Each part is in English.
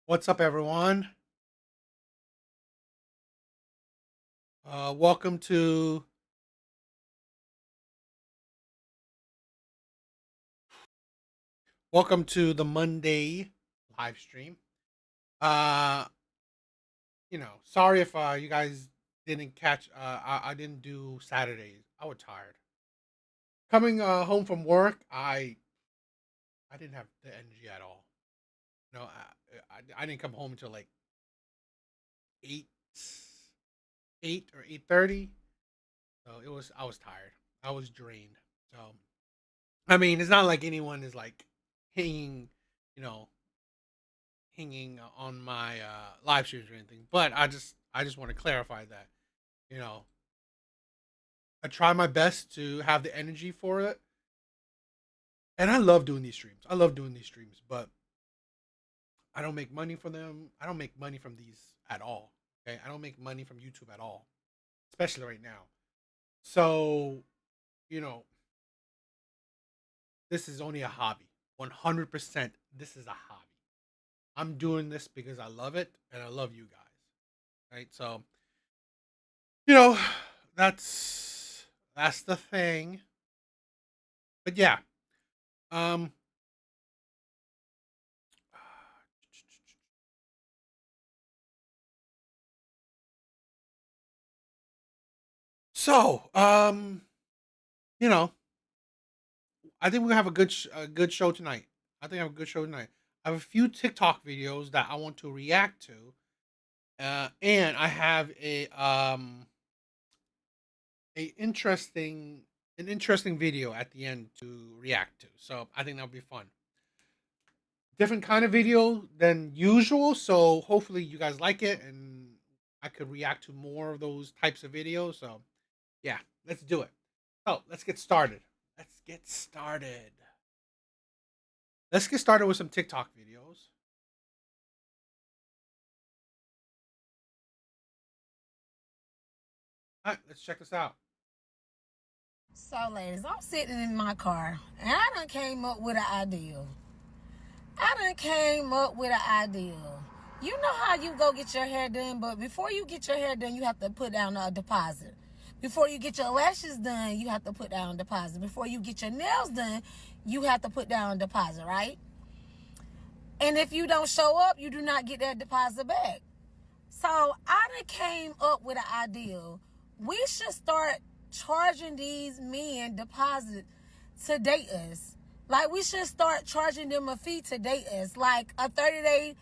What's up, everyone? Welcome to the Monday live stream. Uh, sorry if you guys didn't catch. I didn't do Saturdays. I was tired. Coming home from work, I didn't have the energy at all. No, I didn't come home until like eight, 8 or 8:30. So I was tired. I was drained. So I mean, it's not like anyone is like hanging, you know, hanging on my live streams or anything. But I just want to clarify that you know I try my best to have the energy for it, and I love doing these streams. I love doing these streams, but I don't make money from them. I don't make money from these at all. Okay, I don't make money from YouTube at all, especially right now. So you know, this is only a hobby. 100%, this is a hobby. I'm doing this because I love it and I love you guys. Right? So you know, that's the thing. But yeah, um, so you know, I think we have a good show tonight. I think I have a good show tonight. I have a few TikTok videos that I want to react to, and I have a interesting an interesting video at the end to react to. So I think that'll be fun. Different kind of video than usual, so hopefully you guys like it and I could react to more of those types of videos. So yeah, let's do it. So let's get started. Let's get started. Let's get started with some TikTok videos. All right, let's check this out. So, ladies, I'm sitting in my car and I done came up with an idea. You know how you go get your hair done, but before you get your hair done, you have to put down a deposit. Before you get your lashes done, you have to put down a deposit. Before you get your nails done, you have to put down a deposit, right? And if you don't show up, you do not get that deposit back. So I done came up with an idea. We should start charging these men deposit to date us. Like we should start charging them a fee to date us. Like a 30-day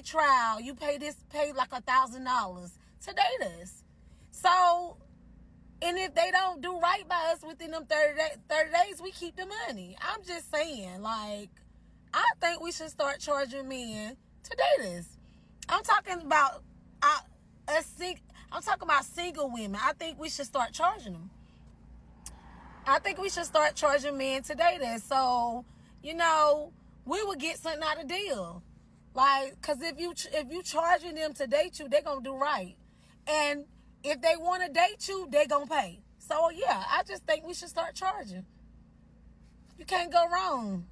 trial. You pay like $1,000 to date us. So, and if they don't do right by us within them 30 days, we keep the money. I'm just saying, like, I think we should start charging men to date us. I'm talking about uh, a sing. I'm talking about single women. I think we should start charging them. I think we should start charging men to date us. So, you know, we would get something out of the deal. Like, cause if you charging them to date you, they gonna do right. And if they want to date you, they gonna pay. So yeah, I just think we should start charging. You can't go wrong.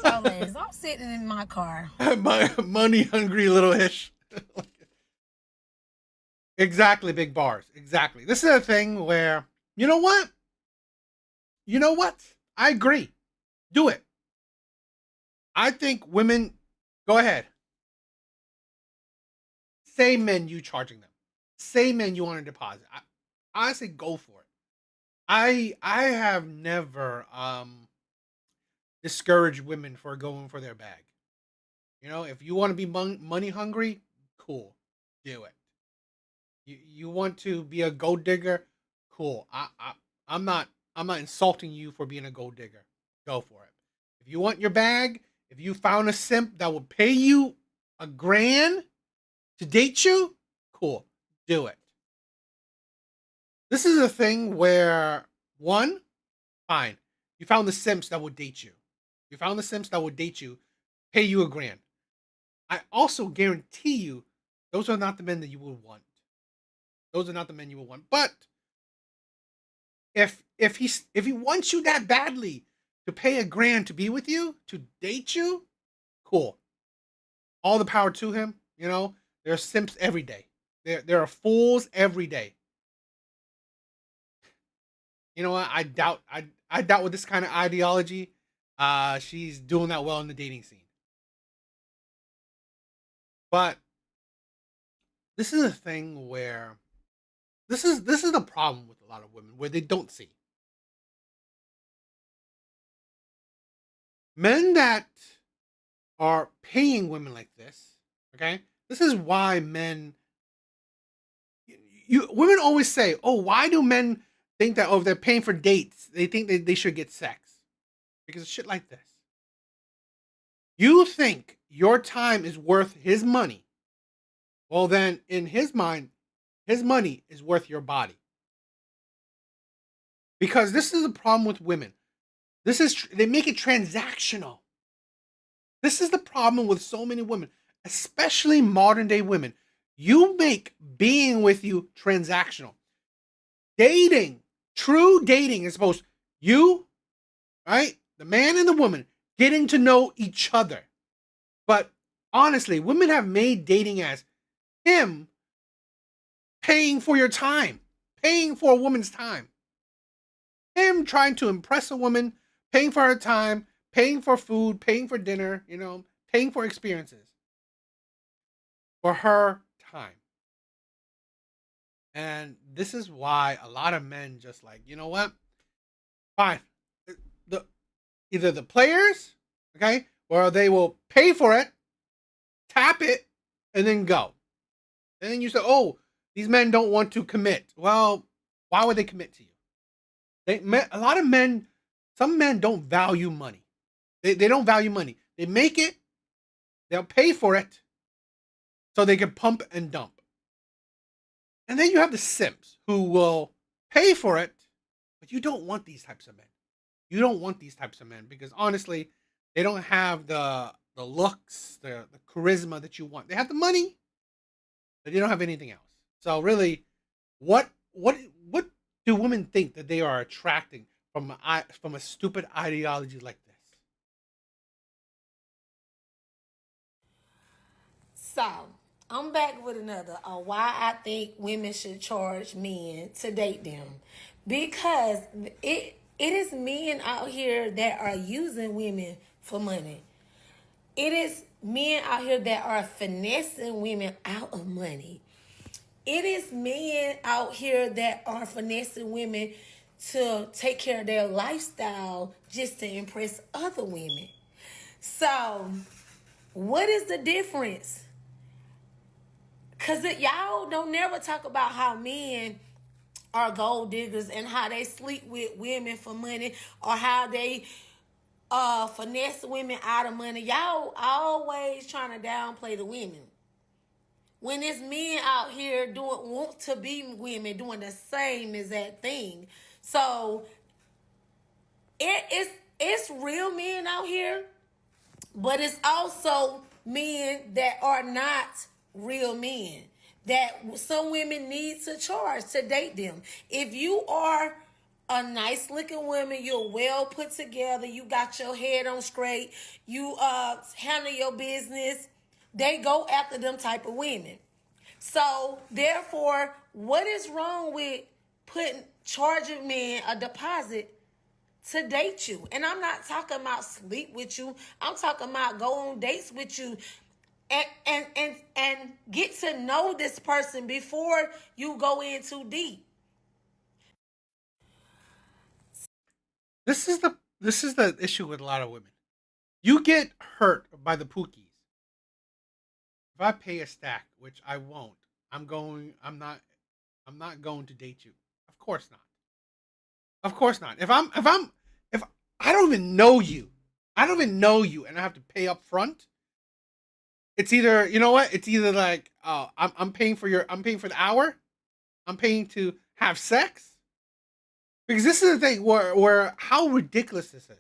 So, ladies, I'm sitting in my car. My money hungry little ish. Exactly, big bars. Exactly. This is a thing where you know what? You know what? I agree. Do it. I think women. Go ahead. Say men you charging them. Say men you want a deposit. I say go for it. I have never discouraged women for going for their bag. You know, if you want to be money hungry, cool, do it. You want to be a gold digger, cool. I'm not insulting you for being a gold digger. Go for it. If you want your bag, if you found a simp that will pay you $1,000 to date you, cool, do it. This is a thing where one, fine, you found the simps that would date you. You found the simps that would date you, pay you $1,000. I also guarantee you, those are not the men that you would want. Those are not the men you would want. But if he wants you that badly to pay $1,000 to be with you, to date you, cool. all the power to him. There are simps every day. There are fools every day. You know what? I doubt with this kind of ideology, she's doing that well in the dating scene. But this is a thing where this is the problem with a lot of women where they don't see men that are paying women like this. Okay, this is why men. You women always say, "Oh, why do men think that? Oh, if they're paying for dates, they think they should get sex because of shit like this." You think your time is worth his money? Well, then in his mind, his money is worth your body. Because this is the problem with women. They make it transactional. This is the problem with so many women, especially modern day women. You make being with you transactional. Dating, true dating is supposed you, right? The man and the woman getting to know each other. But honestly, women have made dating as him paying for your time, paying for a woman's time. Him trying to impress a woman, paying for her time, paying for food, paying for dinner, paying for experiences for her time. And this is why a lot of men just like, you know what? Fine. The Either the players, okay, or they will pay for it, tap it, and then go. And then you say, "Oh, these men don't want to commit." Well, why would they commit to you? A lot of men, some men don't value money. They don't value money. They make it, they'll pay for it, so they can pump and dump. And then you have the simps who will pay for it, but you don't want these types of men. You don't want these types of men because honestly, they don't have the looks, the charisma that you want. They have the money, but they don't have anything else. So really, what do women think that they are attracting from a stupid ideology like this? So I'm back with another why I think women should charge men to date them, because it is men out here that are using women for money. It is men out here that are finessing women out of money. It is men out here that are finessing women to take care of their lifestyle just to impress other women. So, what is the difference? Because y'all don't never talk about how men are gold diggers and how they sleep with women for money, or how they finesse women out of money. Y'all always trying to downplay the women. When it's men out here want to be women doing the same exact thing. So it's real men out here, but it's also men that are not real men that some women need to charge to date them. If you are a nice looking woman, you're well put together, you got your head on straight, you handle your business, they go after them type of women. So therefore, what is wrong with charging men a deposit to date you? And I'm not talking about sleep with you. I'm talking about go on dates with you and get to know this person before you go in too deep. This is the issue with a lot of women. You get hurt by the pookies. If I pay a stack, which I won't, I'm not going to date you. Of course not. Of course not. If I don't even know you, and I have to pay up front. It's either, you know what? It's either like, I'm paying for the hour. I'm paying to have sex. Because this is the thing where how ridiculous this is.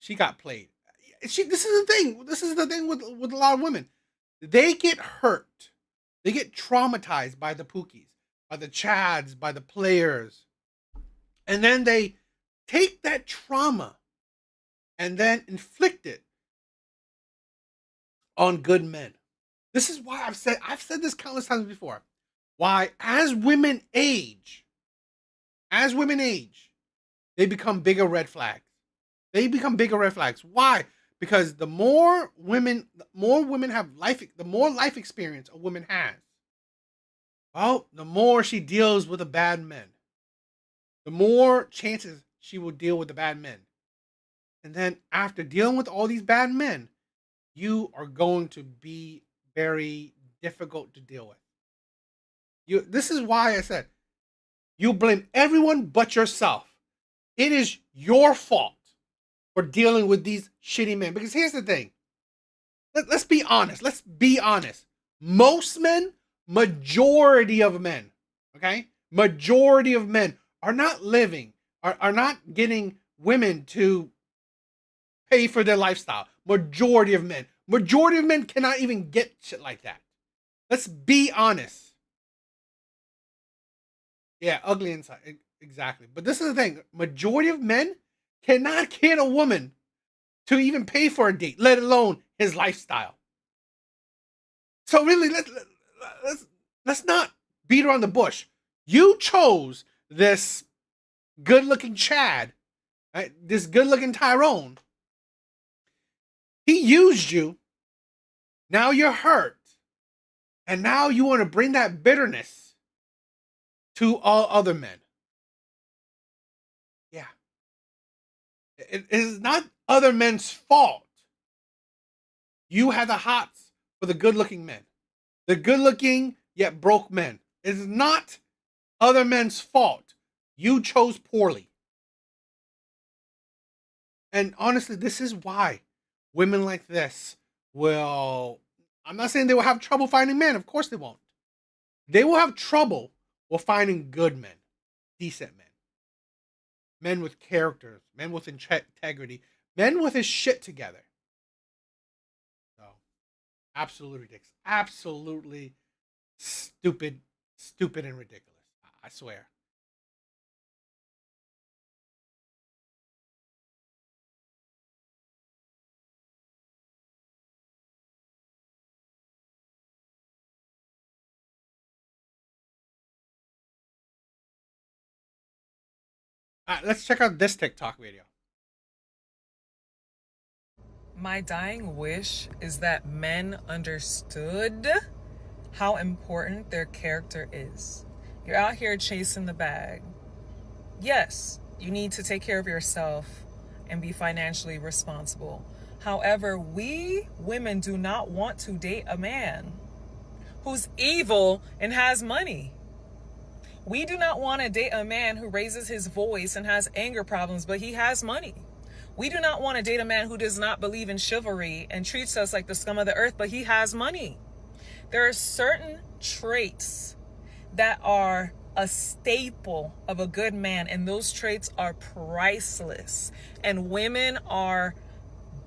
She got played. This is the thing. This is the thing with a lot of women. They get hurt. They get traumatized by the pookies, by the chads, by the players. And then they take that trauma and then inflict it on good men. This is why I've said this countless times before. Why as women age, they become bigger red flags. They become bigger red flags. Why? Because the more women have the more life experience a woman has, well, the more she deals with the bad men. The more chances she will deal with the bad men. And then after dealing with all these bad men, you are going to be very difficult to deal with. This is why I said you blame everyone but yourself. It is your fault for dealing with these shitty men. Because here's the thing. Let's be honest. Let's be honest. Most men, majority of men, okay? Majority of men are not are not getting women to pay for their lifestyle. Majority of men. Majority of men cannot even get shit like that. Let's be honest. Yeah, ugly inside. Exactly. But this is the thing. Majority of men cannot get a woman to even pay for a date, let alone his lifestyle. So really, let's not beat around the bush. You chose this good-looking Chad, right? This good-looking Tyrone. He used you. Now you're hurt, and now you want to bring that bitterness to all other men. Yeah, it is not other men's fault. You have the hots for the good-looking men, the good-looking yet broke men. It is not other men's fault. You chose poorly. And honestly, this is why women like this will. I'm not saying they will have trouble finding men. Of course they won't. They will have trouble with finding good men, decent men, men with characters, men with integrity, men with his shit together. So, absolutely ridiculous. Absolutely stupid, stupid and ridiculous. I swear. Let's check out this TikTok video. My dying wish is that men understood how important their character is. You're out here chasing the bag. Yes, you need to take care of yourself and be financially responsible. However, we women do not want to date a man who's evil and has money. We do not want to date a man who raises his voice and has anger problems, but he has money. We do not want to date a man who does not believe in chivalry and treats us like the scum of the earth, but he has money. There are certain traits that are a staple of a good man, and those traits are priceless. And women are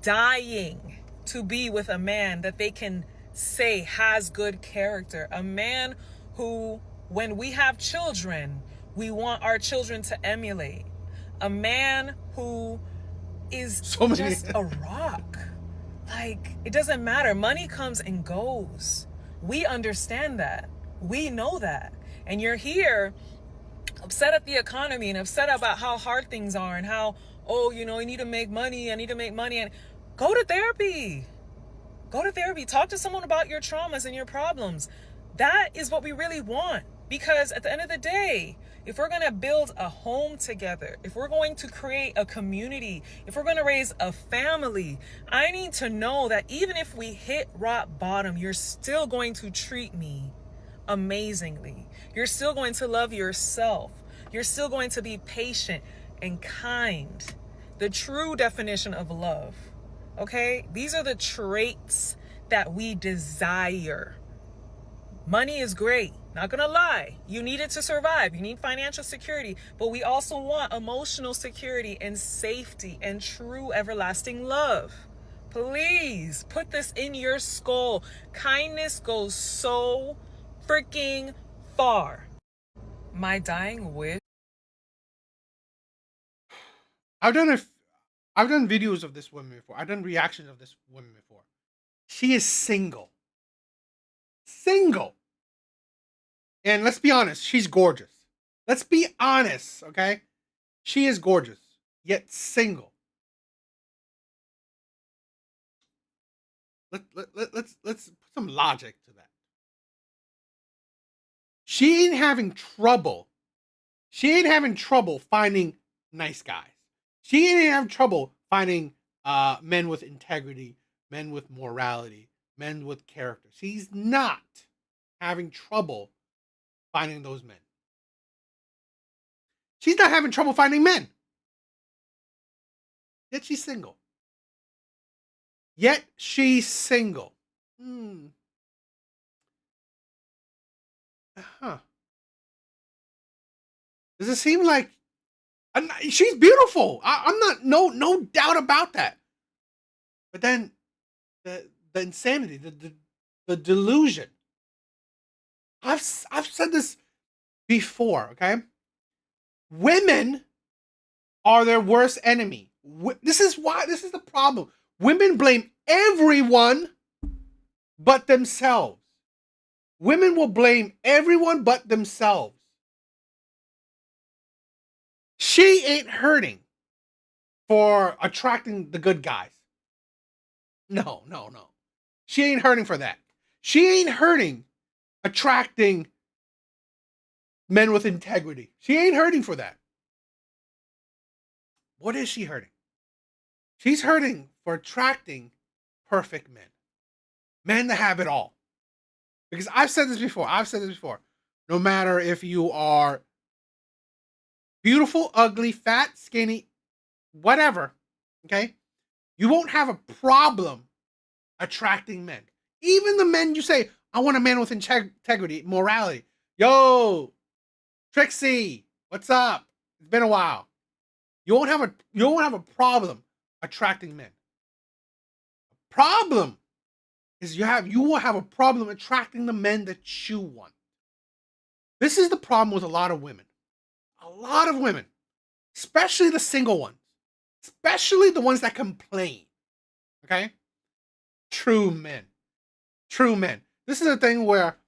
dying to be with a man that they can say has good character. A man who, when we have children, we want our children to emulate. A man who is just a rock. Like, it doesn't matter. Money comes and goes. We understand that. We know that. And you're here upset at the economy and upset about how hard things are and how, you need to make money. I need to make money. And go to therapy. Go to therapy. Talk to someone about your traumas and your problems. That is what we really want. Because at the end of the day, if we're going to build a home together, if we're going to create a community, if we're going to raise a family, I need to know that even if we hit rock bottom, you're still going to treat me amazingly. You're still going to love yourself. You're still going to be patient and kind. The true definition of love. Okay? These are the traits that we desire. Money is great. Not gonna lie. You need it to survive. You need financial security. But we also want emotional security and safety and true everlasting love. Please put this in your skull. Kindness goes so freaking far. My dying wish. I've done videos of this woman before. I've done reactions of this woman before. She is single. Single. And let's be honest, she's gorgeous. Let's be honest, okay? She is gorgeous, yet single. Let's put some logic to that. She ain't having trouble. She ain't having trouble finding nice guys. She ain't having trouble finding men with integrity, men with morality, men with character. She's not having trouble finding those men. She's not having trouble finding men. Yet she's single. Yet she's single. Huh. Does it seem like she's beautiful? I'm not no doubt about that. But then the insanity, the delusion. I've said this before. Okay, women are their worst enemy. This is why. This is the problem. Women blame everyone but themselves. Women will blame everyone but themselves. She ain't hurting for attracting the good guys. No. She ain't hurting for that. She ain't hurting attracting men with integrity. She ain't hurting for that. What is she hurting? She's hurting for attracting perfect men. Men that have it all. Because I've said this before. No matter if you are beautiful, ugly, fat, skinny, whatever, okay? You won't have a problem attracting men. Even the men you say, I want a man with integrity, morality. Yo, Trixie, what's up? It's been a while. You won't have a problem attracting men. Problem is you will have a problem attracting the men that you want. This is the problem with a lot of women. A lot of women, especially the single ones, especially the ones that complain. Okay? True men. This is a thing where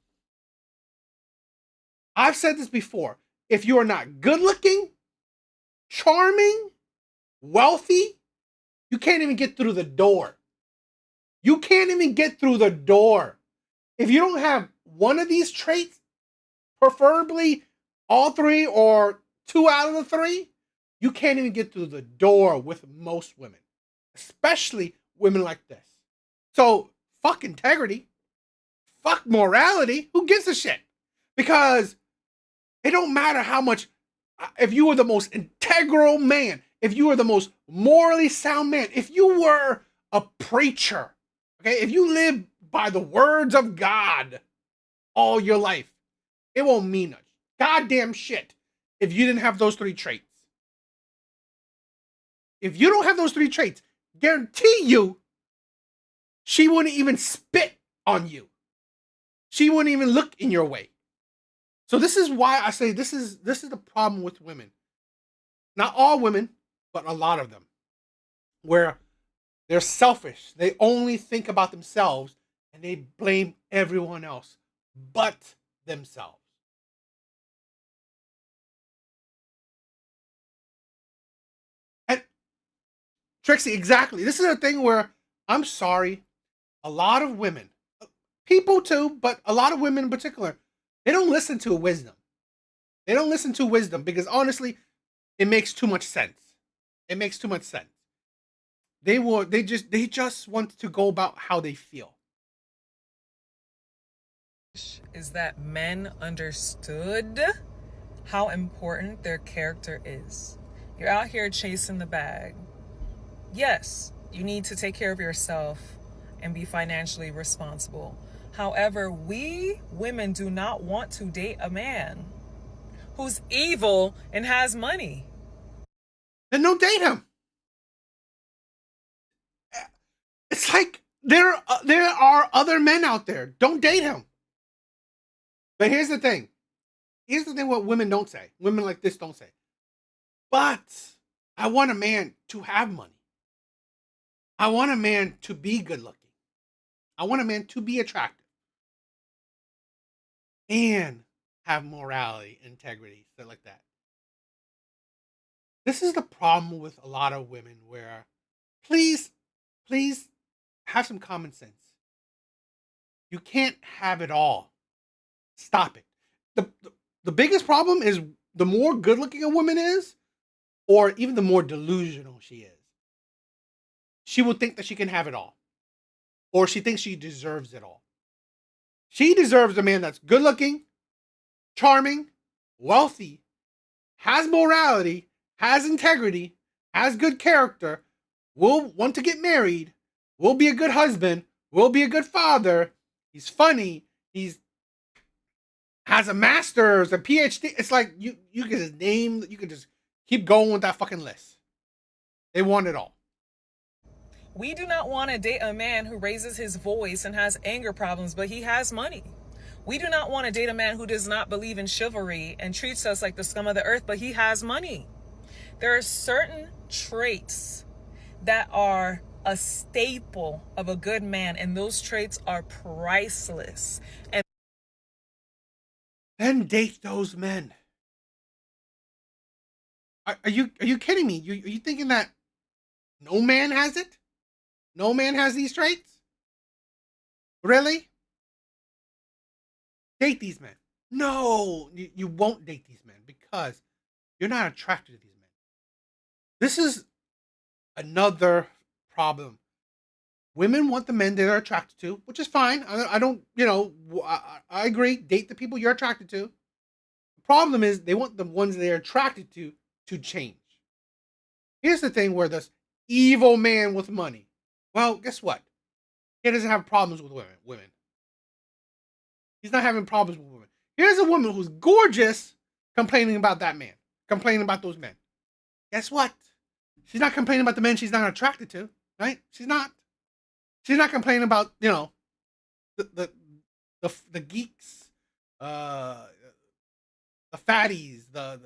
I've said this before. If you are not good looking, charming, wealthy, you can't even get through the door. You can't even get through the door. If you don't have one of these traits, preferably all three or two out of the three, you can't even get through the door with most women, especially women like this. So, fuck integrity, fuck morality. Who gives a shit? Because it don't matter how much, if you were the most integral man, if you were the most morally sound man, if you were a preacher, okay, if you live by the words of God all your life, it won't mean a goddamn shit if you didn't have those three traits. If you don't have those three traits, guarantee you, she wouldn't even spit on you. She wouldn't even look in your way. So this is why I say this is the problem with women. Not all women, but a lot of them. Where they're selfish. They only think about themselves and they blame everyone else but themselves. And Trixie, exactly. This is a thing where I'm sorry, a lot of women, people too, but a lot of women in particular, they don't listen to wisdom. They don't listen to wisdom because honestly, it makes too much sense. It makes too much sense. They just want to go about how they feel. Is that men understood how important their character is. You're out here chasing the bag. Yes, you need to take care of yourself and be financially responsible. However, we women do not want to date a man who's evil and has money. Then don't date him. It's like there are other men out there. Don't date him. But here's the thing. Here's the thing what women don't say. Women like this don't say. But I want a man to have money. I want a man to be good looking. I want a man to be attractive and have morality, integrity, stuff like that. This is the problem with a lot of women where please, please have some common sense. You can't have it all. Stop it. The biggest problem is the more good looking a woman is, or even the more delusional she is, she will think that she can have it all, or she thinks she deserves it all. She deserves a man that's good looking, charming, wealthy, has morality, has integrity, has good character, will want to get married, will be a good husband, will be a good father. He's funny. He's has a master's, a PhD. It's like you can just name. You can just keep going with that fucking list. They want it all. We do not want to date a man who raises his voice and has anger problems, but he has money. We do not want to date a man who does not believe in chivalry and treats us like the scum of the earth, but he has money. There are certain traits that are a staple of a good man, and those traits are priceless. And Then date those men. Are you kidding me? Are you thinking that no man has it? No man has these traits? Really? Date these men. No, you won't date these men because you're not attracted to these men. This is another problem. Women want the men they're attracted to, which is fine. I don't, I agree. Date the people you're attracted to. The problem is they want the ones they're attracted to change. Here's the thing where this evil man with money. Well, guess what? He doesn't have problems with women. He's not having problems with women. Here's a woman who's gorgeous complaining about that man, complaining about those men. Guess what? She's not complaining about the men she's not attracted to, right? She's not. She's not complaining about the the geeks, uh, the fatties, the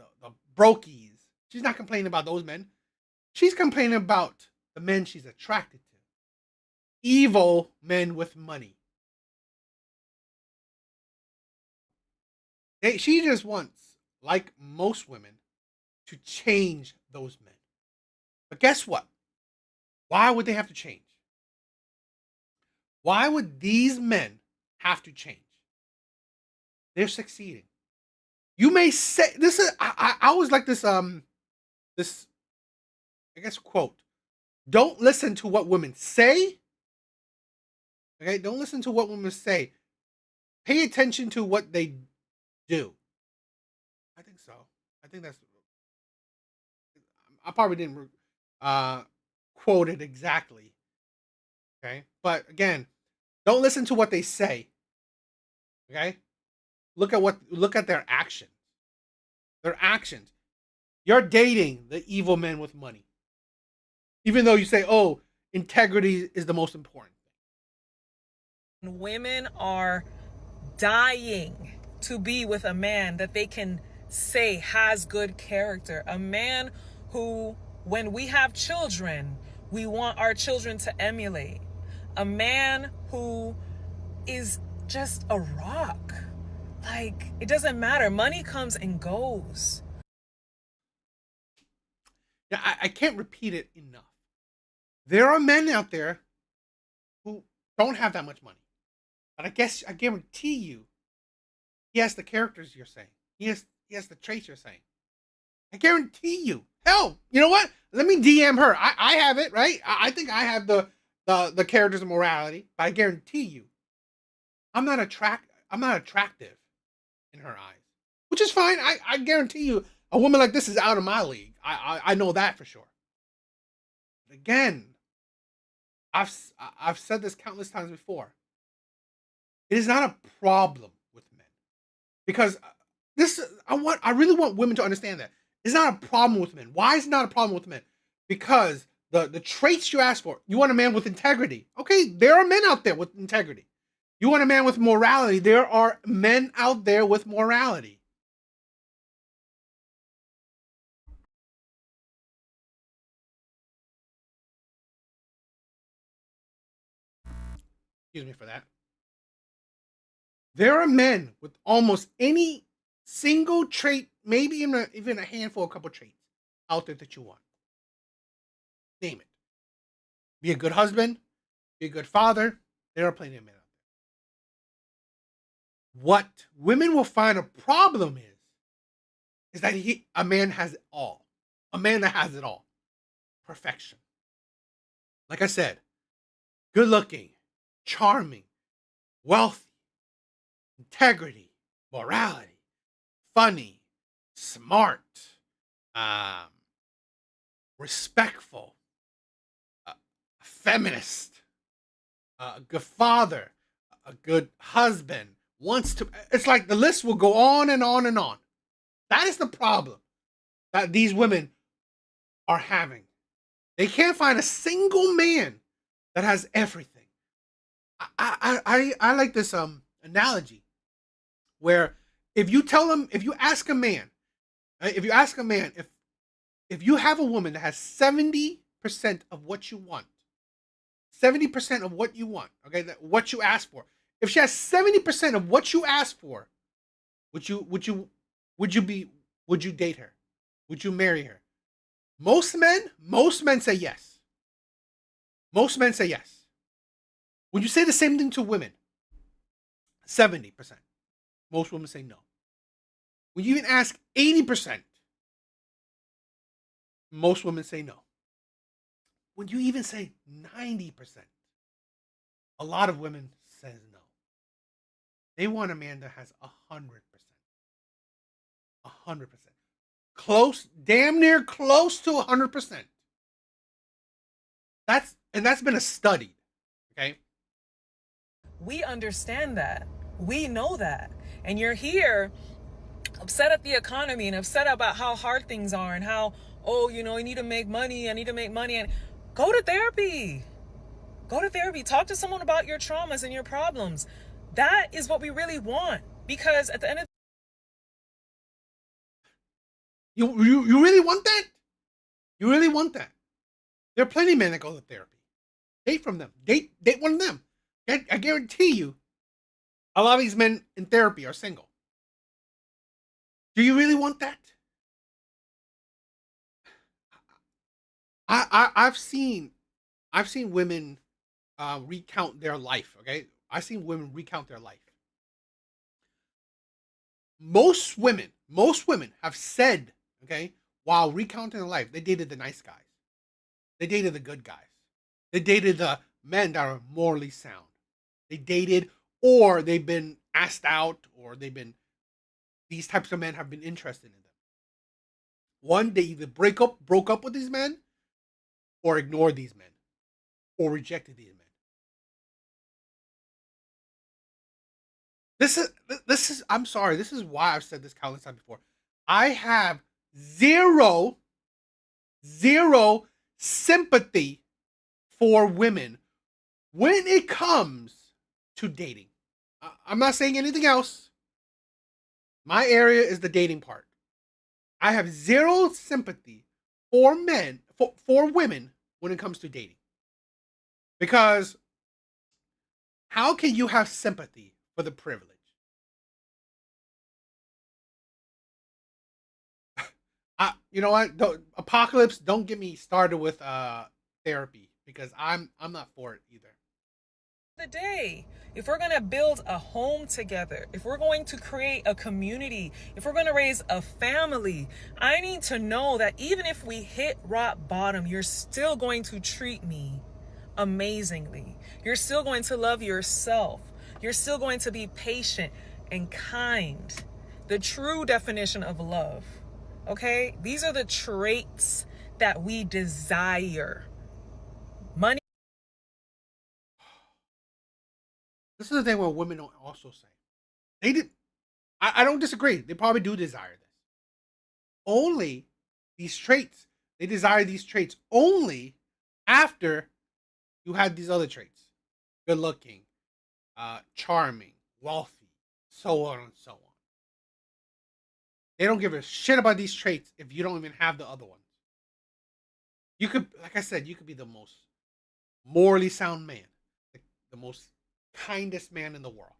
brokies. She's not complaining about those men. She's complaining about the men she's attracted to. Evil men with money. She just wants, like most women, to change those men. But guess what? Why would they have to change? Why would these men have to change? They're succeeding. You may say this is I always like this I guess quote. Don't listen to what women say. Okay, don't listen to what women say. Pay attention to what they do. I think so. I think that's I probably didn't uh quote it exactly. Okay? But again, don't listen to what they say. Okay? Look at their actions. Their actions. You're dating the evil men with money. Even though you say, "Oh, integrity is the most important." women are dying to be with a man that they can say has good character. A man who, when we have children, we want our children to emulate. A man who is just a rock. Like, it doesn't matter. Money comes and goes. Yeah, I can't repeat it enough. There are men out there who don't have that much money. But I guarantee you, he has the characters you're saying. He has the traits you're saying. I guarantee you. Hell, you know what? Let me DM her. I have it, right? I think I have the characters of morality, but I guarantee you, I'm not attractive in her eyes. Which is fine. I guarantee you a woman like this is out of my league. I know that for sure. But again, I've said this countless times before. It is not a problem with men because this I really want women to understand that it's not a problem with men. Why is it not a problem with men? Because the traits you ask for, you want a man with integrity. Okay, there are men out there with integrity. You want a man with morality. There are men out there with morality. Excuse me for that. There are men with almost any single trait, maybe even a handful, a couple traits out there that you want. Name it. Be a good husband, be a good father. There are plenty of men out there. What women will find a problem is that a man has it all. A man that has it all. Perfection. Like I said, good looking, charming, wealthy, integrity, morality, funny, smart, um, respectful, feminist, a good father, a good husband, wants to. It's like the list will go on and on and on. That is the problem that these women are having. They can't find a single man that has everything. I like this analogy where if you tell them, if you ask a man, right, if you have a woman that has 70% of what you want, 70% of what you want, okay, that what you ask for. If she has 70% of what you ask for, would you date her? Would you marry her? Most men say yes. Most men say yes. Would you say the same thing to women? 70%. Most women say no. When you even ask 80%, most women say no. When you even say 90%, a lot of women says no. They want a man that has 100%. 100%. Close, damn near close to 100%. That's been a study, okay? We understand that. We know that. And you're here upset at the economy and upset about how hard things are and how, oh, you need to make money. I need to make money. And go to therapy. Go to therapy. Talk to someone about your traumas and your problems. That is what we really want. Because at the end of You really want that? You really want that? There are plenty of men that go to therapy. Date from them. Date one of them. I guarantee you, a lot of these men in therapy are single. Do you really want that? I've seen women recount their life. Okay, I've seen women recount their life. Most women have said, okay, while recounting their life, they dated the nice guys, they dated the good guys, they dated the men that are morally sound. They dated, or they've been asked out, or these types of men have been interested in them. One, they either broke up with these men, or ignored these men, or rejected these men. This is I'm sorry, this is why I've said this countless times before. I have zero sympathy for women when it comes to dating. I'm not saying anything else. My area is the dating part. I have zero sympathy for women when it comes to dating. Because how can you have sympathy for the privilege? You know what? Apocalypse, don't get me started with therapy, because I'm not for it either. the day, if we're going to build a home together, if we're going to create a community, if we're going to raise a family, I need to know that even if we hit rock bottom, you're still going to treat me amazingly. You're still going to love yourself. You're still going to be patient and kind. The true definition of love. Okay? These are the traits that we desire. Money. This is the thing where women don't also say. They did. I don't disagree. They probably do desire this. Only these traits. They desire these traits only after you had these other traits. Good looking, charming, wealthy, so on and so on. They don't give a shit about these traits if you don't even have the other ones. You could, like I said, you could be the most morally sound man, the most kindest man in the world.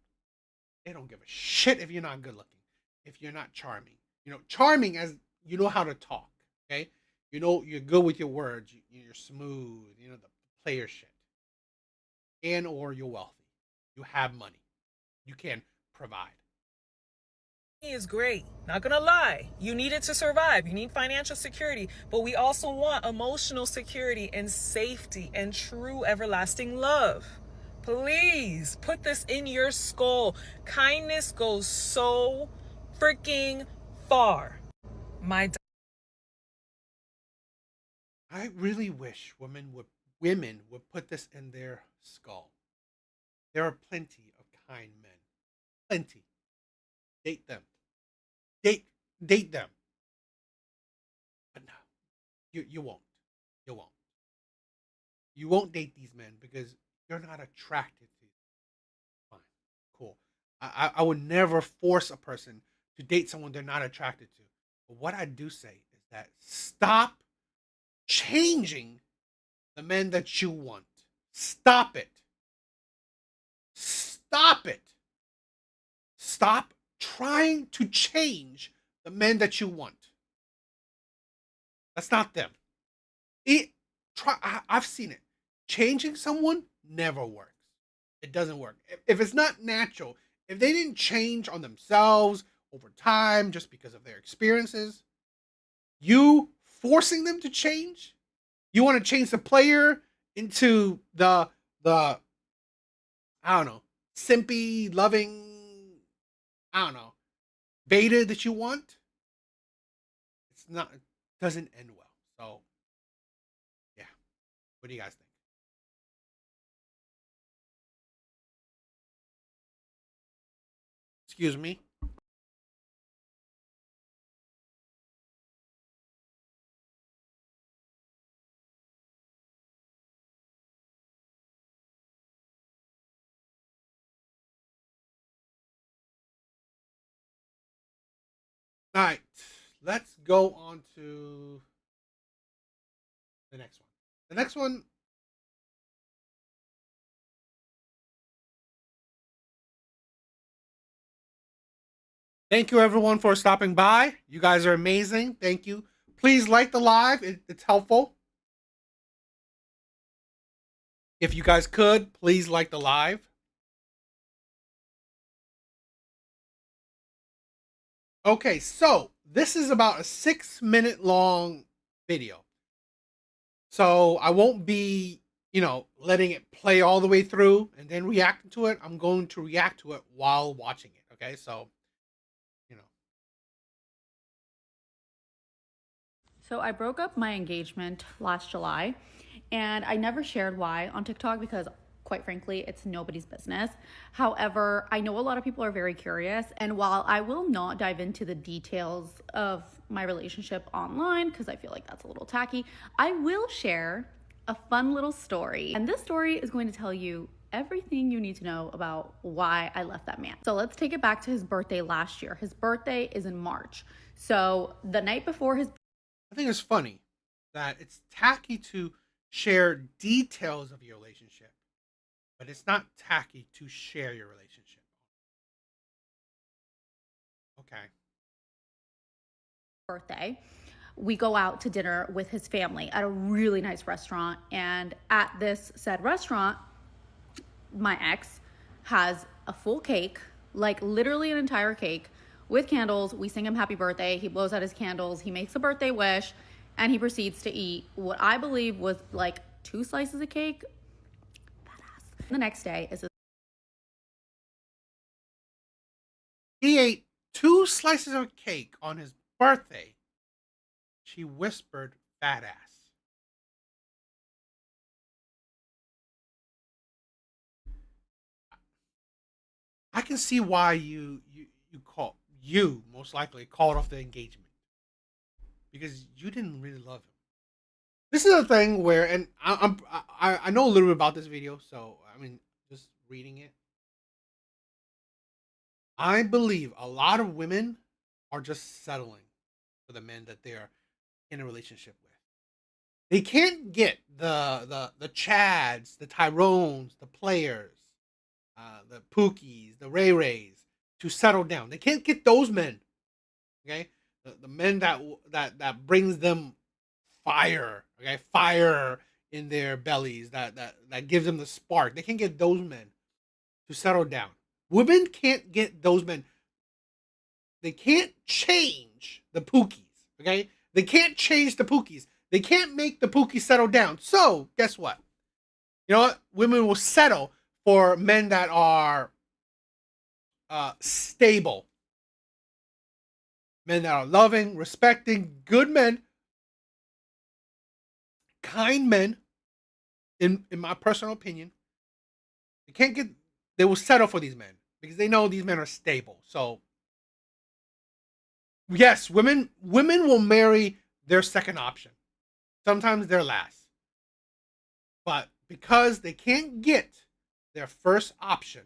They don't give a shit if you're not good looking, if you're not charming. Charming as you know how to talk. Okay, you're good with your words. You're smooth. The player shit, and or you're wealthy. You have money. You can provide. Is great. Not gonna lie. You need it to survive. You need financial security, but we also want emotional security and safety and true everlasting love. Please put this in your skull. Kindness goes so freaking far. My I really wish women would put this in their skull. There are plenty of kind men. Plenty. Date them. Date date them. But no, you won't. You won't. You won't date these men because you're not attracted to them. Fine. Cool. I would never force a person to date someone they're not attracted to. But what I do say is that stop changing the men that you want. Stop it. Stop it. Stop trying to change the men that you want. That's not them. I've seen it. Changing someone never works. It doesn't work. If it's not natural, if they didn't change on themselves over time just because of their experiences, you forcing them to change, you want to change the player into the I don't know, simpy, loving, I don't know, beta that you want, it doesn't end well. So yeah. What do you guys think? Excuse me. All right. Let's go on to the next one. The next one, thank you everyone for stopping by. You guys are amazing. Thank you. Please like the live. It's helpful. If you guys could, please like the live. Okay, so this is about a 6-minute long video. So I won't be, letting it play all the way through and then reacting to it. I'm going to react to it while watching it. Okay, so, you know. So I broke up my engagement last July, and I never shared why on TikTok because, quite frankly, it's nobody's business. However, I know a lot of people are very curious, and while I will not dive into the details of my relationship online because I feel like that's a little tacky, I will share a fun little story. And this story is going to tell you everything you need to know about why I left that man. So let's take it back to his birthday last year. His birthday is in March. So the night before his I think it's funny that it's tacky to share details of your relationship, but it's not tacky to share your relationship. Okay. birthday, we go out to dinner with his family at a really nice restaurant. And at this said restaurant, my ex has a full cake, like literally an entire cake with candles. We sing him happy birthday. He blows out his candles. He makes a birthday wish, and he proceeds to eat what I believe was like 2 slices of cake. Badass. The next day is He ate 2 slices of cake on his birthday. She whispered, fat ass. I can see why you most likely called off the engagement because you didn't really love him. This is a thing where, and I know a little bit about this video, so I mean, just reading it, I believe a lot of women are just settling for the men that they're in a relationship with. They can't get the Chads, the Tyrones, the players, the Pookies, the Ray Rays to settle down. They can't get those men. Okay, the men that brings them fire. Okay, fire in their bellies that gives them the spark. They can't get those men to settle down. Women can't get those men. They can't change the Pookies. Okay, they can't change the Pookies. They can't make the Pookies settle down. So guess what? You know what? Women will settle for men that are stable, men that are loving, respecting, good men, kind men. In my personal opinion, they can't get. They will settle for these men because they know these men are stable. So yes, women will marry their second option, sometimes their last, but because they can't get their first option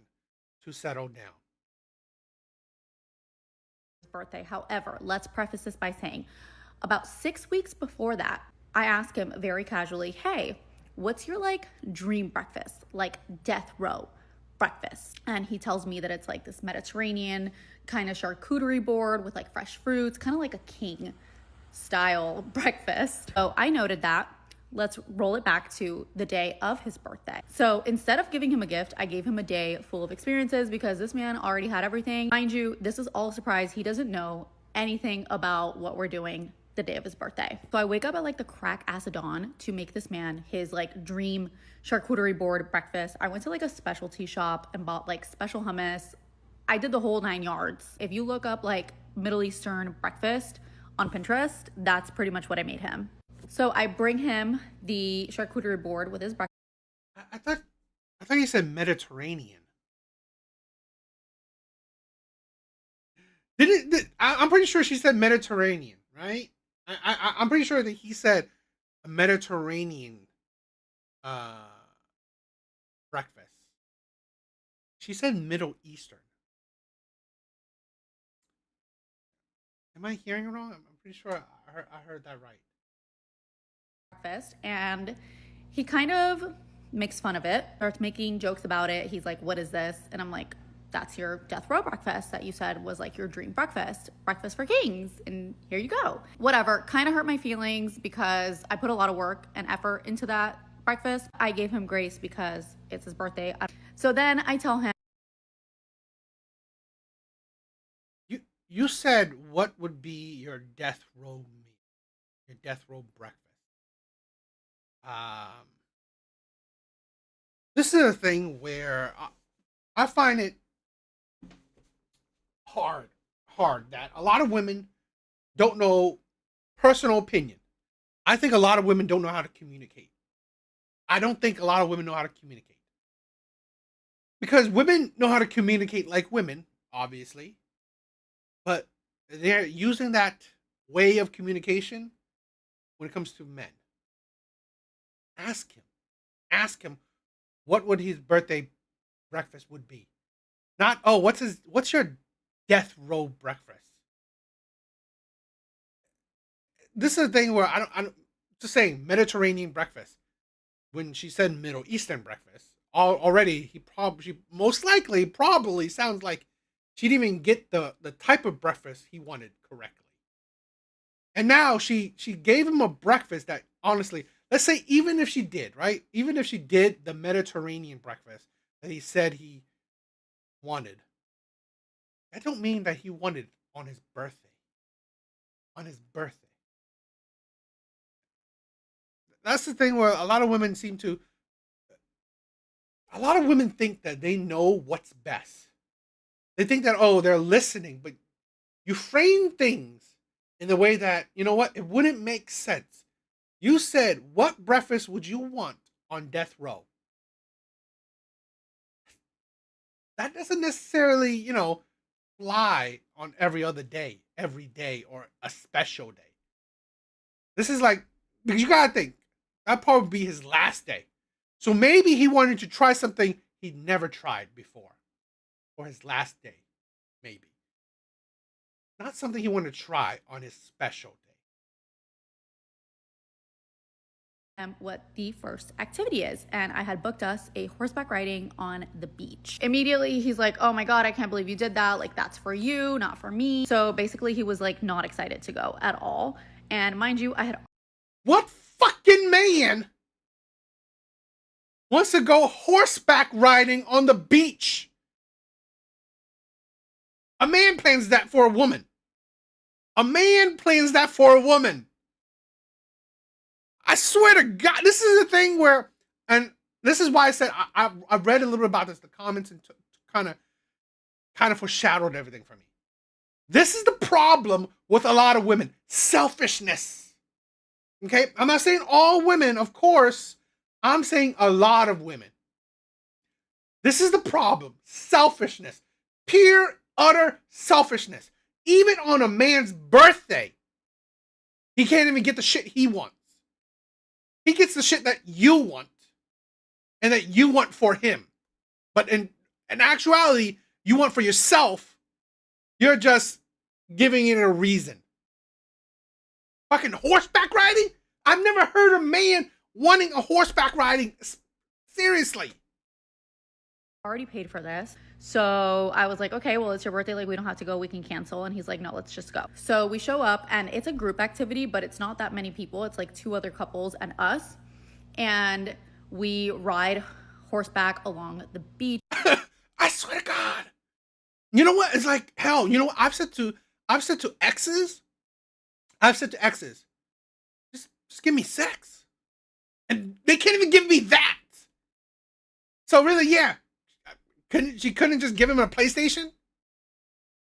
to settle down. Birthday. However, let's preface this by saying about 6 weeks before that, I asked him very casually, hey, what's your like dream breakfast? Like death row breakfast. And he tells me that it's like this Mediterranean kind of charcuterie board with like fresh fruits, kind of like a king style breakfast. So I noted that. Let's roll it back to the day of his birthday. So instead of giving him a gift, I gave him a day full of experiences because this man already had everything. Mind you, this is all a surprise. He doesn't know anything about what we're doing the day of his birthday. So I wake up at like the crack ass of dawn to make this man his like dream charcuterie board breakfast. I went to like a specialty shop and bought like special hummus. I did the whole 9 yards. If you look up like Middle Eastern breakfast on Pinterest, that's pretty much what I made him. So I bring him the charcuterie board with his breakfast. I thought you said Mediterranean. I'm pretty sure she said Mediterranean, right? I'm pretty sure that he said a Mediterranean uh, breakfast. She said Middle Eastern. Am I hearing it wrong? I'm pretty sure I heard that right. And he kind of makes fun of it, starts making jokes about it. He's like, what is this? And I'm like, that's your death row breakfast that you said was like your dream breakfast for kings. And here you go. Whatever. Kind of hurt my feelings because I put a lot of work and effort into that breakfast. I gave him grace because it's his birthday. So then I tell him, You said what would be your death row meal, your death row breakfast. Um, this is a thing where I find it hard, hard that a lot of women don't know personal opinion. I think a lot of women don't know how to communicate. I don't think a lot of women know how to communicate because women know how to communicate like women, obviously, but they're using that way of communication when it comes to men. Ask him. Ask him what would his birthday breakfast would be. Not, oh, what's your death row breakfast? This is a thing where I don't just saying Mediterranean breakfast. When she said Middle Eastern breakfast, already she most likely probably sounds like she didn't even get the type of breakfast he wanted correctly. And now she gave him a breakfast that honestly, let's say even if she did, right? Even if she did the Mediterranean breakfast that he said he wanted, that don't mean that he wanted on his birthday. On his birthday. That's the thing where a lot of women think that they know what's best. They think that, oh, they're listening, but you frame things in the way that, you know what, it wouldn't make sense. You said, what breakfast would you want on death row? That doesn't necessarily, fly on every day, or a special day. This is like, because you gotta think, that probably be his last day. So maybe he wanted to try something he'd never tried before for his last day. Maybe. Not something he wanted to try on his special day. what the first activity is, and I had booked us a horseback riding on the beach. Immediately he's like, oh my god, I can't believe you did that, like that's for you, not for me. So basically he was like not excited to go at all. And mind you, I had What fucking man wants to go horseback riding on the beach? A man plans that for a woman. A man plans that for a woman. I swear to God, this is the thing where, and this is why I said I read a little bit about this, the comments, and kind of foreshadowed everything for me. This is the problem with a lot of women: selfishness. Okay, I'm not saying all women, of course. I'm saying a lot of women. This is the problem: selfishness, pure, utter selfishness. Even on a man's birthday, he can't even get the shit he wants. He gets the shit that you want and that you want for him. But in actuality, you want for yourself. You're just giving it a reason. Fucking horseback riding? I've never heard a man wanting a horseback riding. Seriously. already paid for this. So I was like, okay, well, it's your birthday. Like, we don't have to go. We can cancel. And he's like, no, let's just go. So we show up and it's a group activity, but it's not that many people. It's like 2 other couples and us. And we ride horseback along the beach. I swear to God. You know what? It's like, hell, you know what? I've said to exes, just give me sex. And they can't even give me that. So really, yeah. She couldn't just give him a PlayStation?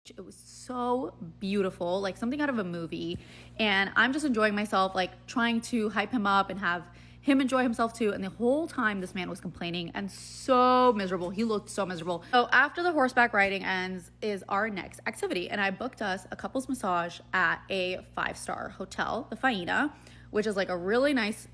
It was so beautiful, like something out of a movie. And I'm just enjoying myself, like trying to hype him up and have him enjoy himself too. And the whole time this man was complaining and so miserable. He looked so miserable. So after the horseback riding ends is our next activity. And I booked us a couples massage at a 5-star hotel, the Faina, which is like a really nice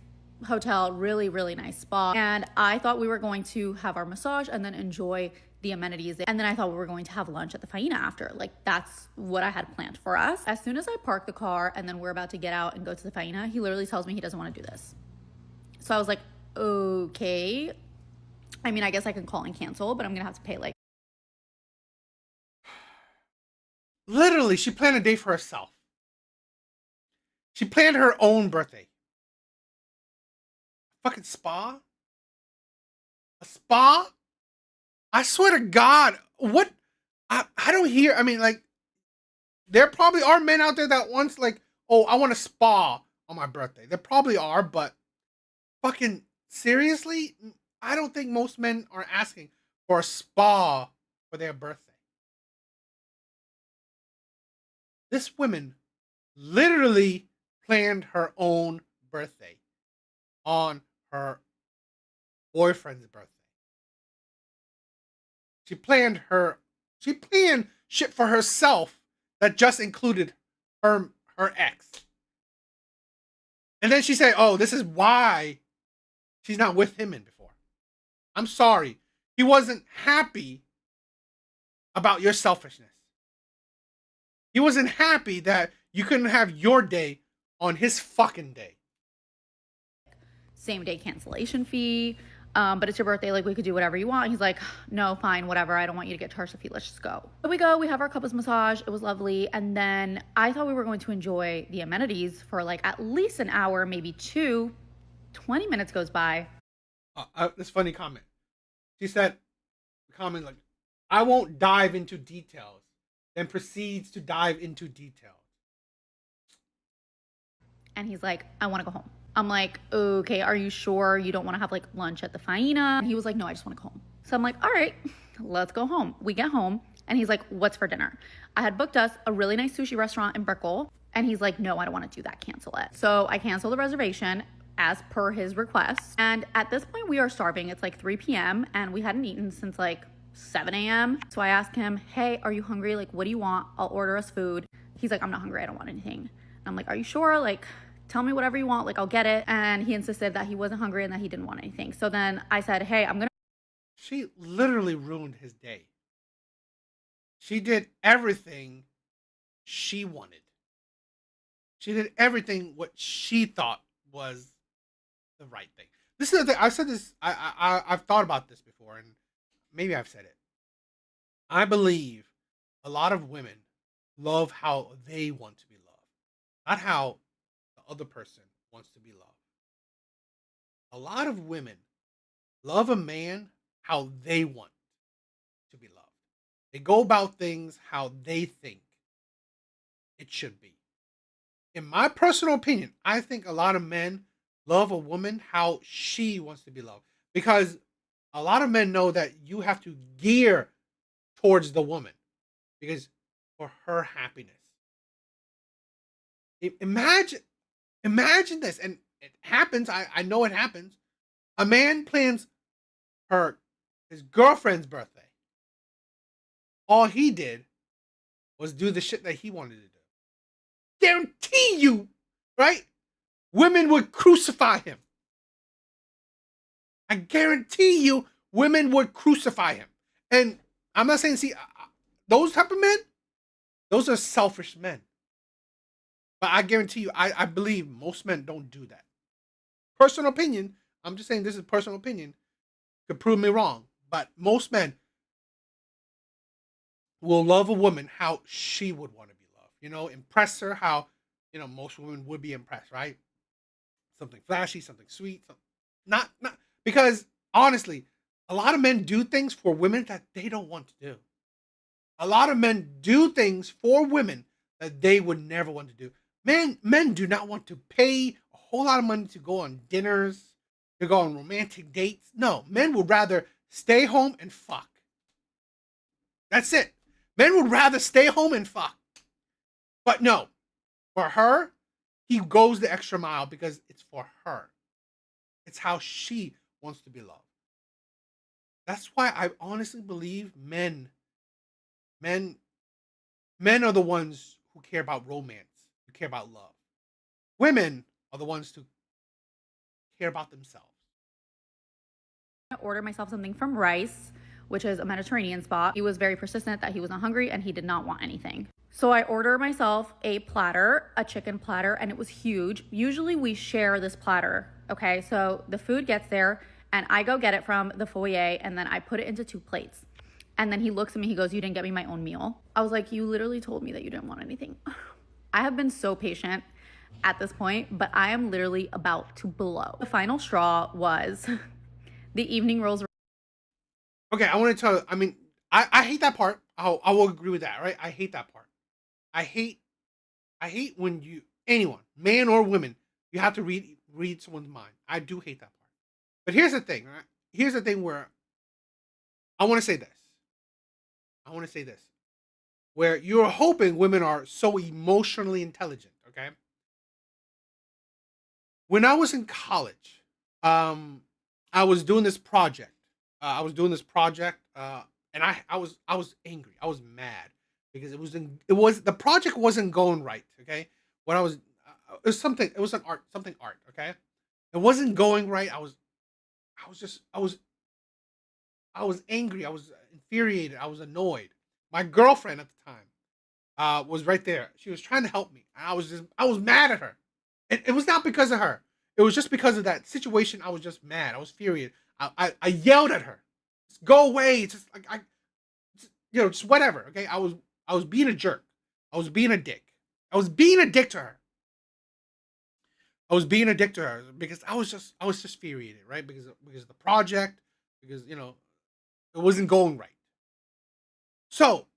hotel, really, really nice spa. And I thought we were going to have our massage and then enjoy the amenities. And then I thought we were going to have lunch at the Faina after. Like, that's what I had planned for us. As soon as I park the car and then we're about to get out and go to the Faina, he literally tells me he doesn't want to do this. So I was like, okay. I mean, I guess I can call and cancel, but I'm gonna have to pay like. Literally, she planned a day for herself. She planned her own birthday. Fucking spa? A spa? I swear to God, what? I don't hear. I mean, like, there probably are men out there that wants, like, oh, I want a spa on my birthday. There probably are, but fucking seriously? I don't think most men are asking for a spa for their birthday. This woman literally planned her own birthday on her boyfriend's birthday. She planned shit for herself that just included her ex. And then she said, "Oh, this is why she's not with him in before." I'm sorry. He wasn't happy about your selfishness. He wasn't happy that you couldn't have your day on his fucking day. Same day cancellation fee. But it's your birthday, like we could do whatever you want. He's like, no, fine, whatever. I don't want you to get charged a fee. Let's just go. So we go, we have our couples massage. It was lovely. And then I thought we were going to enjoy the amenities for like at least an hour, maybe 2. 20 minutes goes by. This funny comment. She said, comment like, I won't dive into details, then proceeds to dive into details. And he's like, I want to go home. I'm like, okay, are you sure you don't want to have like lunch at the Faina? And he was like, no, I just want to go home. So I'm like, all right, let's go home. We get home and he's like, what's for dinner? I had booked us a really nice sushi restaurant in Brickell. And he's like, no, I don't want to do that. Cancel it. So I canceled the reservation as per his request. And at this point we are starving. It's like 3 p.m. and we hadn't eaten since like 7 a.m. So I asked him, hey, are you hungry? Like, what do you want? I'll order us food. He's like, I'm not hungry. I don't want anything. And I'm like, are you sure? Like, tell me whatever you want, like I'll get it. And he insisted that he wasn't hungry and that he didn't want anything. So then I said, hey, She literally ruined his day. She did everything she wanted. She did everything what she thought was the right thing. This is the thing. I said this. I've thought about this before, and maybe I've said it. I believe a lot of women love how they want to be loved, not how the other person wants to be loved. A lot of women love a man how they want to be loved. They go about things how they think it should be. In my personal opinion, I think a lot of men love a woman how she wants to be loved because a lot of men know that you have to gear towards the woman because for her happiness. Imagine imagine this, and it happens. I know it happens. A man plans her his girlfriend's birthday. All he did was do the shit that he wanted to do. Guarantee you, right? Women would crucify him. I guarantee you, women would crucify him. And I'm not saying, see, those type of men, those are selfish men. But I guarantee you, I believe most men don't do that. Personal opinion, I'm just saying this is personal opinion, could prove me wrong. But most men will love a woman how she would want to be loved. You know, impress her how, most women would be impressed, right? Something flashy, something sweet, not because honestly, a lot of men do things for women that they don't want to do. A lot of men do things for women that they would never want to do. Men do not want to pay a whole lot of money to go on dinners, to go on romantic dates. No, men would rather stay home and fuck. That's it. Men would rather stay home and fuck. But no, for her, he goes the extra mile because it's for her. It's how she wants to be loved. That's why I honestly believe men, men are the ones who care about romance, who care about love. Women are the ones who care about themselves. Order myself something from Rice, which is a Mediterranean spot. He was very persistent that he was not hungry and he did not want anything. So I order myself a platter, a chicken platter, and it was huge. Usually we share this platter, okay? So the food gets there and I go get it from the foyer and then I put it into 2 plates. And then he looks at me, he goes, "You didn't get me my own meal." I was like, "You literally told me that you didn't want anything." I have been so patient at this point, but I am literally about to blow. The final straw was the evening rolls. Okay, I want to tell you, I mean, I hate that part. I will agree with that, right? I hate that part. I hate I hate when anyone, man or woman, you have to read someone's mind. I do hate that part. But here's the thing, right? Here's the thing where I want to say this. I want to say this. Where you're hoping women are so emotionally intelligent, okay? When I was in college, um, I was doing this project. And I was angry. I was mad because the project wasn't going right. Okay, when I was it was something. It was an art something art. Okay, it wasn't going right. I was angry. I was infuriated. I was annoyed. My girlfriend at the time was right there. She was trying to help me. I was mad at her. It was not because of her. It was just because of that situation. I was just mad. I was furious. I yelled at her. Just go away. It's just like just whatever. Okay. I was being a jerk. I was being a dick. I was being a dick to her. I was being a dick to her because I was just infuriated, right? Because of the project, because it wasn't going right. So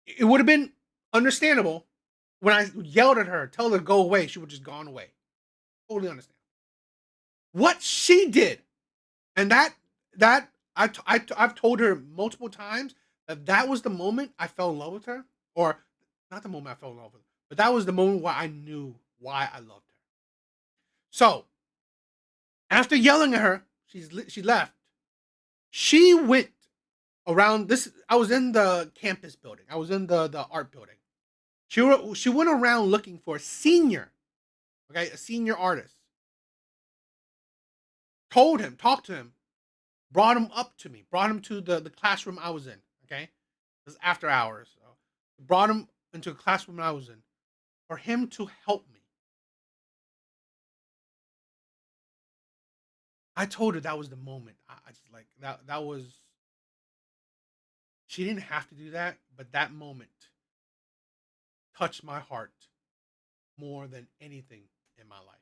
it would have been understandable when I yelled at her, tell her to go away. She would just gone away. Totally understand. What she did, and that I've told her multiple times that was the moment I fell in love with her, or not the moment I fell in love with her, but that was the moment where I knew why I loved her. So after yelling at her, she left. She went around this. I was in the campus building. I was in the art building. She went around looking for a senior, okay, a senior artist. Told him, talked to him, brought him up to me, brought him to the classroom I was in. Okay, it was after hours. So brought him into a classroom I was in for him to help me. I told her that was the moment. I just like that was she didn't have to do that, but that moment touched my heart more than anything in my life.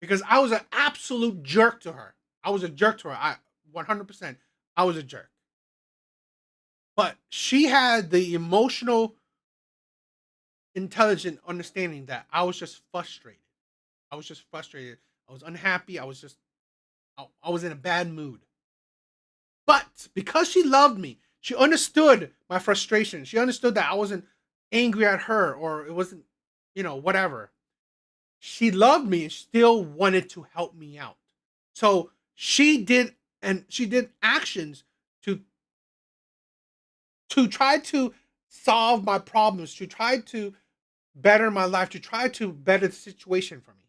Because I was an absolute jerk to her. I was a jerk to her. 100%. I was a jerk. But she had the emotional, intelligent understanding that I was just frustrated. I was just frustrated. I was unhappy. I was in a bad mood. But because she loved me, she understood my frustration. She understood that I wasn't angry at her or it wasn't, whatever. She loved me and still wanted to help me out. So she did actions to try to solve my problems, to try to better my life, to try to better the situation for me.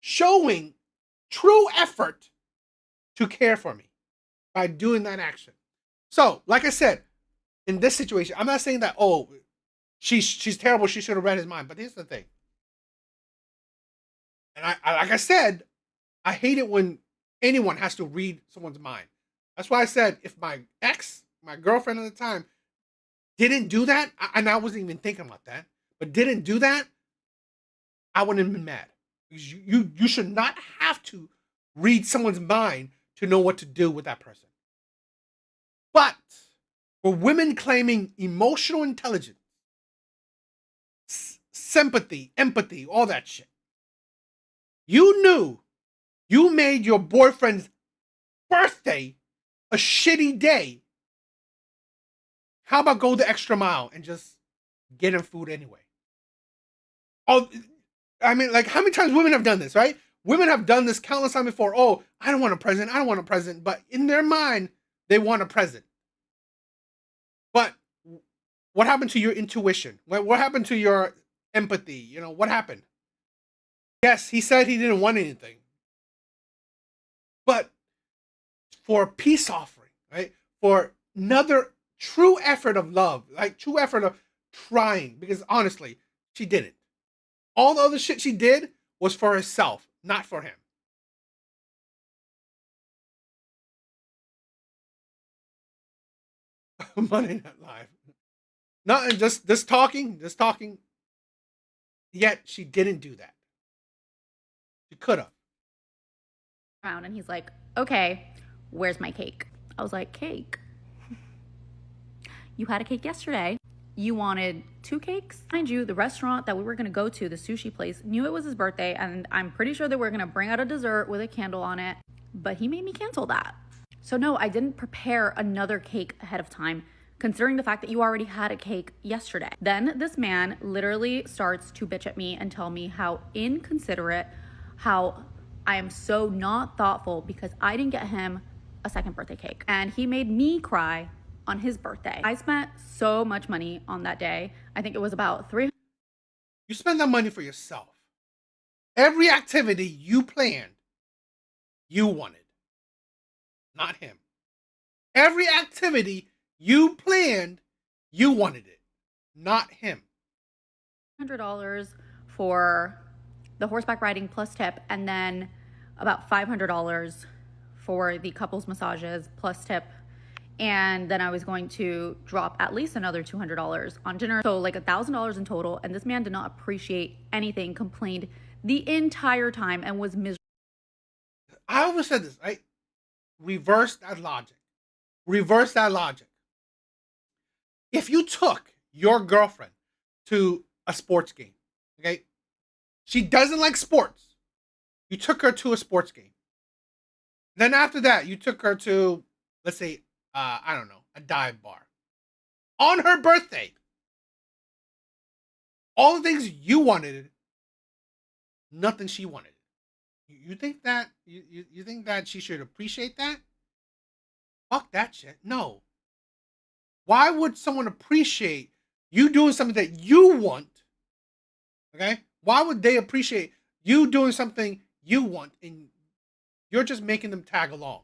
Showing true effort to care for me by doing that action. So, like I said, in this situation, I'm not saying that she's terrible, she should have read his mind, but here's the thing. And I like I said, I hate it when anyone has to read someone's mind. That's why I said if my girlfriend at the time, didn't do that, and I wasn't even thinking about that, but didn't do that, I wouldn't have been mad. Because you should not have to read someone's mind to know what to do with that person. But for women claiming emotional intelligence, sympathy, empathy, all that shit, you knew you made your boyfriend's birthday a shitty day. How about go the extra mile and just get him food anyway? Oh, I mean, like, how many times women have done this, right? Women have done this countless times before. Oh, I don't want a present. I don't want a present. But in their mind, they want a present. But what happened to your intuition? What happened to your empathy? What happened? Yes, he said he didn't want anything. But for a peace offering, right? For another true effort of love, like true effort of trying, because honestly, she didn't. All the other shit she did was for herself, not for him. Monday Night Live. Nothing, just talking, Yet she didn't do that. She could have. And he's like, okay, where's my cake? I was like, cake? You had a cake yesterday. You wanted 2 cakes? Mind you, the restaurant that we were gonna go to, the sushi place, knew it was his birthday, and I'm pretty sure they were gonna bring out a dessert with a candle on it, but he made me cancel that. So no, I didn't prepare another cake ahead of time, considering the fact that you already had a cake yesterday. Then this man literally starts to bitch at me and tell me how inconsiderate, how I am so not thoughtful because I didn't get him a second birthday cake. And he made me cry on his birthday. I spent so much money on that day. I think it was about $300. You spend that money for yourself. Every activity you planned, you wanted, not him. Every activity you planned, you wanted it, not him. $100 for the horseback riding plus tip, and then about $500 for the couples massages plus tip. And then I was going to drop at least another $200 on dinner. So like $1,000 in total. And this man did not appreciate anything, complained the entire time and was miserable. I always said this, right? Reverse that logic. Reverse that logic. If you took your girlfriend to a sports game, okay? She doesn't like sports. You took her to a sports game. Then after that, you took her to, let's say, I don't know, a dive bar. On her birthday. All the things you wanted, nothing she wanted. You think that you think that she should appreciate that? Fuck that shit. No. Why would someone appreciate you doing something that you want? Okay? Why would they appreciate you doing something you want and you're just making them tag along?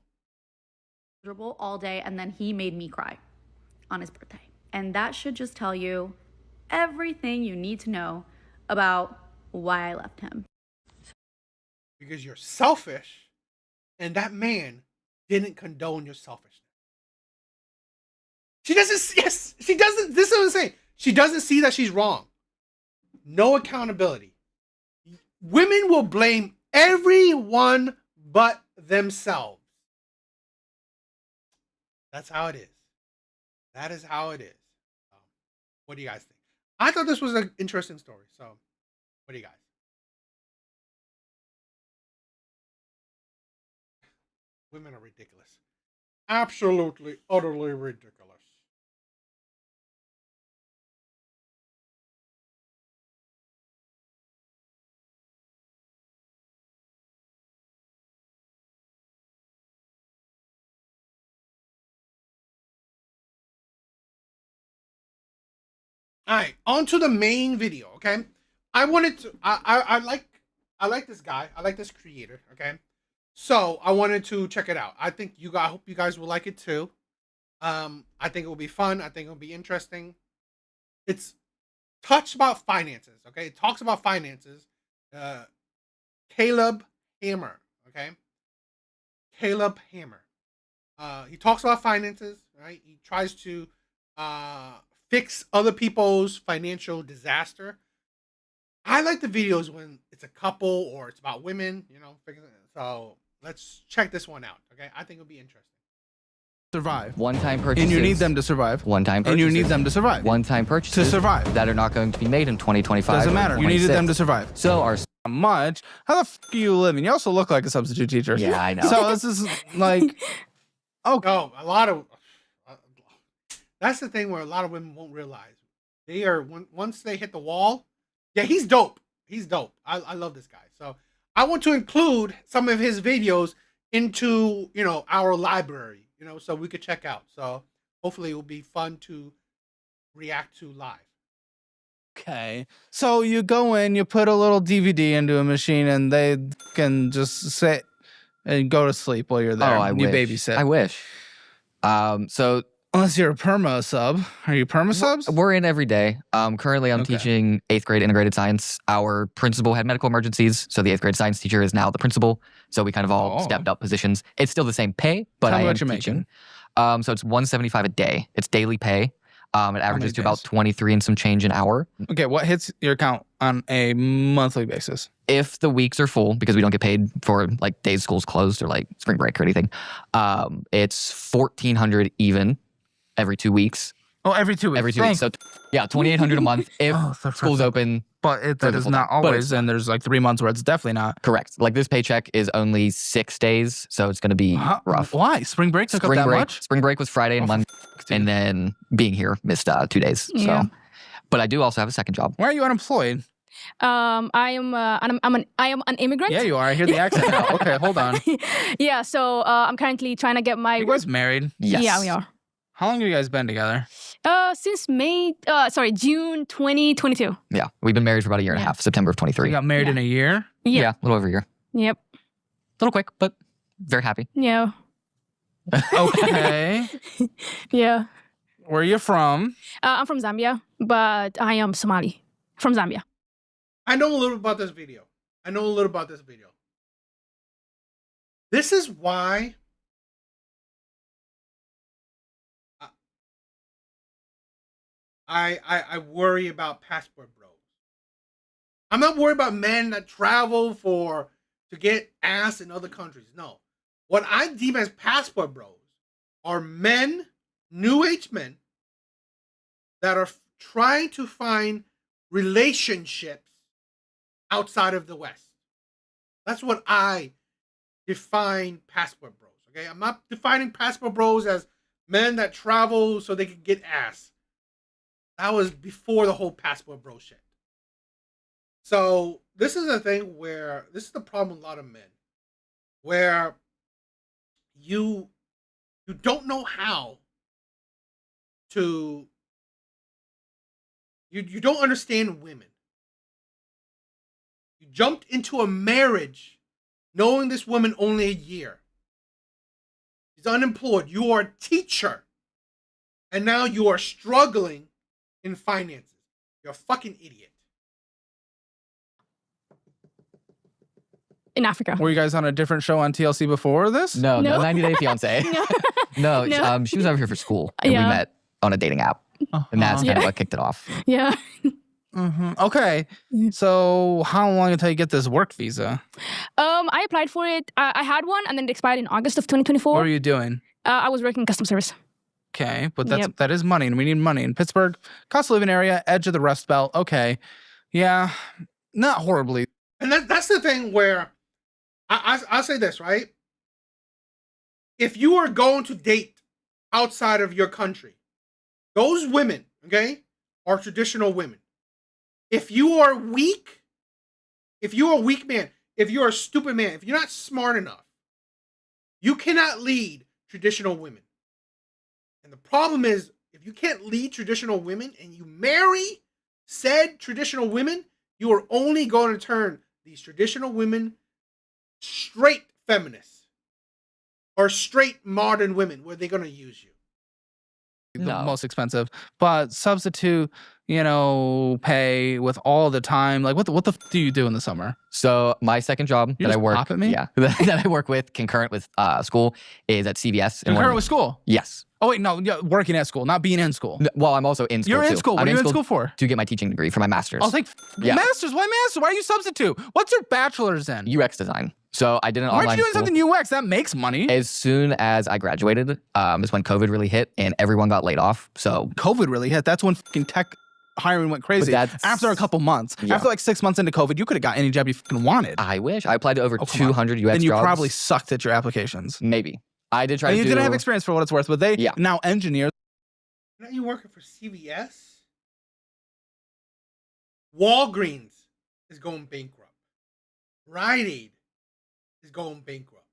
All day, and then he made me cry on his birthday. And that should just tell you everything you need to know about why I left him. Because you're selfish and that man didn't condone your selfishness. She doesn't. Yes, she doesn't. This is what I'm saying. She doesn't see that she's wrong. No accountability. Women will blame everyone but themselves. That's how it is. That is how it is. What do you guys think? I thought this was an interesting story. So, what do you guys? Women are ridiculous. Absolutely, utterly ridiculous. All right, on to the main video. Okay, I wanted to. I like this guy. I like this creator. Okay, so I wanted to check it out. I think you guys. I hope you guys will like it too. I think it will be fun. I think it will be interesting. It's touched about finances. Okay, it talks about finances. Uh, Caleb Hammer. Okay, Caleb Hammer. He talks about finances. Right, he tries to uh fix other people's financial disaster. I like the videos when it's a couple or it's about women, So let's check this one out. Okay. I think it'll be interesting. Survive. One-time purchases. And you need them to survive. One-time purchases. And you need them to survive. One-time purchases. To survive. That are not going to be made in 2025. Doesn't matter. You needed them to 26. survive. So our... Much. How the f are you living? You also look like a substitute teacher. Yeah, I know. So this is like... Okay. Oh, a lot of... that's the thing where a lot of women won't realize. They are... Once they hit the wall... Yeah, he's dope. He's dope. I love this guy. So I want to include some of his videos into, our library, so we could check out. So hopefully it will be fun to react to live. Okay. So you go in, you put a little DVD into a machine, and they can just sit and go to sleep while you're there. Oh, I you wish. babysit. I wish. So... Unless you're a perma sub. Are you perma subs? We're in every day. Currently, I'm teaching 8th grade integrated science. Our principal had medical emergencies, so the 8th grade science teacher is now the principal. So we kind of all stepped up positions. It's still the same pay, but I am teaching. So it's $175 a day. It's daily pay. It averages to about 23 and some change an hour. Okay, what hits your account on a monthly basis? If the weeks are full, because we don't get paid for like days school's closed or like spring break or anything, it's $1,400 even. Every 2 weeks. Oh, every 2 weeks. Every 2 weeks. So, yeah, $2,800 a month if school's open. But that is not always, and there's like 3 months where it's definitely not. Correct. Like this paycheck is only 6 days, so it's going to be rough. Why? Spring break took up that much? Spring break was Friday and Monday, and then being here missed 2 days. Yeah. So, but I do also have a second job. Why are you unemployed? I am an immigrant. Yeah, you are. I hear the accent now. Okay, hold on. Yeah, so I'm currently trying to get my You guys married? Yes. Yeah, we are. How long have you guys been together? Since June 2022. Yeah, we've been married for about a year and a half, September of 23. You got married in a year? Yeah, a little over a year. Yep. A little quick, but very happy. Yeah. Okay. Yeah. Where are you from? I'm from Zambia, but I am Somali. From Zambia. I know a little about this video. This is why I worry about passport bros. I'm not worried about men that travel to get ass in other countries. No. What I deem as passport bros are men, new age men, that are trying to find relationships outside of the West. That's what I define passport bros. Okay, I'm not defining passport bros as men that travel so they can get ass. That was before the whole passport bro shit. So this is a thing where this is the problem with a lot of men, where you don't know how to you don't understand women. You jumped into a marriage knowing this woman only a year. She's unemployed. You are a teacher. And now you are struggling in finances. You're a fucking idiot. In Africa. Were you guys on a different show on TLC before this? No, No. 90 Day Fiance. No. No, she was over here for school, and we Yeah. met on a dating app, and that's kind of what kicked it off. Yeah. Okay. Yeah. So how long until you get this work visa? I applied for it. I had one, and then it expired in August of 2024. What are you doing? I was working in customer service. Okay, but that is money, and we need money in Pittsburgh, cost of living area, edge of the Rust Belt. Okay, yeah, not horribly. And that's the thing where I'll say this, right? If you are going to date outside of your country, those women, okay, are traditional women. If you are weak, if you're a weak man, if you're a stupid man, if you're not smart enough, you cannot lead traditional women. And the problem is, if you can't lead traditional women and you marry said traditional women, you are only going to turn these traditional women straight feminists or straight modern women where they're going to use you. The most expensive, but substitute, pay with all the time. Like, what the do you do in the summer? So my second job You that I just work, pop at me? yeah, that I work with concurrent with school is at CVS. Concurrent with school? Yes. Oh wait, no, working at school, not being in school. Well, I'm also in school. You're in too. school. What I'm are you in school for? To get my teaching degree for my master's. I was like, Yeah. master's? Why master? Why are you substitute? What's your bachelor's in? UX design. So I did an Why online aren't you doing school. something UX? That makes money. As soon as I graduated, is when COVID really hit and everyone got laid off. So COVID really hit. That's when fucking tech hiring went crazy. that's- After a couple months. Yeah. After like 6 months into COVID, you could have got any job you fucking wanted. I wish I applied to over Oh, come on. 200 UX And you jobs. probably sucked at your applications. Maybe. I did try And to you do. didn't have experience for what it's worth, but they now engineers. Now you working for CVS? Walgreens is going bankrupt. Rite Aid is going bankrupt.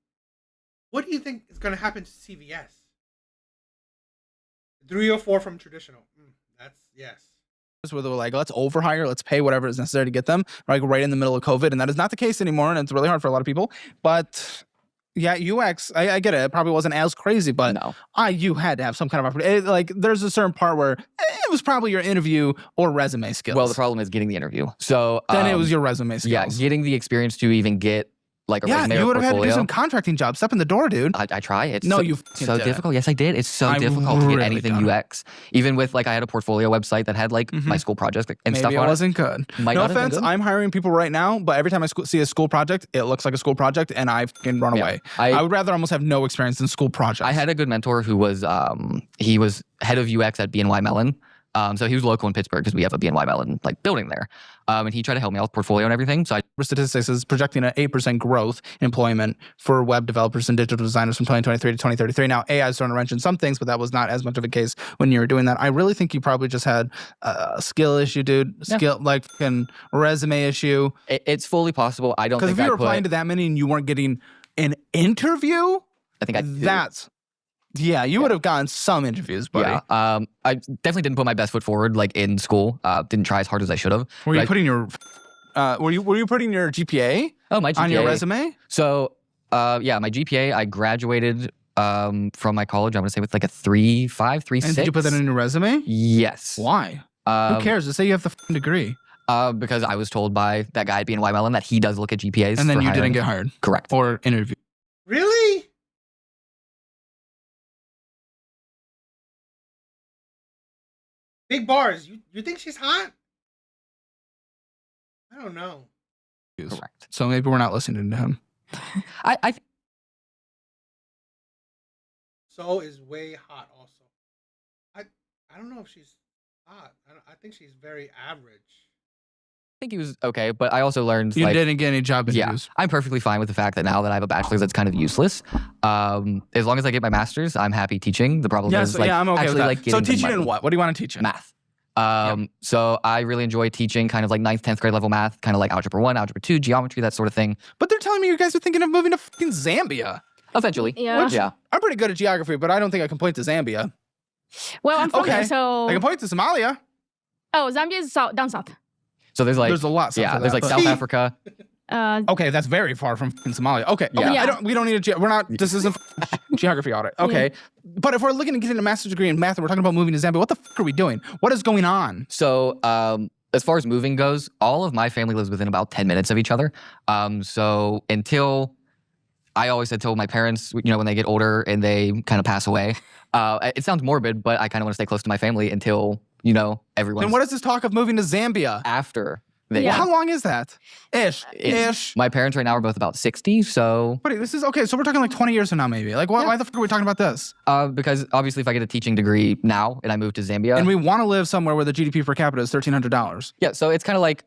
What do you think is going to happen to CVS? 3 or 4 from traditional. That's yes. Where they were like, let's overhire, let's pay whatever is necessary to get them, like right in the middle of COVID. And that is not the case anymore. And it's really hard for a lot of people. But yeah, UX, I get it. It probably wasn't as crazy, but you had to have some kind of opportunity. Like, there's a certain part where it was probably your interview or resume skills. Well, the problem is getting the interview. So then it was your resume skills. Yeah, getting the experience to even get like a resume you or would have had to portfolio. do some contracting jobs. Step in the door, dude. I try. It's No, so, you so did it. difficult. Yes, I did. It's so I difficult to get really anything done it. UX. Even with like I had a portfolio website that had like my school projects and Maybe stuff it on wasn't good. Might No not have been offense, good. I'm hiring people right now, but every time I see a school project, it looks like a school project, and I can run Yeah. away. I- I would rather almost have no experience in school projects. I had a good mentor who was he was head of UX at BNY Mellon. So he was local in Pittsburgh because we have a BNY Mellon like building there. And he tried to help me out with portfolio and everything. So Statistics is projecting an 8% growth in employment for web developers and digital designers from 2023 to 2033. Now, AI is starting to wrench in some things, but that was not as much of a case when you were doing that. I really think you probably just had a skill issue, dude. Like fucking resume issue. It's fully possible. I don't Because think if you I were applying to that many and you weren't getting an interview, I think I did. you would have gotten some interviews, buddy. Yeah. I definitely didn't put my best foot forward like in school. Didn't try as hard as I should have. Were you putting your were you putting your GPA? Oh, my GPA on your resume? So, my GPA. I graduated from my college. I'm gonna say with like a 3.5, 3.6. And did you put that in your resume? Yes. Why? Who cares? Just say you have the degree. Because I was told by that guy at BNY Mellon that he does look at GPAs. And then for you hiring. didn't get hired. Correct. Or interviewed. Really? Big bars. You think she's hot? I don't know. Correct. So maybe we're not listening to him. I So is way hot also. I don't know if she's hot. I think she's very average. think he was okay, but I also learned You like, didn't get any job interviews. I'm perfectly fine with the fact that now that I have a bachelor's, that's kind of useless. As long as I get my master's, I'm happy teaching. The problem is like I'm okay actually with that. like So getting the teaching in money. what? What do you want to teach in? Math. So I really enjoy teaching kind of like 9th, 10th grade level math, kind of like algebra 1, algebra 2, geometry, that sort of thing. But they're telling me you guys are thinking of moving to fucking Zambia. Eventually. Yeah. Yeah. I'm pretty good at geography, but I don't think I can point to Zambia. Well, I'm from Okay. there, so. I can point to Somalia. Oh, Zambia is down south. So there's like There's a lot. south yeah, of there's that, like but- South Africa. Okay, that's very far from fucking Somalia. Okay, Yeah. okay, Yeah. we don't need a we're not. This isn't geography audit. Okay, but if we're looking to get a master's degree in math and we're talking about moving to Zambia, what the fuck are we doing? What is going on? So as far as moving goes, all of my family lives within about 10 minutes of each other. So until I always said to my parents, when they get older and they kind of pass away, it sounds morbid, but I kind of want to stay close to my family until, everyone's Then what is this talk of moving to Zambia? after. Well, how long is that? Ish. My parents right now are both about 60, so... Buddy, this is... Okay, so we're talking like 20 years from now, maybe. Like, why the fuck are we talking about this? Because obviously if I get a teaching degree now and I move to Zambia... And we want to live somewhere where the GDP per capita is $1,300. Yeah, so it's kind of like...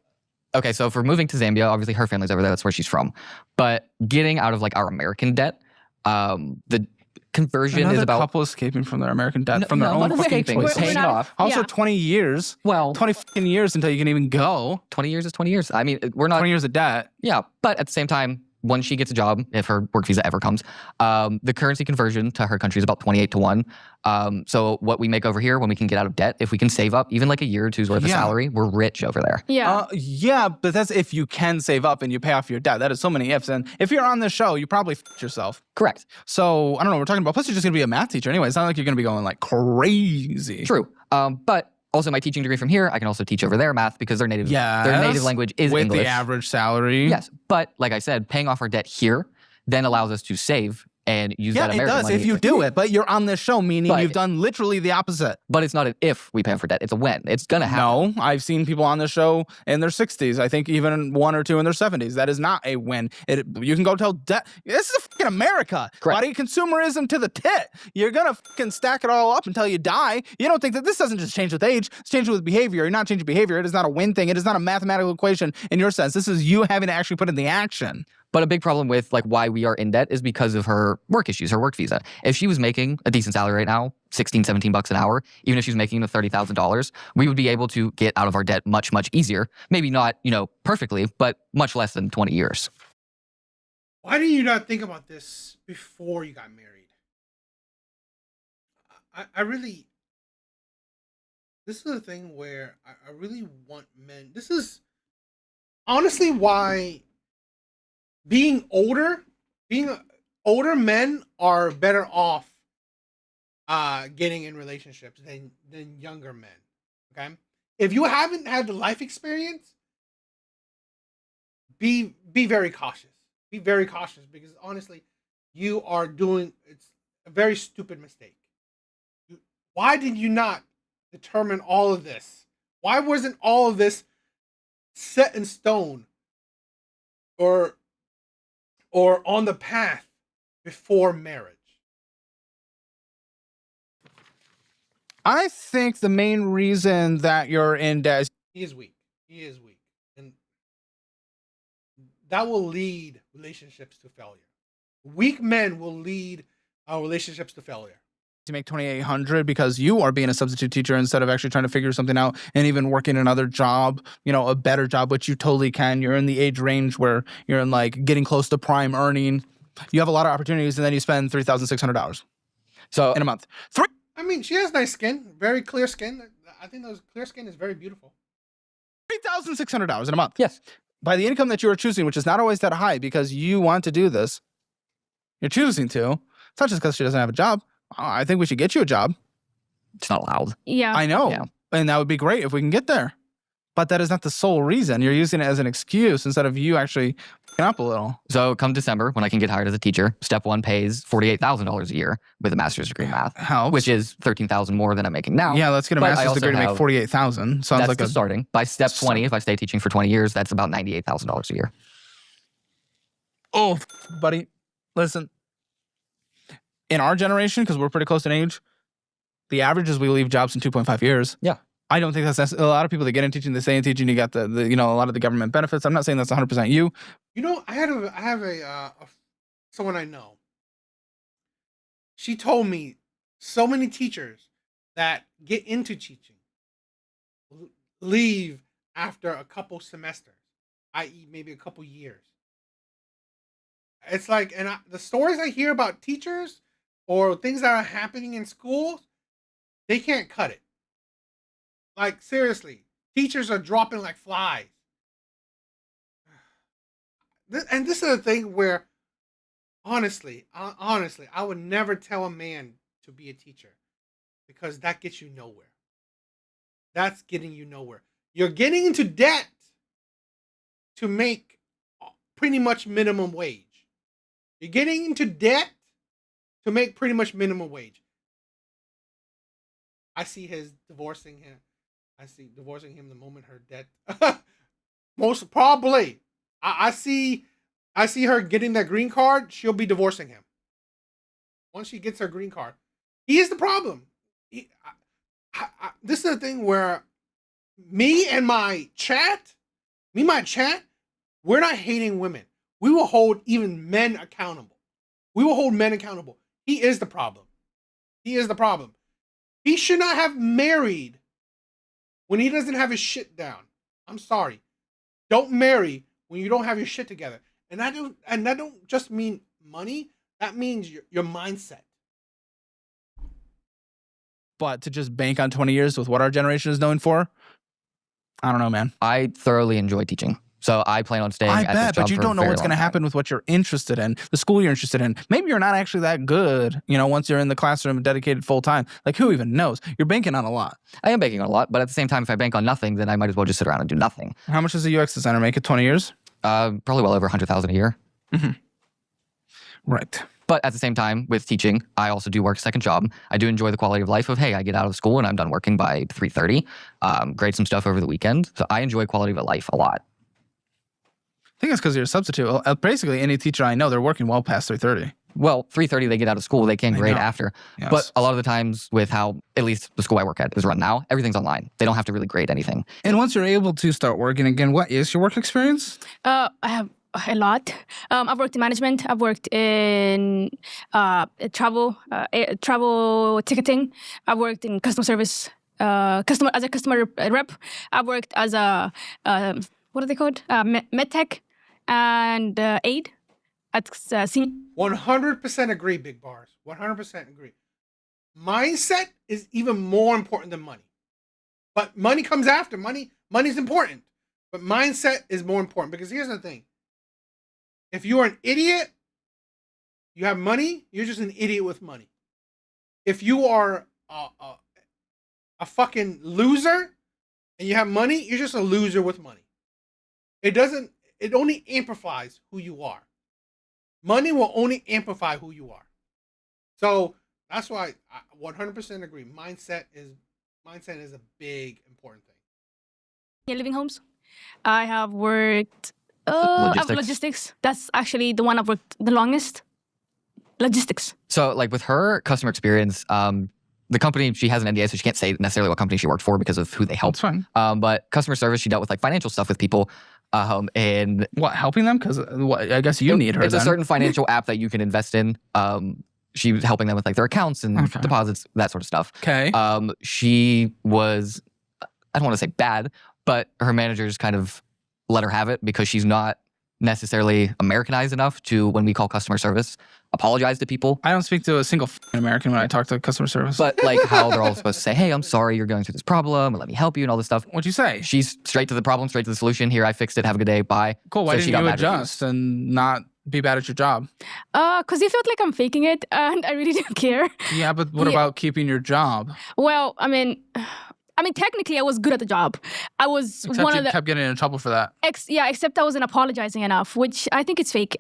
Okay, so for moving to Zambia, obviously her family's over there. That's where she's from. But getting out of like our American debt, the conversion is about... couple escaping from their American debt from their own fucking escaping, choices. paying off. Also, 20 years. Well, 20 fucking years until you can even go. 20 years is 20 years. I mean, we're not... 20 years of debt. Yeah, but at the same time, once she gets a job, if her work visa ever comes, the currency conversion to her country is about 28 to 1. So what we make over here when we can get out of debt, if we can save up even like a year or two's worth of salary, we're rich over there. Yeah. Yeah, but that's if you can save up and you pay off your debt. That is so many ifs. And if you're on this show, you probably f***ed yourself. Correct. So, I don't know, we're talking about, plus you're just going to be a math teacher anyway. It's not like you're going to be going like crazy. True. But also my teaching degree from here, I can also teach over there math because their native language is with English. The average salary. Yes, but like I said, paying off our debt here then allows us to save and use that American money. Yeah, it does if you do it, but you're on this show, meaning you've done literally the opposite. But it's not an if we pay off our debt, it's a when. It's gonna happen. No, I've seen people on this show in their 60s. I think even one or two in their 70s. That is not a when. You can go tell debt. This is fucking America. Correct. Buddy, consumerism to the tit. You're gonna fucking stack it all up until you die. You don't think that this doesn't just change with age. It's changing with behavior. You're not changing behavior. It is not a win thing. It is not a mathematical equation in your sense. This is you having to actually put in the action. But a big problem with like why we are in debt is because of her work issues, her work visa. If she was making a decent salary right now, 16, 17 bucks an hour, even if she's making the $30,000, we would be able to get out of our debt much, much easier. Maybe not, perfectly, but much less than 20 years. Why did you not think about this before you got married? I really... This is the thing where I really want men... This is honestly why... Being older men are better off getting in relationships than younger men. Okay? If you haven't had the life experience, be very cautious. Be very cautious because honestly, it's a very stupid mistake. Why did you not determine all of this? Why wasn't all of this set in stone or on the path before marriage? I think the main reason that you're in debt... He is weak. And that will lead relationships to failure. Weak men will lead our relationships to failure. To make $2,800 because you are being a substitute teacher instead of actually trying to figure something out and even working another job, a better job, which you totally can. You're in the age range where you're in like getting close to prime earning. You have a lot of opportunities and then you spend $3,600. So in a month. I mean, she has nice skin, very clear skin. I think those clear skin is very beautiful. $3,600 in a month. Yes. By the income that you are choosing, which is not always that high because you want to do this, you're choosing to. It's not just because she doesn't have a job. I think we should get you a job. It's not allowed. Yeah. I know. Yeah. And that would be great if we can get there. But that is not the sole reason. You're using it as an excuse instead of you actually picking up a little. So come December, when I can get hired as a teacher, step one pays $48,000 a year with a master's degree in math. Helps. Which is $13,000 more than I'm making now. Yeah, let's get a But I master's also degree to make have- $48,000. Sounds That's like the starting. By step 20, if I stay teaching for 20 years, that's about $98,000 a year. Oh, buddy, listen. In our generation, because we're pretty close in age, the average is we leave jobs in 2.5 years. Yeah. I don't think that's a lot of people that get in teaching, they stay in teaching, you got the a lot of the government benefits. I'm not saying that's 100% you. I have someone I know. She told me so many teachers that get into teaching leave after a couple semesters, i.e. maybe a couple years. It's like, the stories I hear about teachers or things that are happening in schools, they can't cut it. Like, seriously, teachers are dropping like flies. And this is a thing where, honestly, I would never tell a man to be a teacher because that gets you nowhere. That's getting you nowhere. You're getting into debt to make pretty much minimum wage. You're getting into debt to make pretty much minimum wage. I see his divorcing him. I see divorcing him the moment her debt. Most probably. I see her getting that green card. She'll be divorcing him. Once she gets her green card. He is the problem. This is the thing where me and my chat, we're not hating women. We will hold even men accountable. We will hold men accountable. He is the problem. He is the problem. He should not have married when he doesn't have his shit down. I'm sorry. Don't marry when you don't have your shit together. And that don't just mean money. That means your mindset. But to just bank on 20 years with what our generation is known for, I don't know, man. I thoroughly enjoy teaching. So I plan on staying at this job but you don't know what's going to time. happen with what you're interested in, the school you're interested in. Maybe you're not actually that good, once you're in the classroom dedicated full time. Like, who even knows? You're banking on a lot. I am banking on a lot, but at the same time, if I bank on nothing, then I might as well just sit around and do nothing. How much does a UX designer make at 20 years? Probably well over $100,000 a year. Mm-hmm. Right. But at the same time, with teaching, I also do work a second job. I do enjoy the quality of life of, hey, I get out of school and I'm done working by 3:30. Grade some stuff over the weekend. So I enjoy quality of life a lot. I think it's because you're a substitute. Basically, any teacher I know, they're working well past 3:30. Well, 3:30, they get out of school. They can grade after. Yes. But a lot of the times with how, at least the school I work at is run now, everything's online. They don't have to really grade anything. And once you're able to start working again, what is your work experience? I have a lot. I've worked in management. I've worked in travel ticketing. I've worked in customer service, as a customer rep. I've worked as a what are they called? Medtech and aid at 100% agree, Big Bars. 100% agree. Mindset is even more important than money. But money comes after. Money's important. But mindset is more important. Because here's the thing. If you are an idiot, you have money, you're just an idiot with money. If you are a fucking loser and you have money, you're just a loser with money. It only amplifies who you are. Money will only amplify who you are. So that's why I 100% agree. Mindset is a big important thing. Yeah, living homes. I have worked logistics. That's actually the one I've worked the longest. Logistics. So like with her customer experience, the company, she has an NDA, so she can't say necessarily what company she worked for because of who they helped. That's fine. But customer service, she dealt with like financial stuff with people. And what, helping them? Because I guess you need her. It's a certain financial app that you can invest in. She was helping them with like their accounts and deposits, that sort of stuff. Okay. She was, I don't want to say bad, but her managers kind of let her have it because she's not necessarily Americanized enough to, when we call customer service, apologize to people. I don't speak to a single American when I talk to customer service. But like how they're all supposed to say, hey, I'm sorry you're going through this problem, and let me help you and all this stuff. What'd you say? She's straight to the problem, straight to the solution. Here, I fixed it. Have a good day. Bye. Cool. Why didn't you adjust and not be bad at your job? Because he felt like I'm faking it, and I really didn't care. Yeah, but what about keeping your job? Well, I mean, technically, I was good at the job. I was except one you of the kept getting in trouble for that. Except I wasn't apologizing enough, which I think it's fake.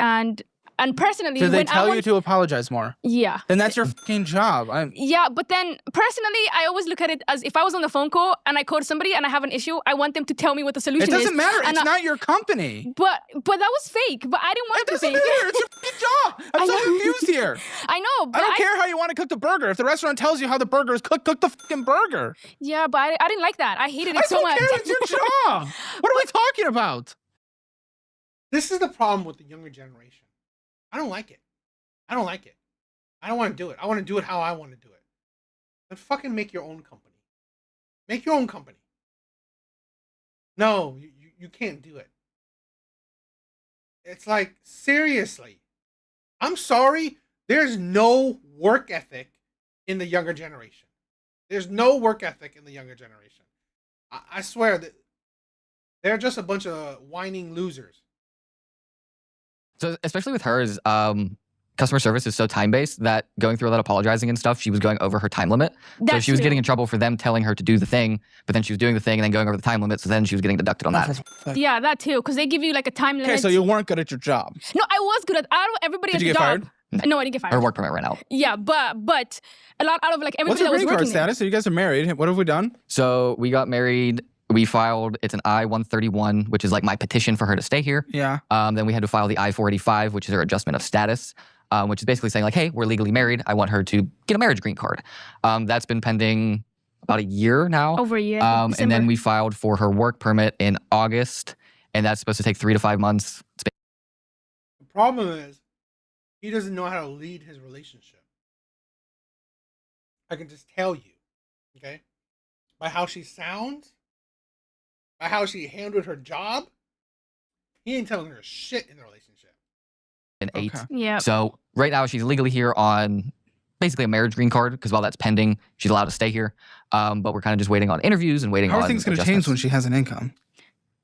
And personally, did they tell you to apologize more? Yeah. Then that's your fucking job. Yeah, but then personally, I always look at it as if I was on the phone call and I called somebody and I have an issue, I want them to tell me what the solution is. It doesn't matter. It's not your company. But that was fake. But I didn't want it to be fake. It doesn't matter. It's your fucking job. I'm so confused here. I know. But I don't care how you want to cook the burger. If the restaurant tells you how the burger is cooked, cook the fucking burger. Yeah, but I didn't like that. I hated it so much. I don't care. It's your job. What are we talking about? This is the problem with the younger generation. I don't like it. I don't like it. I don't want to do it. I want to do it how I want to do it. Then fucking make your own company. Make your own company. No, you can't do it. It's like, seriously. I'm sorry. There's no work ethic in the younger generation. There's no work ethic in the younger generation. I swear that they're just a bunch of whining losers. So especially with hers, customer service is so time-based that going through all that apologizing and stuff, she was going over her time limit. So she was getting in trouble for them telling her to do the thing, but then she was doing the thing and then going over the time limit, so then she was getting deducted on that. Yeah, that too, because they give you like a time limit. Okay, so you weren't good at your job. No, I was good at everybody Did at you the get job. fired? No, I didn't get fired. Her work permit ran out. Yeah, but a lot out of like What's everybody your that was green card working there. status? So you guys are married. What have we done? So we got married. We filed, it's an I-131, which is like my petition for her to stay here. Yeah. Then we had to file the I-485, which is her adjustment of status, which is basically saying like, hey, we're legally married. I want her to get a marriage green card. That's been pending about a year now. Over a year. And then we filed for her work permit in August, and that's supposed to take 3 to 5 months. The problem is he doesn't know how to lead his relationship. I can just tell you, okay? By how she sounds, by how she handled her job, he ain't telling her shit in the relationship. In 8. Okay. Yeah. So right now she's legally here on basically a marriage green card because while that's pending, she's allowed to stay here. But we're kind of just waiting on interviews and waiting on How are things going to change when she has an income?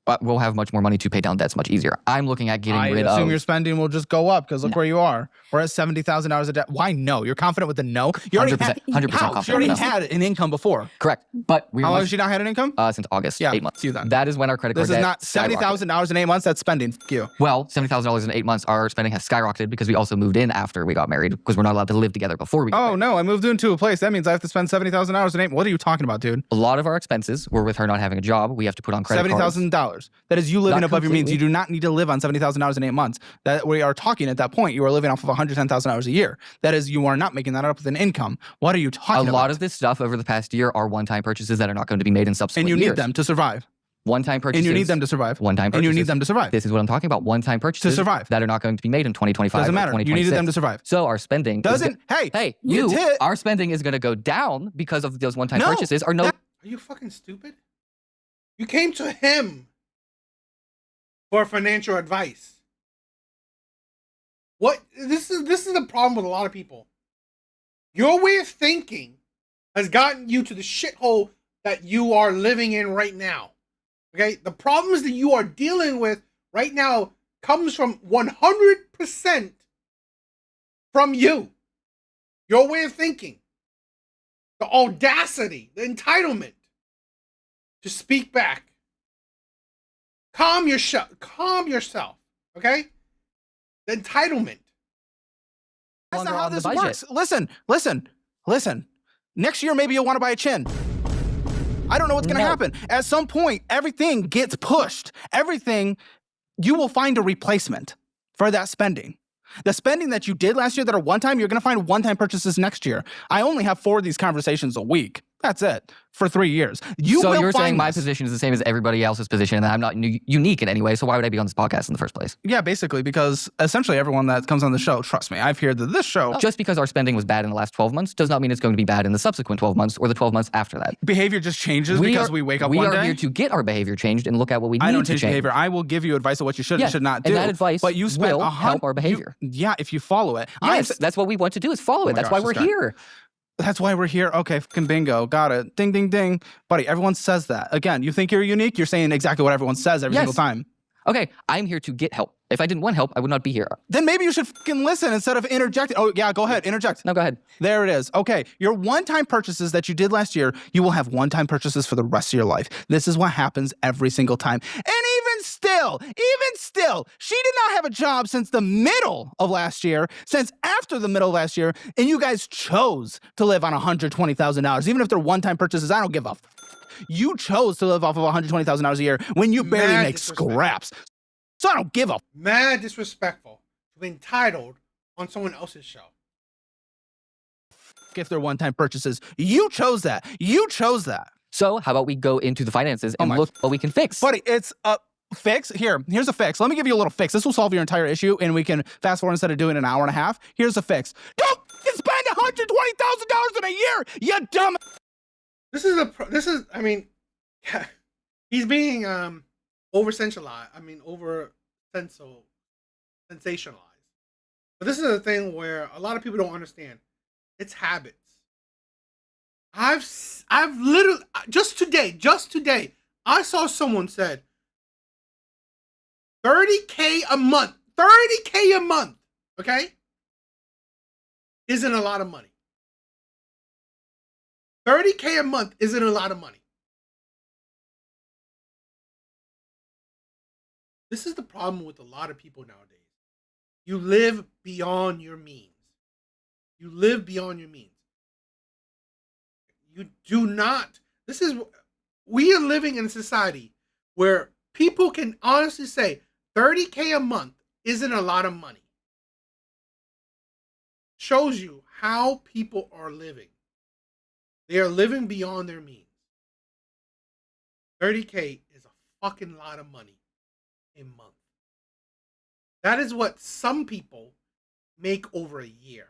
But we'll have much more money to pay down debts much easier. I'm looking at getting rid of... I assume your spending will just go up because look where you are. We're at $70,000 a day. Why no? You're confident with the no? You already 100%, 100% confident. She already with no. had an income before. Correct. But we How long has she not had an income? Since August, Yeah, 8 months. see you then. That is when our credit card This is debt not $70,000 in 8 months. That's spending. F you. Well, $70,000 in 8 months, our spending has skyrocketed because we also moved in after we got married because we're not allowed to live together before we got married. No, I moved into a place. That means I have to spend $70,000 in 8. What are you talking about, dude? A lot of our expenses were with her not having a job. We have to put on credit cards. $70,000. That is you living Not above your means. completely. You do not need to live on $70,000 in 8 months. That we are talking at that point. You are living off of $110,000 a year. That is, you are not making that up with an income. What are you talking about? A lot of this stuff over the past year are one-time purchases that are not going to be made in subsequent and you years. need them to survive. One-time purchases. And you need them to survive. One-time purchases. And you need them to survive. This is what I'm talking about. One-time purchases To survive. that are not going to be made in 2025 Doesn't or matter. You 2026. needed them to survive. So our spending Doesn't. Hey, our spending is going to go down because of those one-time purchases. Or no. Are you fucking stupid? You came to him for financial advice. What this is the problem with a lot of people. Your way of thinking has gotten you to the shithole that you are living in right now. Okay? The problems that you are dealing with right now comes from 100% from you. Your way of thinking. The audacity, the entitlement to speak back. Calm yourself, okay? The entitlement. That's Longer not how on the this budget. works. Listen. Next year, maybe you'll want to buy a chin. I don't know what's going to happen. At some point, everything gets pushed. You will find a replacement for that spending. The spending that you did last year that are one-time, you're going to find one-time purchases next year. I only have 4 of these conversations a week. That's it. For 3 years. So you're saying my position is the same as everybody else's position and that I'm not unique in any way, so why would I be on this podcast in the first place? Yeah, basically, because essentially everyone that comes on the show, trust me, I've heard that this show... Just because our spending was bad in the last 12 months does not mean it's going to be bad in the subsequent 12 months or the 12 months after that. Behavior just changes because we wake up one day. We are here to get our behavior changed and look at what we need to change. I don't change behavior. I will give you advice on what you should and should not do. And that advice but you spent will help our behavior. Yeah, if you follow it. Yes, that's what we want to do is follow it. That's why we're here. That's why we're here. Okay, fucking bingo. Got it. Ding, ding, ding. Buddy, everyone says that. Again, you think you're unique? You're saying exactly what everyone says every single time. Okay, I'm here to get help. If I didn't want help, I would not be here. Then maybe you should fucking listen instead of interjecting. Oh, yeah, go ahead. Interject. No, go ahead. There it is. Okay, your one-time purchases that you did last year, you will have one-time purchases for the rest of your life. This is what happens every single time. And even still, she did not have a job since the middle of last year, since after the middle of last year, and you guys chose to live on $120,000. Even if they're one-time purchases, I don't give a f. You chose to live off of $120,000 a year when you barely make scraps. So I don't give a f. Mad disrespectful to be entitled on someone else's show. If they're one-time purchases, you chose that. So how about we go into the finances and look what we can fix? Buddy, it's a fix. Here's a fix. Let me give you a little fix. This will solve your entire issue, and we can fast forward instead of doing an hour and a half. Here's a fix. Don't spend $120,000 in a year, you dumb. He's being sensationalized. But this is the thing where a lot of people don't understand. It's habits. I've literally just today, I saw someone said $30K a month. Okay? isn't a lot of money. $30K a month isn't a lot of money. This is the problem with a lot of people nowadays. You live beyond your means. You live beyond your means. You do not. We are living in a society where people can honestly say $30K a month isn't a lot of money. Shows you how people are living. They are living beyond their means. 30K is a fucking lot of money a month. That is what some people make over a year.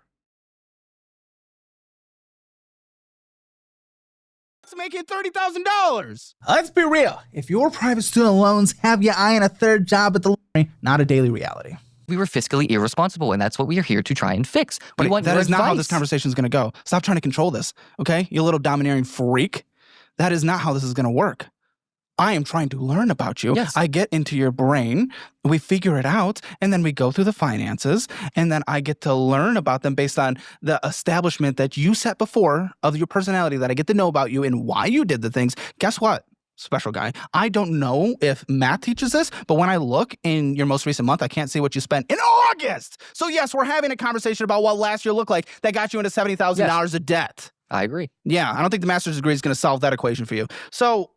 It's making $30,000. Let's be real. If your private student loans have you eyeing a third job at the library, not a daily reality. We were fiscally irresponsible, and that's what we are here to try and fix. We want that your is not how advice. this conversation is going to go. Stop trying to control this, okay? You little domineering freak. That is not how this is going to work. I am trying to learn about you. Yes. I get into your brain, we figure it out, and then we go through the finances, and then I get to learn about them based on the establishment that you set before of your personality, that I get to know about you and why you did the things. Guess what? Special guy. I don't know if math teaches this, but when I look in your most recent month, I can't see what you spent in August. So yes, we're having a conversation about what last year looked like that got you into $70,000 of debt. I agree. Yeah, I don't think the master's degree is going to solve that equation for you. So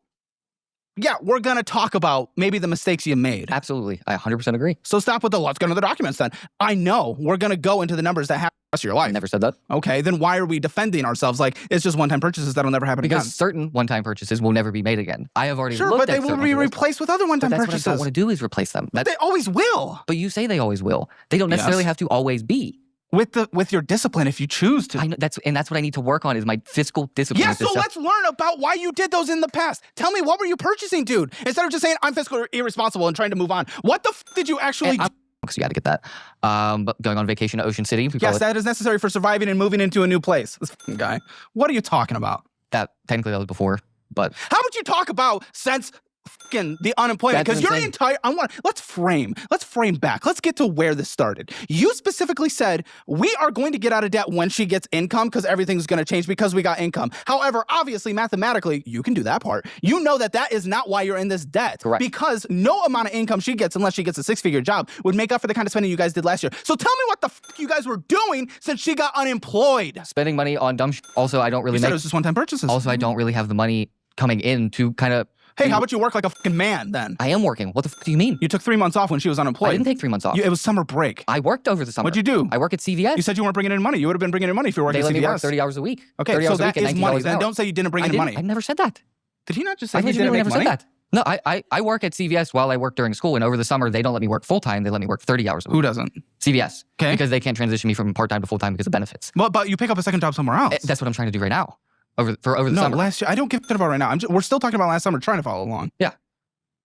yeah, we're going to talk about maybe the mistakes you made. Absolutely. I 100% agree. So stop with the let's go into the documents then. I know we're going to go into the numbers that happen the rest of your life. I never said that. Okay, then why are we defending ourselves like it's just one-time purchases that'll never happen Because again? certain one-time purchases will never be made again. I have already Sure, looked but at they will certain be ones. replaced with other But one-time that's purchases. what I don't want to do is replace them. But they always will. But you say they always will. They don't necessarily Yes. have to always be. With your discipline, if you choose to. I know, that's what I need to work on is my fiscal discipline. Yeah, with this so stuff. let's learn about why you did those in the past. Tell me, what were you purchasing, dude? Instead of just saying, I'm fiscally irresponsible and trying to move on. What the did you actually do? So you got to get that. But going on vacation to Ocean City. Yes, that is necessary for surviving and moving into a new place. This fucking guy. What are you talking about? That technically that was before, but How would you talk about since fucking the unemployment? That's Because what your I'm entire let's frame back. Let's get to where this started. You specifically said we are going to get out of debt when she gets income because everything's going to change because we got income. However, obviously, mathematically, you can do that part. You know that is not why you're in this debt. Correct. Because no amount of income she gets, unless she gets a six-figure job, would make up for the kind of spending you guys did last year. So tell me what the fuck you guys were doing since she got unemployed. spending money on dumb Also, I don't really You said make. it was just one-time purchases. Also, I don't really have the money coming in to kind of. Hey, how about you work like a fucking man then? I am working. What the fuck do you mean? You took 3 months off when she was unemployed. I didn't take 3 months off. It was summer break. I worked over the summer. What'd you do? I work at CVS. You said you weren't bringing in money. You would have been bringing in money if you were working They at let CVS. me work 30 hours a week. Okay, 30 so hours a that week at is $19 money. an Then hour. don't say you didn't bring in money. I never said that. Did he not just say I he didn't legitimately make never money? said that. No, I work at CVS while I work during school, and over the summer they don't let me work full time. They let me work 30 hours a week. Who doesn't? CVS. Okay. Because they can't transition me from part time to full time because of benefits. But you pick up a second job somewhere else. That's what I'm trying to do right now. Over the no, summer. last year. I don't give a shit about right now. We're still talking about last summer, trying to follow along. Yeah.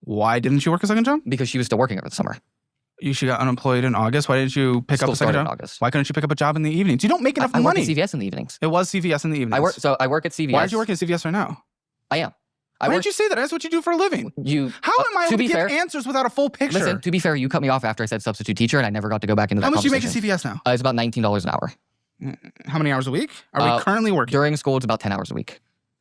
Why didn't you work a second job? Because she was still working over the summer. She got unemployed in August. Why didn't you pick up School a second started in job? August. Why couldn't you pick up a job in the evenings? You don't make enough I money. work at CVS in the evenings. It was CVS in the evenings. I work at CVS. Why did you work at CVS right now? I am. Why didn't you say that? That's what you do for a living. How am I able to give answers without a full picture? Listen, to be fair, you cut me off after I said substitute teacher, and I never got to go back into that How much do you make at conversation. CVS now? It's about $19 an hour. How many hours a week are we currently working? During school, it's about 10 hours a week.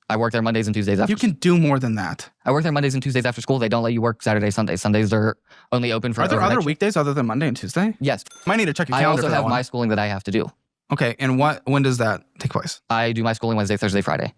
I work there Mondays and Tuesdays after. You can do more than that. I work there Mondays and Tuesdays after school. They don't let you work Saturdays, Sundays. Sundays are only open for. Are there other overnight weekdays other than Monday and Tuesday? Yes. Might need to check your I calendar also for that have one. my schooling that I have to do. Okay, and when does that take place? I do my schooling Wednesday, Thursday, Friday.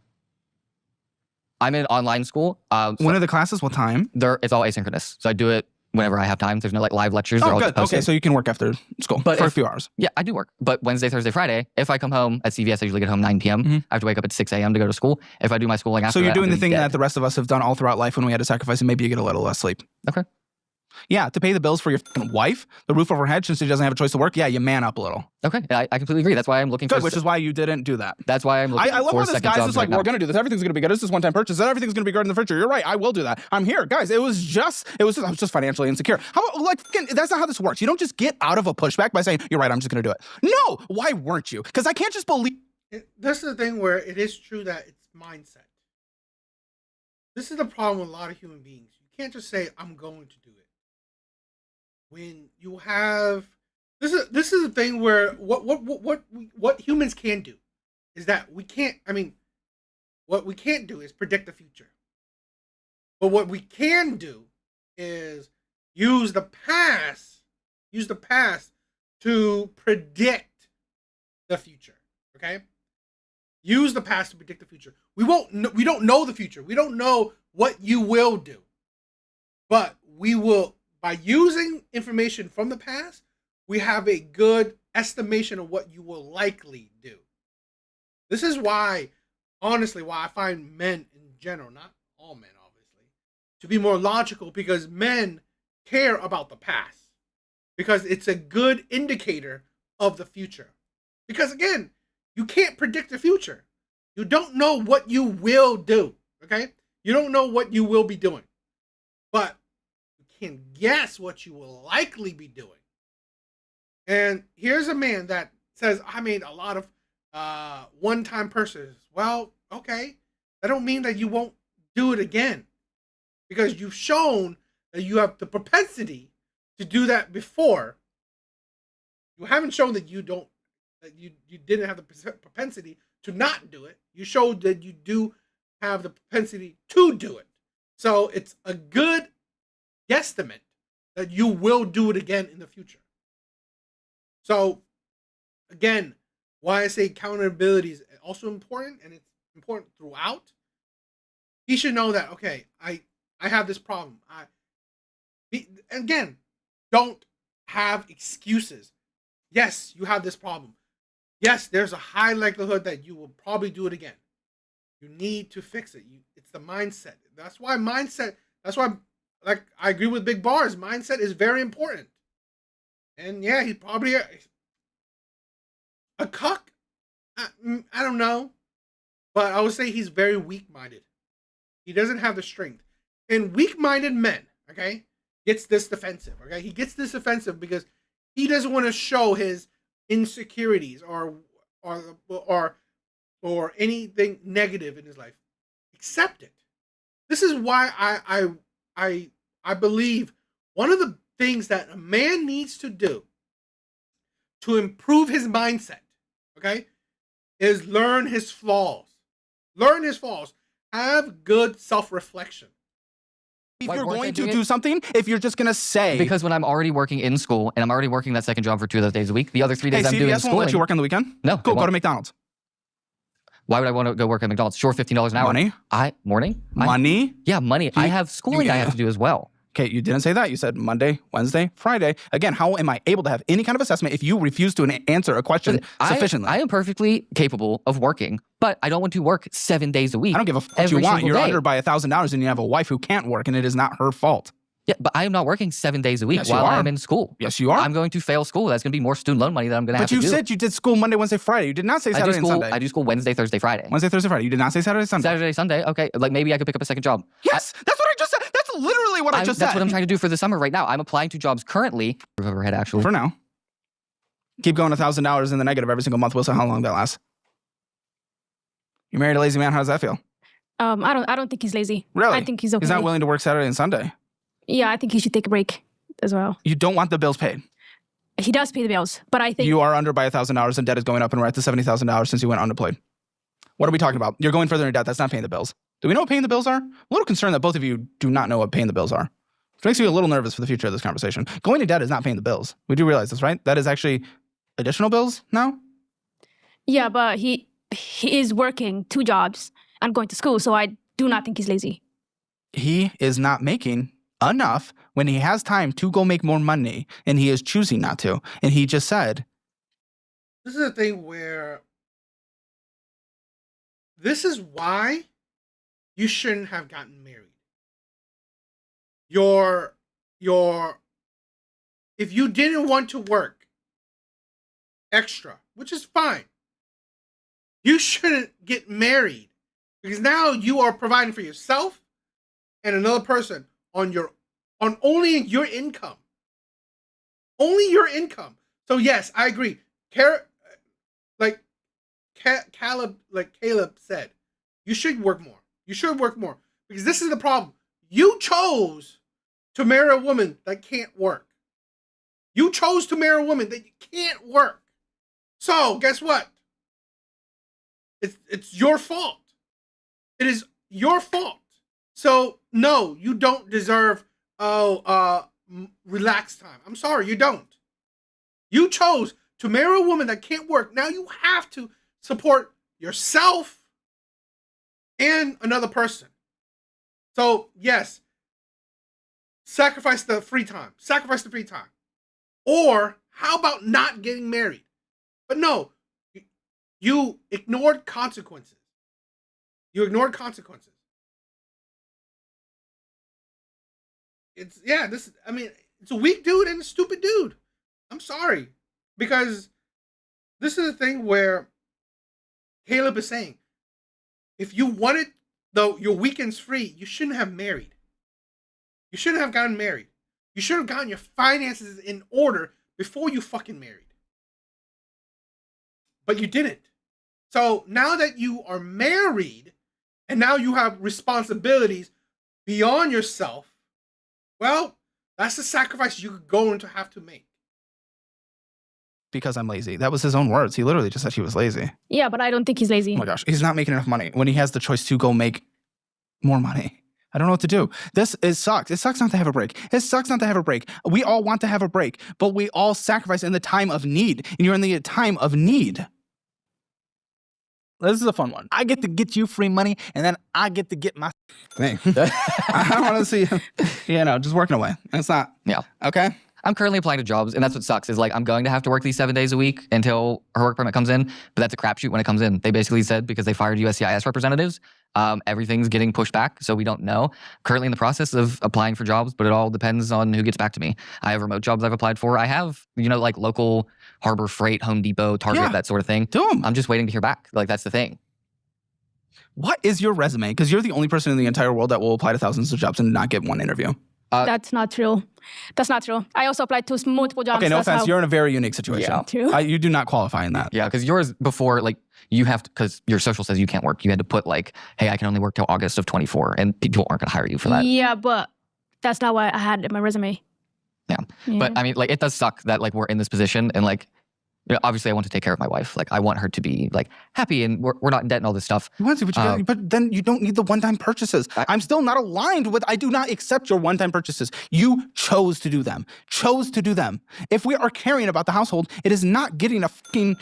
I'm in online school. When are the classes? What time? It's all asynchronous, so I do it whenever I have time. There's no like live lectures. They're Oh, all good. just posted. Okay, so you can work after school for a few hours. Yeah, I do work. But Wednesday, Thursday, Friday, if I come home at CVS, I usually get home 9 p.m. Mm-hmm. I have to wake up at 6 a.m. to go to school. If I do my schooling after So you're that, doing I'm the thing dead. that the rest of us have done all throughout life when we had to sacrifice, and maybe you get a little less sleep. Okay. Yeah, to pay the bills for your fucking wife, the roof over her head, since she doesn't have a choice to work. Yeah, you man up a little. Okay, I completely agree. That's why I'm looking Good, for. which is why you didn't do that. That's why I'm looking I love for how a this second guy's job just like, right now. we're gonna do this. Everything's gonna be good. This is one-time purchase. And everything's gonna be good in the future. You're right. I will do that. I'm here, guys. I was just financially insecure. How about like that's not how this works. You don't just get out of a pushback by saying, "You're right. I'm just gonna do it." No, why weren't you? Because I can't just believe. This is the thing where it is true that it's mindset. This is the problem with a lot of human beings. You can't just say, I'm going to do it. When you have this is the thing where what humans can do is that we can't. I mean, what we can't do is predict the future. But what we can do is use the past to predict the future. Okay? Use the past to predict the future. We don't know the future. We don't know what you will do. But we will, by using information from the past, we have a good estimation of what you will likely do. This is why, honestly, why I find men in general, not all men obviously, to be more logical, because men care about the past. Because it's a good indicator of the future. Because again, you can't predict the future. You don't know what you will do, okay? You don't know what you will be doing. But you can guess what you will likely be doing. And here's a man that says, I made a lot of one-time purchases. Well, okay. That don't mean that you won't do it again. Because you've shown that you have the propensity to do that before. You haven't shown that you didn't have the propensity to not do it. You showed that you do have the propensity to do it. So it's a good guesstimate that you will do it again in the future. So, again, why I say accountability is also important, and it's important throughout. He should know that, okay, I have this problem. Again, don't have excuses. Yes, you have this problem. Yes, there's a high likelihood that you will probably do it again. You need to fix it. It's the mindset. That's why, like, I agree with Big Bars. Mindset is very important. And yeah, he's probably a cuck. I don't know. But I would say he's very weak-minded. He doesn't have the strength. And weak-minded men, okay, gets this defensive, okay? He gets this defensive because he doesn't want to show his insecurities or anything negative in his life. Accept it. This is why I believe one of the things that a man needs to do to improve his mindset, okay, is learn his flaws. Learn his flaws. Have good self-reflection. If you're going to do something, if you're just going to say... Because when I'm already working in school, and I'm already working that second job for 2 of those days a week, the other 3 days I'm doing CVS schooling... won't let you work on the weekend? No. Go to McDonald's. Why would I want to go work at McDonald's? Sure, $15 an hour. Money? Money? Yeah, money. I have schooling I have to do as well. Okay, you didn't say that. You said Monday, Wednesday, Friday. Again, how am I able to have any kind of assessment if you refuse to answer a question sufficiently? I am perfectly capable of working, but I don't want to work 7 days a week. I don't give a fuck what you want. You're under by $1,000 and you have a wife who can't work, and it is not her fault. Yeah, but I am not working 7 days a week while I'm in school. Yes, you are. I'm going to fail school. That's going to be more student loan money that I'm going to have to do. But you said you did school Monday, Wednesday, Friday. You did not say Saturday and Sunday. I do school Wednesday, Thursday, Friday. Wednesday, Thursday, Friday. You did not say Saturday, Sunday. Saturday, Sunday. Okay, like maybe I could pick up a second job. Yes, that's what I just said. That's literally what I just said. That's what I'm trying to do for the summer right now. I'm applying to jobs currently. Overhead, actually. For now. Keep going $1,000 in the negative every single month. We'll see how long that lasts. You married a lazy man. How does that feel? I don't think he's lazy. Really? I think he's okay. He's not willing to work Saturday and Sunday. Yeah, I think he should take a break as well. You don't want the bills paid. He does pay the bills, but I think... You are under by $1,000 and debt is going up, and we're at the $70,000 since you went unemployed. What are we talking about? You're going further in debt. That's not paying the bills. Do we know what paying the bills are? I'm a little concerned that both of you do not know what paying the bills are. Which makes me a little nervous for the future of this conversation. Going to debt is not paying the bills. We do realize this, right? That is actually additional bills now? Yeah, but he is working 2 jobs and going to school, so I do not think he's lazy. He is not making enough when he has time to go make more money, and he is choosing not to. And he just said... This is a thing where... This is why you shouldn't have gotten married. If you didn't want to work extra, which is fine, you shouldn't get married, because now you are providing for yourself and another person on only your income. Only your income. So yes, I agree. Caleb said, you should work more. You should work more, because this is the problem. You chose to marry a woman that can't work. You chose to marry a woman that can't work. So guess what? It's your fault. It is your fault. So no, you don't deserve relax time. I'm sorry, you don't. You chose to marry a woman that can't work. Now you have to support yourself and another person. So yes, sacrifice the free time. Sacrifice the free time. Or how about not getting married? But no, you ignored consequences. You ignored consequences. It's a weak dude and a stupid dude. I'm sorry. Because this is the thing where Caleb is saying, if you wanted your weekends free, you shouldn't have married. You shouldn't have gotten married. You should have gotten your finances in order before you fucking married. But you didn't. So now that you are married and now you have responsibilities beyond yourself, well, that's the sacrifice you're going to have to make. Because I'm lazy. That was his own words. He literally just said he was lazy. Yeah, but I don't think he's lazy. Oh my gosh. He's not making enough money when he has the choice to go make more money. I don't know what to do. It sucks. It sucks not to have a break. It sucks not to have a break. We all want to have a break, but we all sacrifice in the time of need. And you're in the time of need. This is a fun one. I get to get you free money, and then I get to get my thing. I want to see, just working away. It's not. Yeah. Okay. I'm currently applying to jobs, and that's what sucks is like I'm going to have to work these 7 days a week until her work permit comes in, but that's a crapshoot when it comes in. They basically said because they fired USCIS representatives, everything's getting pushed back, so we don't know. Currently in the process of applying for jobs, but it all depends on who gets back to me. I have remote jobs I've applied for. I have, like local Harbor Freight, Home Depot, Target, that sort of thing. Do 'em. I'm just waiting to hear back. Like that's the thing. What is your resume? Because you're the only person in the entire world that will apply to thousands of jobs and not get one interview. That's not true. That's not true. I also applied to multiple jobs. Okay, no offense. You're in a very unique situation. Yeah. True. You do not qualify in that. Yeah, because yours before, like you have to, because your social says you can't work. You had to put like, hey, I can only work till August of 24, and people aren't going to hire you for that. Yeah, but that's not what I had in my resume. Yeah. But I mean, like it does suck that like we're in this position and like, obviously I want to take care of my wife. Like I want her to be like happy and we're not in debt and all this stuff. You want to, but then you don't need the one-time purchases. I'm still not aligned with, I do not accept your one-time purchases. You chose to do them. If we are caring about the household, it is not getting a fucking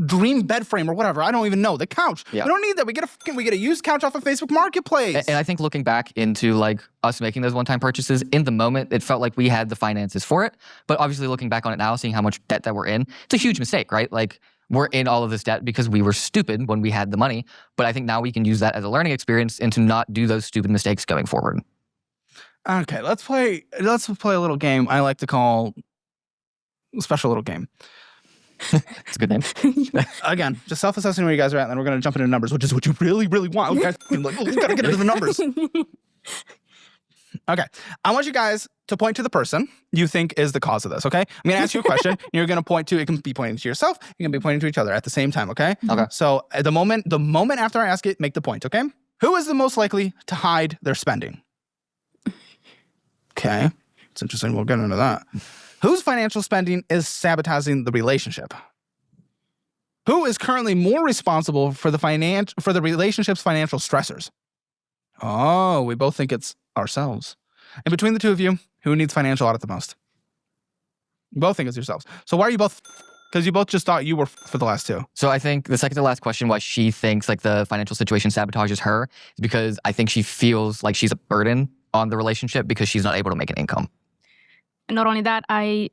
dream bed frame or whatever. I don't even know. The couch. Yeah. We don't need that. We get a used couch off of Facebook Marketplace. And I think looking back into like us making those one-time purchases, in the moment, it felt like we had the finances for it. But obviously looking back on it now, seeing how much debt that we're in, it's a huge mistake, right? Like we're in all of this debt because we were stupid when we had the money. But I think now we can use that as a learning experience and to not do those stupid mistakes going forward. Okay, let's play a little game I like to call a special little game. It's a good name. Again, just self-assessing where you guys are at, and then we're going to jump into numbers, which is what you really, really want. You guys like, we got to get into the numbers. Okay. I want you guys to point to the person you think is the cause of this, okay? I'm going to ask you a question, and you're going to point to, it can be pointing to yourself, you can be pointing to each other at the same time, okay? Okay. So at the moment after I ask it, make the point, okay? Who is the most likely to hide their spending? Okay. It's interesting. We'll get into that. Whose financial spending is sabotaging the relationship? Who is currently more responsible for the relationship's financial stressors? Oh, we both think it's ourselves. And between the two of you, who needs financial audit the most? You both think it's yourselves. So why are you both? Because you both just thought you were for the last two. So I think the second to last question, why she thinks like the financial situation sabotages her, is because I think she feels like she's a burden on the relationship because she's not able to make an income. And not only that, I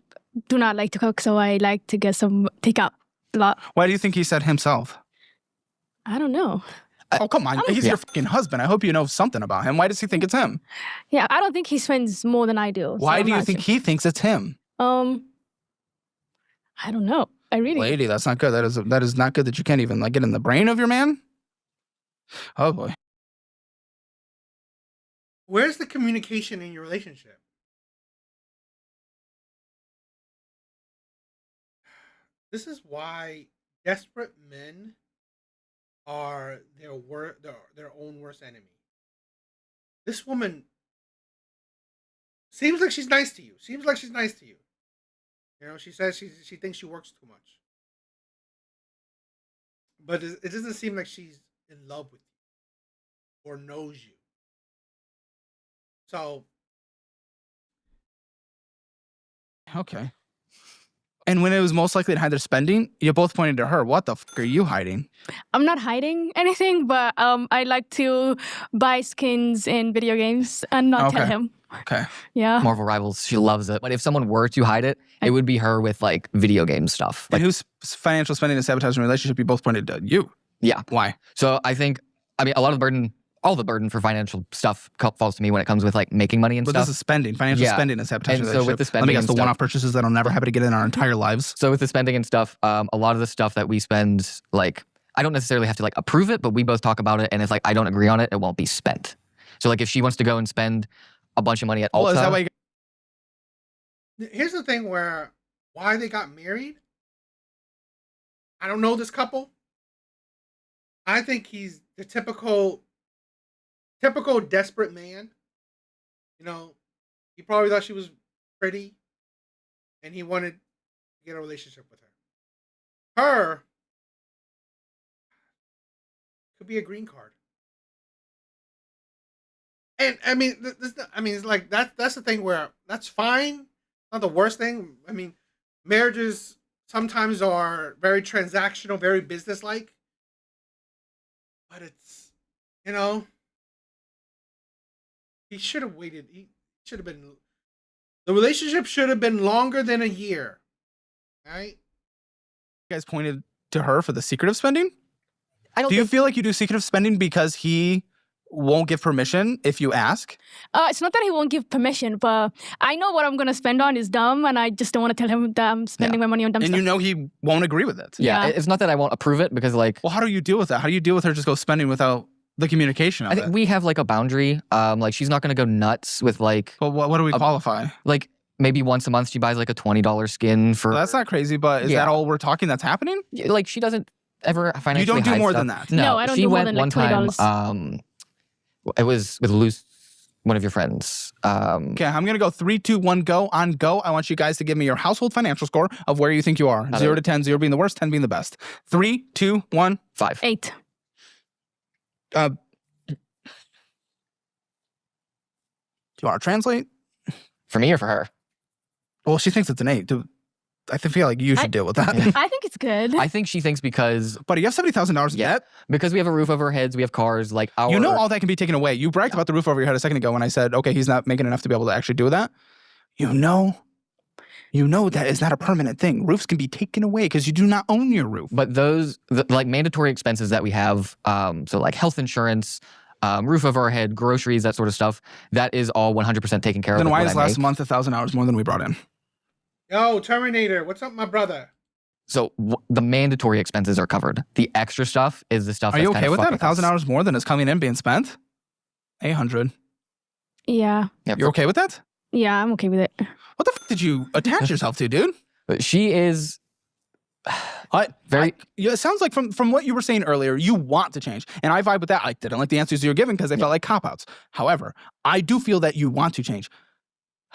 do not like to cook, so I like to get some takeout a lot. Why do you think he said himself? I don't know. Oh, come on. He's your fucking husband. I hope you know something about him. Why does he think it's him? Yeah, I don't think he spends more than I do. Why do you think he thinks it's him? I don't know. Lady, that's not good. That is not good that you can't even like get in the brain of your man. Oh boy. Where's the communication in your relationship? This is why desperate men are their own worst enemy. This woman seems like she's nice to you. You know, she says she thinks she works too much, but it doesn't seem like she's in love with you or knows you. So Okay. And when it was most likely to hide their spending, you both pointed to her. What the f are you hiding? I'm not hiding anything, but I like to buy skins in video games and not tell him. Okay. Yeah. Marvel Rivals, she loves it. But if someone were to hide it, it would be her with like video game stuff. And Like, whose financial spending is sabotaging the relationship? You both pointed to you. yeah. Why? So I think, I mean, all the burden for financial stuff falls to me when it comes with like making money and But stuff. this is spending. Financial Yeah. spending is sabotaging And the so relationship. with the Let me spending guess, and the stuff- one-off purchases that'll never happen again in our entire lives. So with the spending and stuff, a lot of the stuff that we spend, like, I don't necessarily have to like approve it, but we both talk about it. And if like I don't agree on it, it won't be spent. So like if she wants to go and spend a bunch of money at Ulta, Well, is that why you here's the thing where why they got married. I don't know this couple. I think he's the typical desperate man. You know, he probably thought she was pretty and he wanted to get a relationship with her. Her could be a green card. And I mean, it's like that's the thing where that's fine. Not the worst thing. I mean, marriages sometimes are very transactional, very businesslike. But it's, you know, he should have waited. He should have been. The relationship should have been longer than a year. Right? guys pointed to her for the secretive spending? I don't Do you think- feel like you do secretive spending because he won't give permission if you ask? It's not that he won't give permission, but I know what I'm gonna spend on is dumb, and I just don't want to tell him that I'm spending my money on dumb And stuff. you know he won't agree with it. Yeah, Yeah. it's not that I won't approve it because like Well, how do you deal with that? How do you deal with her just go spending without the communication of I think it? we have like a boundary. Like she's not gonna go nuts with like But what do we qualify? like maybe once a month she buys like a $20 skin for Well, that's not crazy, but is Yeah. that all we're talking that's happening? like she doesn't ever financially You don't do hide more stuff. than that. No, I don't she do more went than, like, one time. $20. It was with Luce, one of your friends. Okay, I'm gonna go 3, 2, 1, go. On go, I want you guys to give me your household financial score of where you think you are. 0 to 10, 0 being the worst, 10 being the best. 3, 2, 1. 5. 8. Do you want to translate? For me or for her? Well, she thinks it's an 8. I feel like you should deal with that. I think it's good. I think she thinks because Buddy, you have $70,000 in debt. because we have a roof over our heads, we have cars, like our You know all that can be taken away. You bragged about the roof over your head a second ago when I said, okay, he's not making enough to be able to actually do that. You know that is not a permanent thing. Roofs can be taken away because you do not own your roof. But those like mandatory expenses that we have, so like health insurance, roof over our head, groceries, that sort of stuff, that is all 100% taken care of. Then with why what is I last make. month $1,000 more than we brought in? Yo, Terminator, what's up, my brother? So the mandatory expenses are covered. The extra stuff is the stuff. Are that's you kind okay of with that? fucking us. $1,000 more than is coming in being spent? 800. Yeah. Yeah, You're okay with that? Yeah, I'm okay with it. What the fuck did you attach yourself to, dude? But she is It sounds like from what you were saying earlier, you want to change. And I vibe with that. I didn't like the answers you were giving because they felt like cop-outs. However, I do feel that you want to change.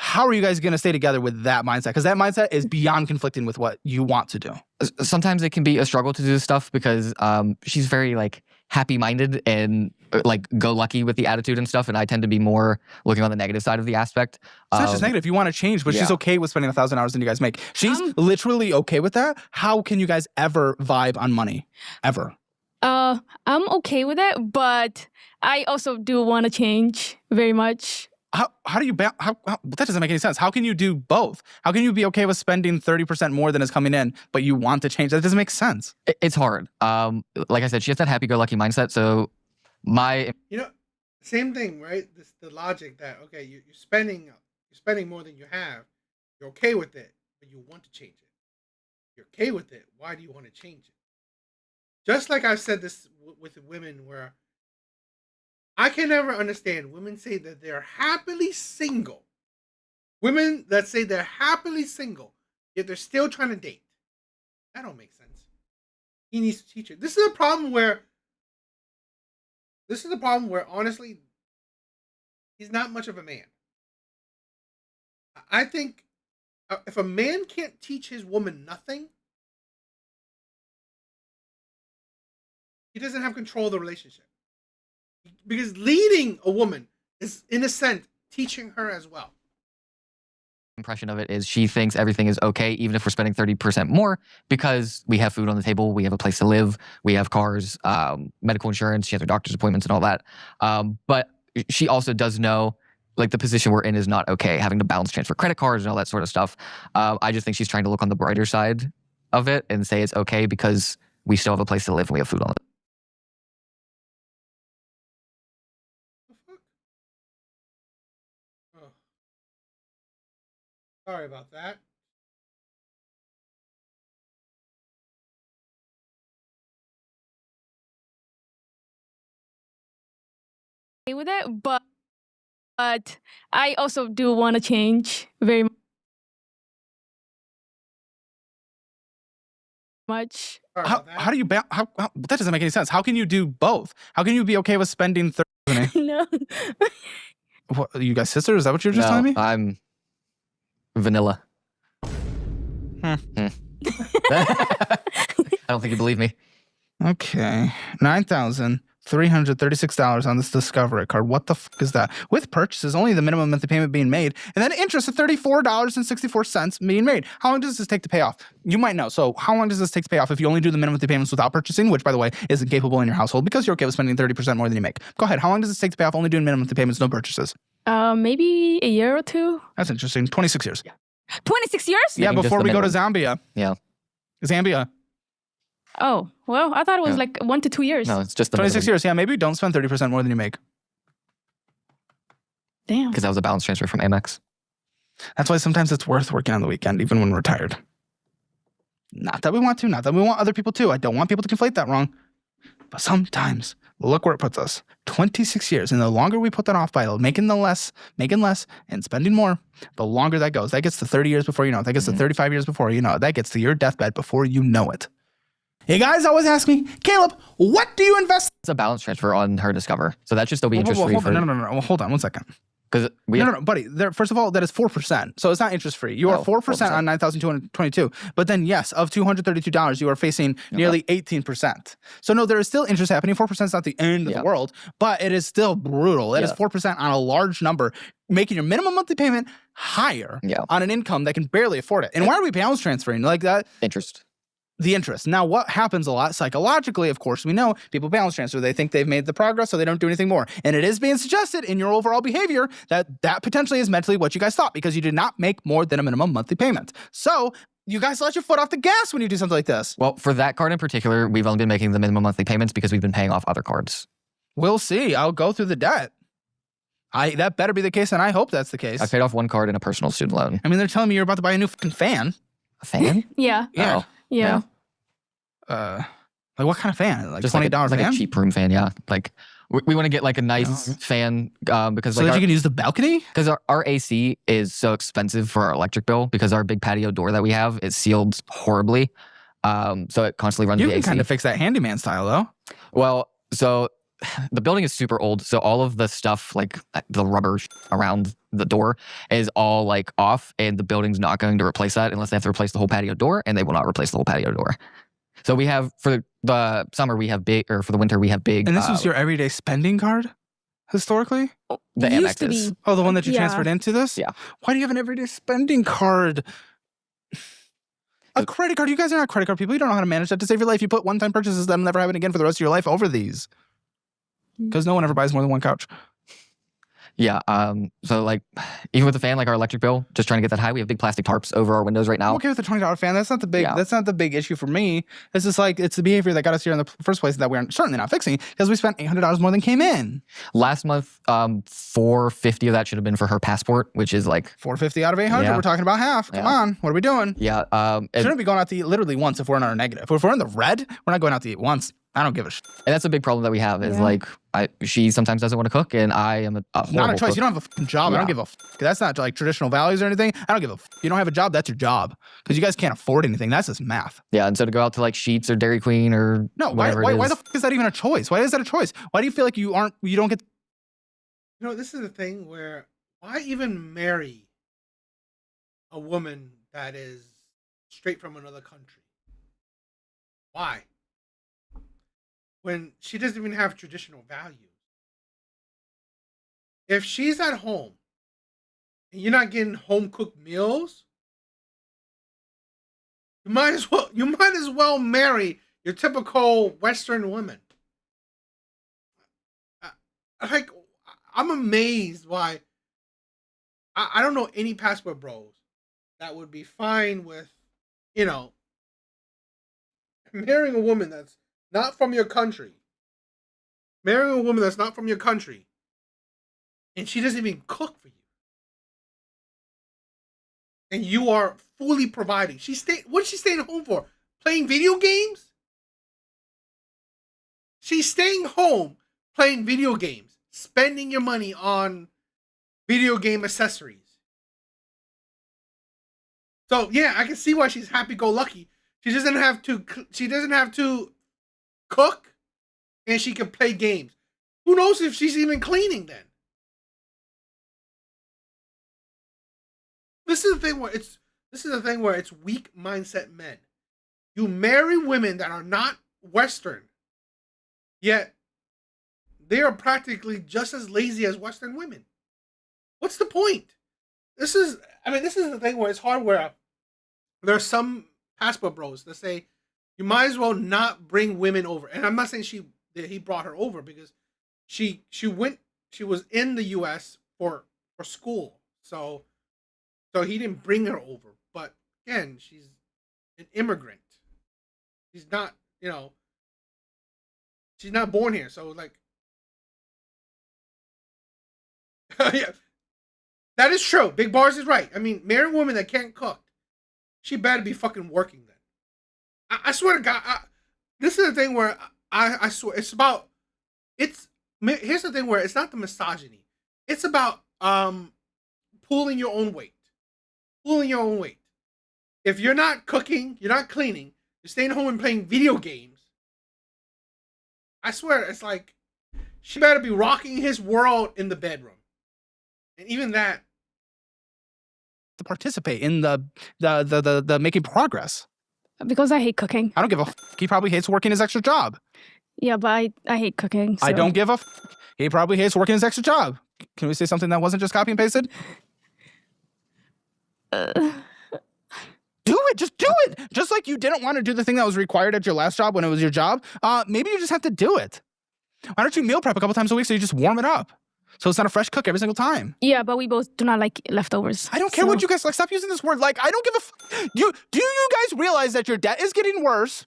How are you guys going to stay together with that mindset? Because that mindset is beyond conflicting with what you want to do. sometimes it can be a struggle to do this stuff because she's very like happy-minded and like go-lucky with the attitude and stuff, and I tend to be more looking on the negative side of the aspect. It's not just negative. You want to change, but she's yeah. okay with spending $1,000 than you guys make. She's literally okay with that. How can you guys ever vibe on money? Ever? I'm okay with it, but I also do want to change very much. How do you how that doesn't make any sense. How can you do both? How can you be okay with spending 30% more than is coming in, but you want to change? That doesn't make sense. It's hard. Like I said, she has that happy-go-lucky mindset. So Same thing, right? The logic that okay, you're spending more than you have. You're okay with it, but you want to change it. You're okay with it. Why do you want to change it? Just like I've said this with women, where I can never understand women say that they're happily single. Women that say they're happily single, yet they're still trying to date. That don't make sense. He needs to teach her. This is a problem where honestly, he's not much of a man. I think if a man can't teach his woman nothing, he doesn't have control of the relationship. Because leading a woman is, in a sense, teaching her as well. Impression of it is she thinks everything is okay, even if we're spending 30% more, because we have food on the table, we have a place to live, we have cars, medical insurance, she has her doctor's appointments and all that. But she also does know, like, the position we're in is not okay, having to balance transfer credit cards and all that sort of stuff. I just think she's trying to look on the brighter side of it and say it's okay because we still have a place to live and we have food on the Oh. Sorry about that. With it, but I also do want to change very much. How do you how that doesn't make any sense. How can you do both? How can you be okay with spending 30? No. What, you guys sisters? Is that what you're just telling me? I'm vanilla. I don't think you believe me. Okay, $9,336 on this Discover It card. What the fuck is that? With purchases, only the minimum monthly payment being made, and then interest of $34.64 being made. How long does this take to pay off? You might know. So how long does this take to pay off if you only do the minimum monthly payments without purchasing, which, by the way, isn't capable in your household because you're okay with spending 30% more than you make? Go ahead. How long does this take to pay off only doing minimum monthly payments, no purchases? Maybe a year or two. That's interesting. 26 years. 26 years? Yeah, Making just before the we go to minimum. Zambia. Yeah. Zambia. Oh, well, I thought it was like 1 to 2 years. No, it's just the 26 years. Yeah, maybe don't spend 30% more than you make. Damn. Because that was a balance transfer from Amex. That's why sometimes it's worth working on the weekend, even when we're tired. Not that we want to, not that we want other people to. I don't want people to conflate that wrong. But sometimes, look where it puts us. 26 years. And the longer we put that off by making less, and spending more, the longer that goes. That gets to 30 years before you know it. That gets to 35 years before you know it. That gets to your deathbed before you know it. Hey guys always ask me, Caleb, what do you invest? It's a balance transfer on her Discover. So that should still be interest free. No. Hold on 1 second. Because we No, buddy. First of all, that is 4%. So it's not interest free. You are 4% on 9,222. But then, yes, of $232, you are facing nearly 18%. So no, there is still interest happening. 4% is not the end of the world, but it is still brutal. It is 4% on a large number, making your minimum monthly payment higher on an income that can barely afford it. And why are we balance transferring like that? interest. The interest. Now, what happens a lot psychologically, of course, we know people balance transfer. They think they've made the progress, so they don't do anything more. And it is being suggested in your overall behavior that that potentially is mentally what you guys thought because you did not make more than a minimum monthly payment. So you guys let your foot off the gas when you do something like this. Well, for that card in particular, we've only been making the minimum monthly payments because we've been paying off other cards. We'll see. I'll go through the debt. That better be the case, and I hope that's the case. I paid off one card and a personal student loan. I mean, they're telling me you're about to buy a new fucking fan. A fan? Yeah. Yeah. Yeah. Like what kind of fan? Like Just $20 like fan? a cheap room fan, yeah. Like we want to get like a nice fan because So like that you can use the balcony? because our AC is so expensive for our electric bill because our big patio door that we have is sealed horribly. So it constantly runs You the can AC. kind of fix that handyman style, though. Well, so the building is super old. So all of the stuff, like the rubber around the door is all like off and the building's not going to replace that unless they have to replace the whole patio door, and they will not replace the whole patio door. So we have, for the summer, we have big, or for the winter, we have big. And this was your everyday spending card, historically? The Used to Amexes. be. Oh, the one that you Yeah. transferred into this? Yeah. Why do you have an everyday spending card? A credit card. You guys are not credit card people. You don't know how to manage that to save your life. You put one-time purchases that'll never happen again for the rest of your life over these. Because no one ever buys more than one couch. Yeah. So like, even with the fan, like our electric bill, just trying to get that high. We have big plastic tarps over our windows right I'm now. okay with the $20 fan. That's not the big. Yeah. That's not the big issue for me. It's just like it's the behavior that got us here in the first place that we're certainly not fixing because we spent $800 more than came in. Last month, $450 of that should have been for her passport, which is like, $450 out of 800. Yeah. We're talking about half. Come Yeah. on. What are we doing? yeah. Shouldn't be going out to eat literally once if we're in our negative. If we're in the red, we're not going out to eat once. I don't give a shit. And that's a big problem that we have is Yeah. like, she sometimes doesn't want to cook, and I am a Not a horrible choice. cook. You don't have a fucking job. I don't Yeah. give a fuck. That's not like traditional values or anything. I don't give a fuck. You don't have a job. That's your job. Because you guys can't afford anything. That's just math. Yeah, and so to go out to like Sheetz or Dairy Queen or No, why whatever it the is. fuck is that even a choice? Why is that a choice? Why do you feel like you don't get You know, this is the thing where why even marry a woman that is straight from another country. Why? When she doesn't even have traditional values. If she's at home and you're not getting home cooked meals, you might as well marry your typical Western woman. Like, I'm amazed why I don't know any passport bros that would be fine with, you know, marrying a woman that's not from your country. Marrying a woman that's not from your country. And she doesn't even cook for you. And you are fully providing. What's she staying home for? Playing video games? She's staying home playing video games, spending your money on video game accessories. So yeah, I can see why she's happy-go-lucky. She doesn't have to cook, and she can play games. Who knows if she's even cleaning then? This is the thing where it's weak mindset men. You marry women that are not Western, yet they are practically just as lazy as Western women. What's the point? This is the thing where it's hard, where there are some passport bros that say you might as well not bring women over. And I'm not saying he brought her over, because she was in the US for school. So he didn't bring her over. But again, she's an immigrant. She's not, she's not born here. So like, yeah, that is true. Big Bars is right. I mean, marry a woman that can't cook, she better be fucking working then. I swear to God, this is the thing where I swear here's the thing where it's not the misogyny. It's about pulling your own weight. Pulling your own weight. If you're not cooking, you're not cleaning, you're staying home and playing video games, I swear it's like she better be rocking his world in the bedroom. And even that, to participate in the making progress. Because I hate cooking. I don't give a he probably hates working his extra job. Yeah, but I hate cooking. So. I don't give a he probably hates working his extra job. Can we say something that wasn't just copy and pasted? Do it. Just do it. Just like you didn't want to do the thing that was required at your last job when it was your job. Maybe you just have to do it. Why don't you meal prep a couple times a week so you just warm it up? So it's not a fresh cook every single time. Yeah, but we both do not like leftovers. I don't care what you guys like. Stop using this word like. I don't give a do you guys realize that your debt is getting worse?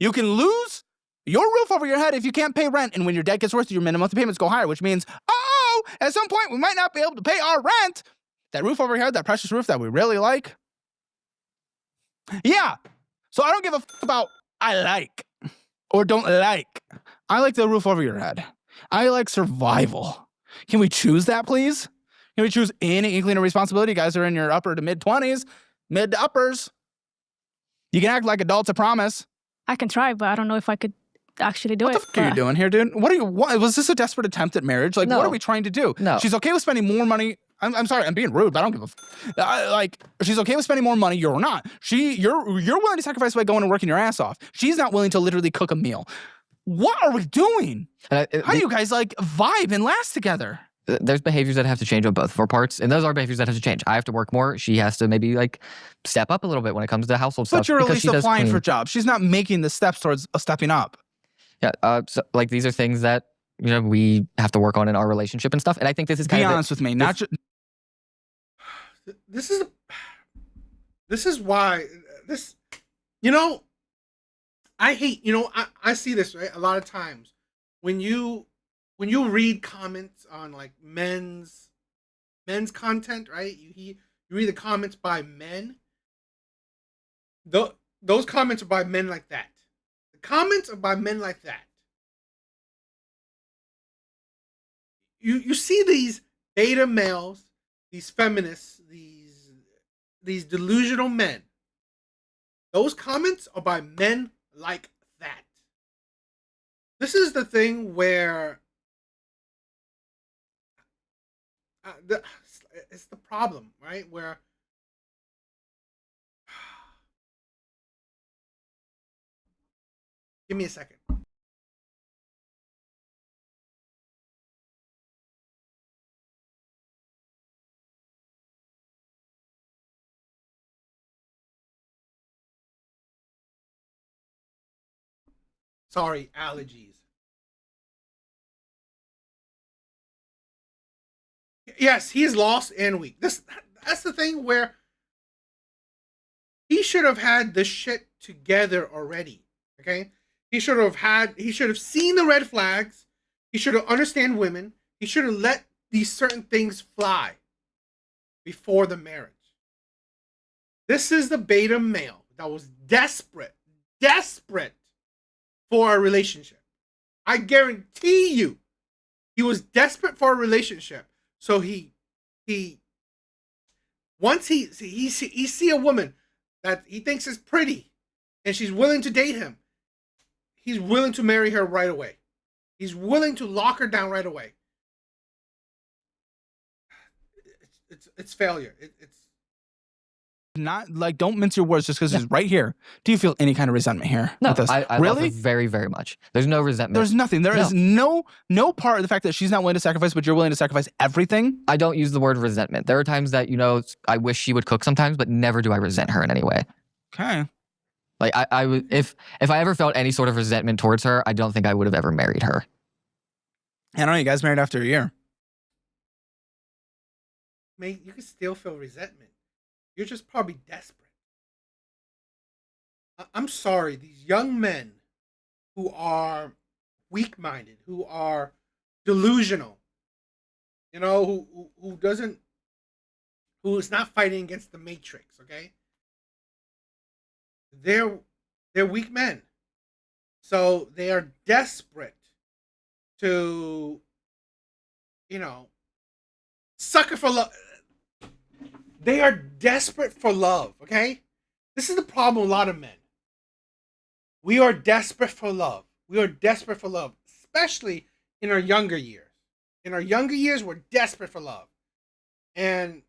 You can lose your roof over your head if you can't pay rent. And when your debt gets worse, your minimum monthly payments go higher, which means, at some point we might not be able to pay our rent. That roof over your head, that precious roof that we really like. Yeah. So I don't give a about I like or don't like. I like the roof over your head. I like survival. Can we choose that, please? Can we choose any inkling of responsibility? You guys are in your upper to mid 20s, mid to uppers. You can act like adults, I promise. I can try, but I don't know if I could actually do it. What the fuck are you doing here, dude? What was this a desperate attempt at marriage? Like, No. what are we trying to do? No. She's okay with spending more money. I'm sorry, I'm being rude, but I don't give a like, she's okay with spending more money, you're not. You're willing to sacrifice by going and working your ass off. She's not willing to literally cook a meal. What are we doing? How do you guys like vibe and last together? There's behaviors that have to change on both of our parts, and those are behaviors that have to change. I have to work more. She has to maybe like step up a little bit when it comes to household stuff. But you're at least applying clean. for jobs. She's not making the steps towards stepping up. Yeah, so, like these are things that we have to work on in our relationship and stuff. And I think this is kind Be of honest with me, not just. this is why I hate, I see this, right? A lot of times when you read comments on like men's content, right? You read the comments by men. Those comments are by men like that. The comments are by men like that. You see these beta males, these feminists, these delusional men. Those comments are by men like that. This is the thing where it's the problem, right? Where Give me a second. Sorry, allergies. Yes, he is lost and weak. That's the thing where he should have had this shit together already. Okay? He should have seen the red flags. He should have understand women. He should have let these certain things fly before the marriage. This is the beta male that was desperate for a relationship. I guarantee you, he was desperate for a relationship. So once he see a woman that he thinks is pretty and she's willing to date him, he's willing to marry her right away. He's willing to lock her down right away. It's failure. It's not like, don't mince your words just because he's right here. Do you feel any kind of resentment here? No, with this? I really? love her very, very much. There's no resentment. There's nothing. There is no part of the fact that she's not willing to sacrifice, but you're willing to sacrifice everything. I don't use the word resentment. There are times that, you know, I wish she would cook sometimes, but never do I resent her in any way. Okay. Like I would, if I ever felt any sort of resentment towards her, I don't think I would have ever married her. I don't know. You guys married after a year. Mate, you can still feel resentment. You're just probably desperate. I'm sorry, these young men who are weak-minded, who are delusional, you know, who is not fighting against the matrix, okay? They're weak men. So they are desperate to, you know, sucker for love. They are desperate for love, okay? This is the problem with a lot of men. We are desperate for love. We are desperate for love, especially in our younger years. In our younger years, we're desperate for love. And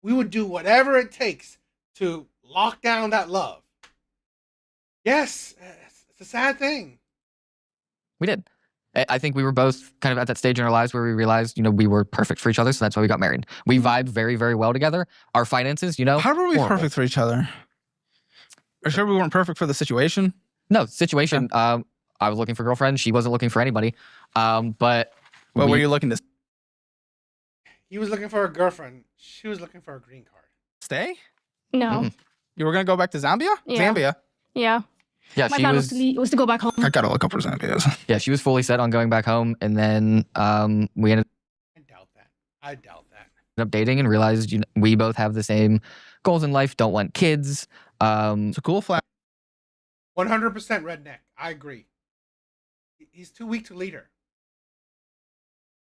we would do whatever it takes to lock down that love. Yes, it's a sad thing. We did. I think we were both kind of at that stage in our lives where we realized, you know, we were perfect for each other. So that's why we got married. We vibe very, very well together. Our finances, you know. How were we horrible. perfect for each other? Are you sure we weren't perfect for the situation? No, situation. I was looking for a girlfriend. She wasn't looking for anybody. But what were you looking to? He was looking for a girlfriend. She was looking for a green card. Stay? No. You were going to go back to Zambia? Yeah. Zambia. Yeah. Yeah, My she plan was was to go back home. I got to look up for Zambia. Yeah, she was fully set on going back home. And then we ended I doubt that. up dating and realized, you know, we both have the same goals in life, don't want kids. It's a cool flat. 100% redneck. I agree. He's too weak to lead her.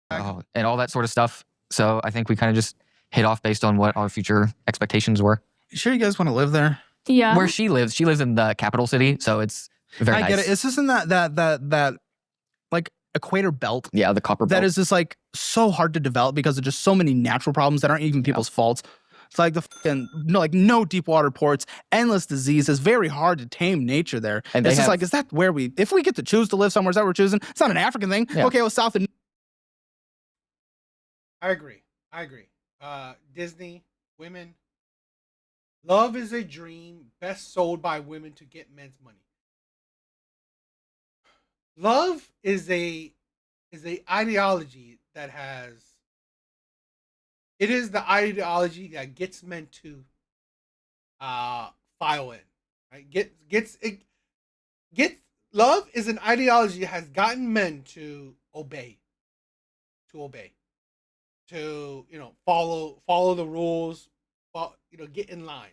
And all that sort of stuff. So I think we kind of just hit off based on what our future expectations were. You sure you guys want to live there? Yeah. Where she lives in the capital city, so it's very nice. I get it. It's just in that like equator belt. Yeah, the copper belt. That is just like so hard to develop because of just so many natural problems that aren't even people's faults. It's like the fucking no deep water ports, endless disease. It's very hard to tame nature there. And it's just like, is that where if we get to choose to live somewhere, is that what we're choosing? It's not an African thing. Yeah. Okay, well, South and I agree. Disney, women. Love is a dream best sold by women to get men's money. Love is a ideology that has. It is the ideology that gets men to file in. Right? Love is an ideology that has gotten men to obey. To follow the rules. Get in line.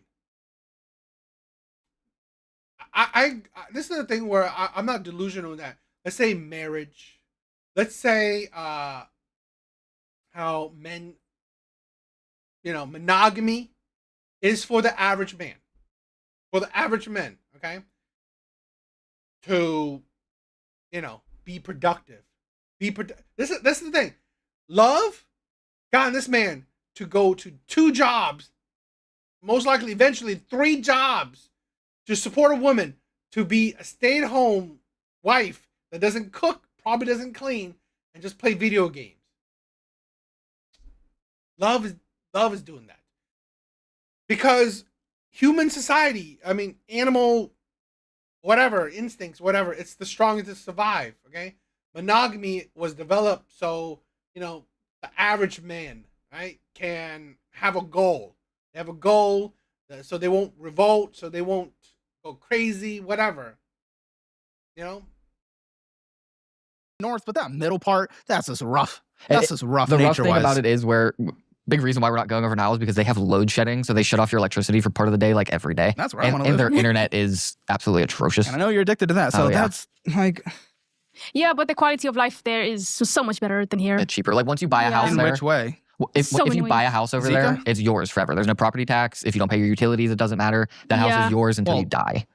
I this is the thing where I'm not delusional in that. Let's say marriage. Let's say how men, monogamy is for the average man. For the average men, okay? To, be productive. This is the thing. Love got this man to go to 2 jobs, most likely eventually 3 jobs, to support a woman, to be a stay-at-home wife that doesn't cook, probably doesn't clean, and just play video games. Love is doing that. Because human society, I mean, animal, whatever, instincts, whatever, it's the strongest to survive, okay? Monogamy was developed so, the average man, right, can have a goal. They have a goal, so they won't revolt, so they won't go crazy, whatever. North, but that middle part, that's just rough. That's just rough. The rough thing about it is big reason why we're not going over now is because they have load shedding, so they shut off your electricity for part of the day, like every day. That's where I want to live. And their internet is absolutely atrocious. And I know you're addicted to that, so that's like... Yeah, but the quality of life there is so much better than here. It's cheaper. Like once you buy a house there... In which way? If you buy a house over there, it's yours forever. There's no property tax. If you don't pay your utilities, it doesn't matter. That house is yours until you die.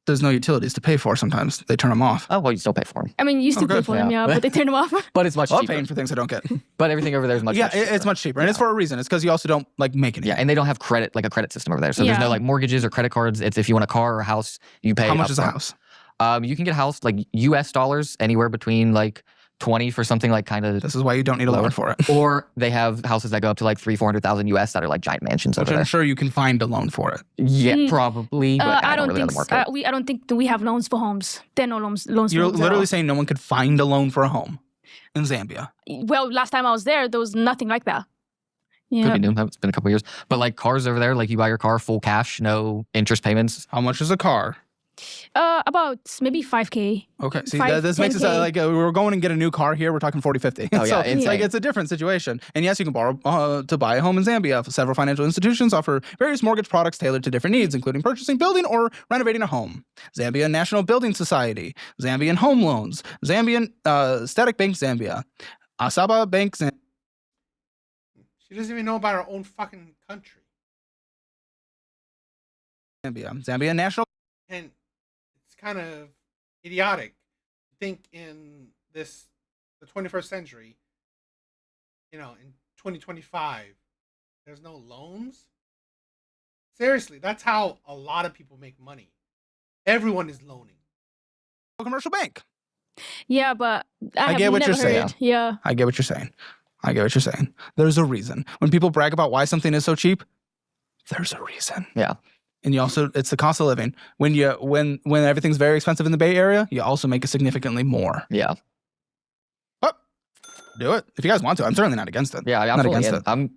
There's no utilities to pay for sometimes. They turn them off. Oh, well, you still pay for them. I mean, you still pay for them, but they turn them off. But it's much cheaper. I'm paying for things I don't get. But everything over there is much cheaper. It's much cheaper. And it's for a reason. It's because you also don't make anything. Yeah, and they don't have credit, like a credit system over there. So there's no like mortgages or credit cards. It's if you want a car or a house, you pay. How much is a house? You can get a house like US dollars anywhere between like 20 for something like kind of. This is why you don't need a loan for it. Or they have houses that go up to like 300,000-400,000 US that are like giant mansions. Which I'm sure you can find a loan for it. Yeah, probably. But I don't really think know the market. I don't think we have loans for homes. There are no loans. You're for literally saying no one could find a loan for a home in Zambia. Well, last time I was there was nothing like that. Yeah. Could be new. It's been a couple years. But like cars over there, like you buy your car full cash, no interest payments. How much is a car? About maybe 5K. Okay, see, this makes it like we're going and get a new car here. We're talking 40-50. Oh, yeah, so it's a different situation. And yes, you can borrow to buy a home in Zambia. Several financial institutions offer various mortgage products tailored to different needs, including purchasing, building, or renovating a home. Zambian National Building Society, Zambian Home Loans, Zambian Static Bank Zambia, Asaba Bank Zambia. She doesn't even know about her own fucking country. Zambian National. And it's kind of idiotic to think in the 21st century, in 2025, there's no loans. Seriously, that's how a lot of people make money. Everyone is loaning. Commercial bank. Yeah, but I get what you're saying. Yeah. I get what you're saying. There's a reason. When people brag about why something is so cheap, there's a reason. Yeah. And you also, it's the cost of living. When everything's very expensive in the Bay Area, you also make it significantly more. Yeah. But do it if you guys want to. I'm certainly not against it. Yeah, I'm not against it. I'm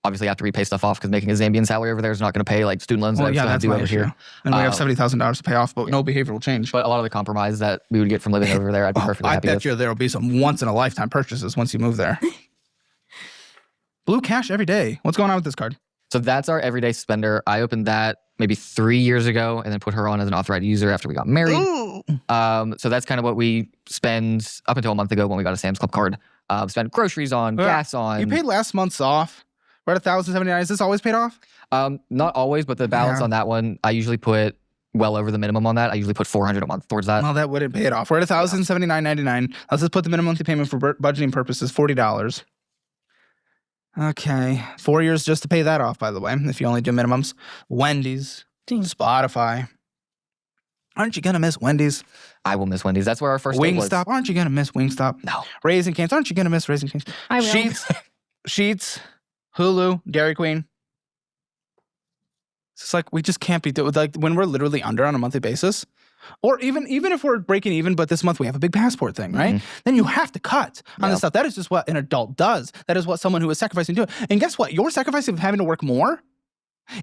obviously have to repay stuff off because making a Zambian salary over there is not going to pay like student loans that I still have to do over here. And we have $70,000 to pay off, but no behavioral change. But a lot of the compromise that we would get from living over there, I'd be perfectly happy with. I bet you there will be some once in a lifetime purchases once you move there. Blue cash every day. What's going on with this card? So that's our everyday spender. I opened that maybe 3 years ago and then put her on as an authorized user after we got married. So that's kind of what we spend up until a month ago when we got a Sam's Club card. Spend groceries on, gas on. You paid last month's off. We're at $1,079. Is this always paid off? Not always, but the balance on that one, I usually put well over the minimum on that. I usually put $400 a month towards that. Well, that wouldn't pay it off. We're at $1,079.99. Let's just put the minimum monthly payment for budgeting purposes, $40. Okay. 4 years just to pay that off, by the way, if you only do minimums. Wendy's, Spotify. Aren't you going to miss Wendy's? I will miss Wendy's. That's where our first date was. Wingstop. Aren't you going to miss Wingstop? No. Raising Cane's. Aren't you going to miss Raising Cane's? I will. Sheets, Hulu, Dairy Queen. It's like we just can't be doing like when we're literally under on a monthly basis. Or even if we're breaking even, but this month we have a big passport thing, right? Then you have to cut on this stuff. That is just what an adult does. That is what someone who is sacrificing do. And guess what? Your sacrifice of having to work more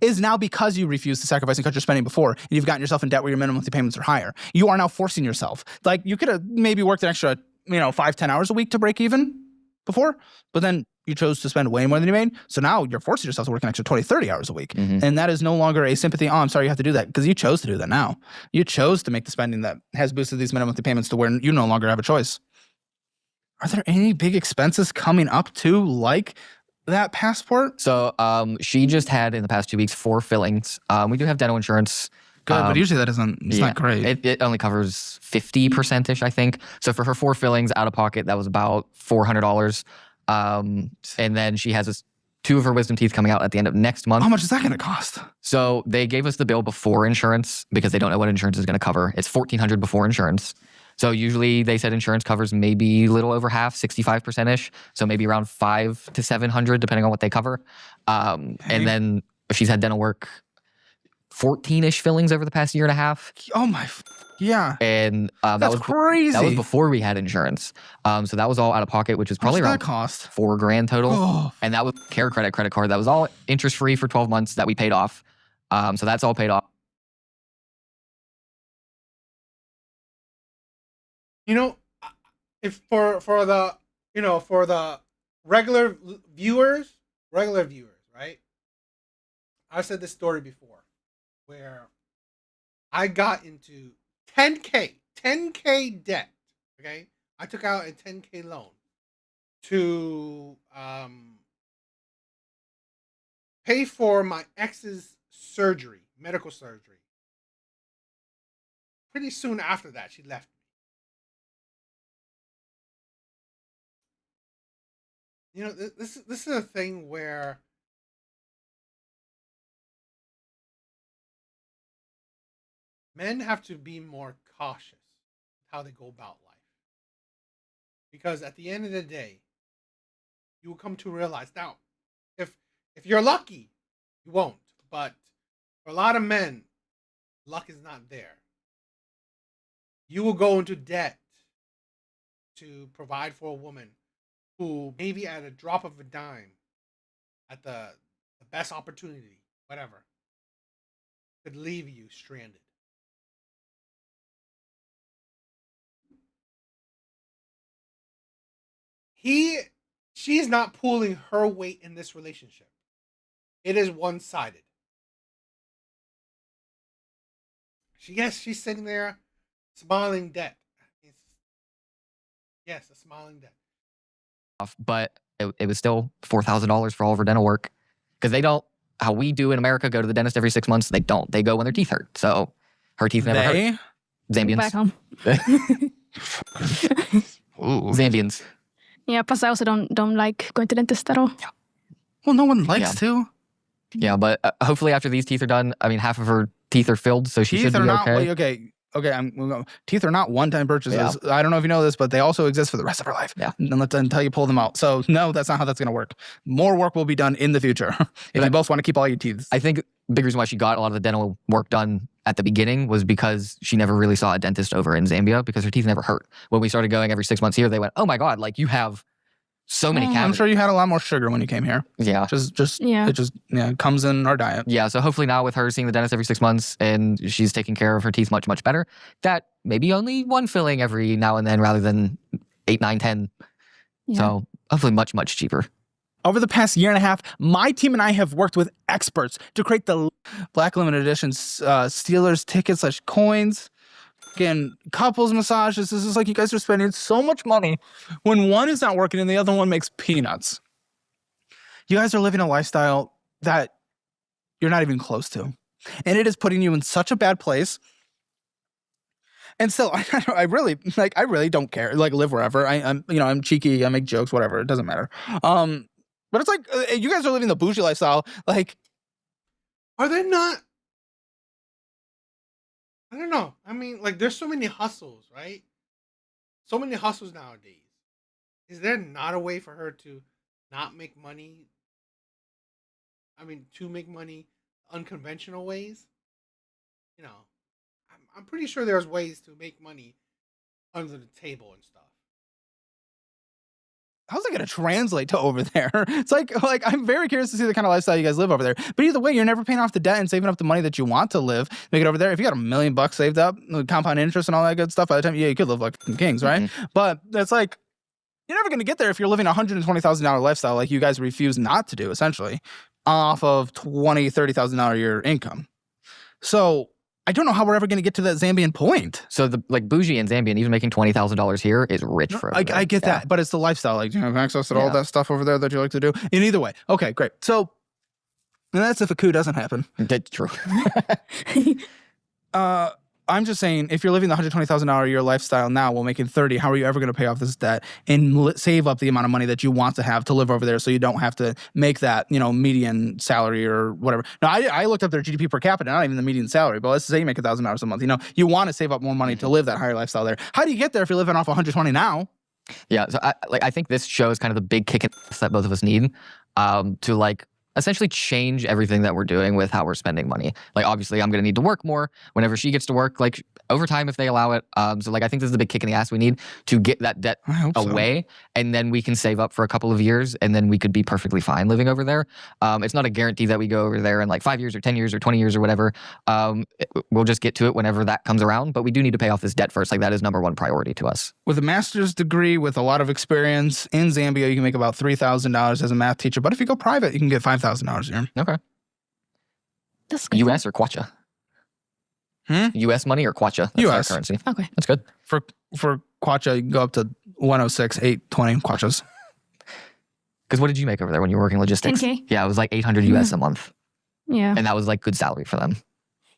is now because you refused to sacrifice and cut your spending before, and you've gotten yourself in debt where your minimum monthly payments are higher. You are now forcing yourself. Like you could have maybe worked an extra, 5-10 hours a week to break even before, but then you chose to spend way more than you made. So now you're forcing yourself to work an extra 20-30 hours a week. And that is no longer a sympathy. Oh, I'm sorry you have to do that, because you chose to do that now. You chose to make the spending that has boosted these minimum monthly payments to where you no longer have a choice. Are there any big expenses coming up too, like that passport? So she just had in the past 2 weeks 4 fillings. We do have dental insurance. Good, but usually that it's not great. It only covers 50%-ish, I think. So for her 4 fillings out of pocket, that was about $400. And then she has 2 of her wisdom teeth coming out at the end of next month. How much is that going to cost? So they gave us the bill before insurance because they don't know what insurance is going to cover. It's $1,400 before insurance. So usually they said insurance covers maybe a little over half, 65%-ish. So maybe around $500 to $700, depending on what they cover. And then she's had dental work 14-ish fillings over the past year and a half. Oh my, yeah. And that That's was crazy. That was before we had insurance. So that was all out of pocket, which is probably around cost? $4,000 total. Oh. And that was Care credit card. That was all interest free for 12 months that we paid off. So that's all paid off. You know, if for the for the regular viewers, right? I've said this story before, where I got into 10K debt. Okay, I took out a 10K loan to pay for my ex's medical surgery. Pretty soon after that, she left me. You know, this is a thing where men have to be more cautious how they go about life. Because at the end of the day, you will come to realize, now, if you're lucky, you won't. But for a lot of men, luck is not there. You will go into debt to provide for a woman who maybe at a drop of a dime, at the best opportunity, whatever, could leave you stranded. She's not pulling her weight in this relationship. It is one-sided. She's sitting there smiling debt. Yes, a smiling debt. But it was still $4,000 for all of her dental work. Because they don't, how we do in America, go to the dentist every 6 months. They don't. They go when their teeth hurt. So her teeth never hurt. Zambians. Back home. Zambians. Yeah, plus I also don't like going to dentist at all. Yeah. Well, no one likes to. Yeah, but hopefully after these teeth are done, I mean, half of her teeth are filled, so she should be okay. Teeth are not one-time purchases. Yeah. I don't know if you know this, but they also exist for the rest of her life. Yeah. Until you pull them out. So no, that's not how that's going to work. More work will be done in the future if you both want to keep all your teeth. I think the big reason why she got a lot of the dental work done at the beginning was because she never really saw a dentist over in Zambia because her teeth never hurt. When we started going every 6 months here, they went, "Oh my God, like you have so many cavities." I'm sure you had a lot more sugar when you came here. Yeah. It comes in our diet. Yeah, so hopefully now with her seeing the dentist every 6 months and she's taking care of her teeth much, much better, that maybe only one filling every now and then rather than 8, 9, 10. Yeah. So hopefully much, much cheaper. Over the past year and a half, my team and I have worked with experts to create the Black Limited Edition Steelers tickets / coins. Again, couples massages. This is like you guys are spending so much money when one is not working and the other one makes peanuts. You guys are living a lifestyle that you're not even close to. And it is putting you in such a bad place. And still, I really don't care. Like, live wherever. I'm cheeky. I make jokes, whatever. It doesn't matter. But it's like, you guys are living the bougie lifestyle. Like, are they not? I don't know. I mean, like, there's so many hustles, right? So many hustles nowadays. Is there not a way for her to not make money? I mean, to make money unconventional ways? You know, I'm pretty sure there's ways to make money under the table and stuff. How's it going to translate to over there? It's like I'm very curious to see the kind of lifestyle you guys live over there. But either way, you're never paying off the debt and saving up the money that you want to live. Make it over there. If you got $1 million saved up, compound interest and all that good stuff, by the time, you could live like kings, right? Mm-hmm. But it's like, you're never going to get there if you're living a $120,000 lifestyle like you guys refuse not to do, essentially, off of $20,000, $30,000 a year income. So I don't know how we're ever going to get to that Zambian point. So the bougie in Zambia, even making $20,000 here is rich for I get that, but it's the lifestyle. Like, you have access to all that stuff over there that you like to do. In either way, okay, great. So, and that's if a coup doesn't happen. That's true. I'm just saying, if you're living the $120,000 a year lifestyle now while making 30, how are you ever going to pay off this debt and save up the amount of money that you want to have to live over there so you don't have to make that, median salary or whatever? No, I looked up their GDP per capita, not even the median salary, but let's say you make $1,000 a month. You want to save up more money to live that higher lifestyle there. How do you get there if you're living off 120 now? Yeah, so I think this shows kind of the big kick in the ass that both of us need to essentially change everything that we're doing with how we're spending money. Obviously, I'm going to need to work more whenever she gets to work, overtime if they allow it. So I think this is the big kick in the ass we need to get that debt away, and then we can save up for a couple of years, and then we could be perfectly fine living over there. It's not a guarantee that we go over there in 5 years or 10 years or 20 years or whatever. We'll just get to it whenever that comes around, but we do need to pay off this debt first. That is number one priority to us. With a master's degree, with a lot of experience in Zambia, you can make about $3,000 as a math teacher, but if you go private, you can get $5,000 a year. Okay. That's good. U.S. or kwacha? U.S. money or kwacha? That's U.S. our currency. Okay. That's good. For kwacha, you can go up to 106, 820 kwachas. Because what did you make over there when you were working logistics? 10K. Yeah, it was 800 US a month. Yeah. And that was good salary for them.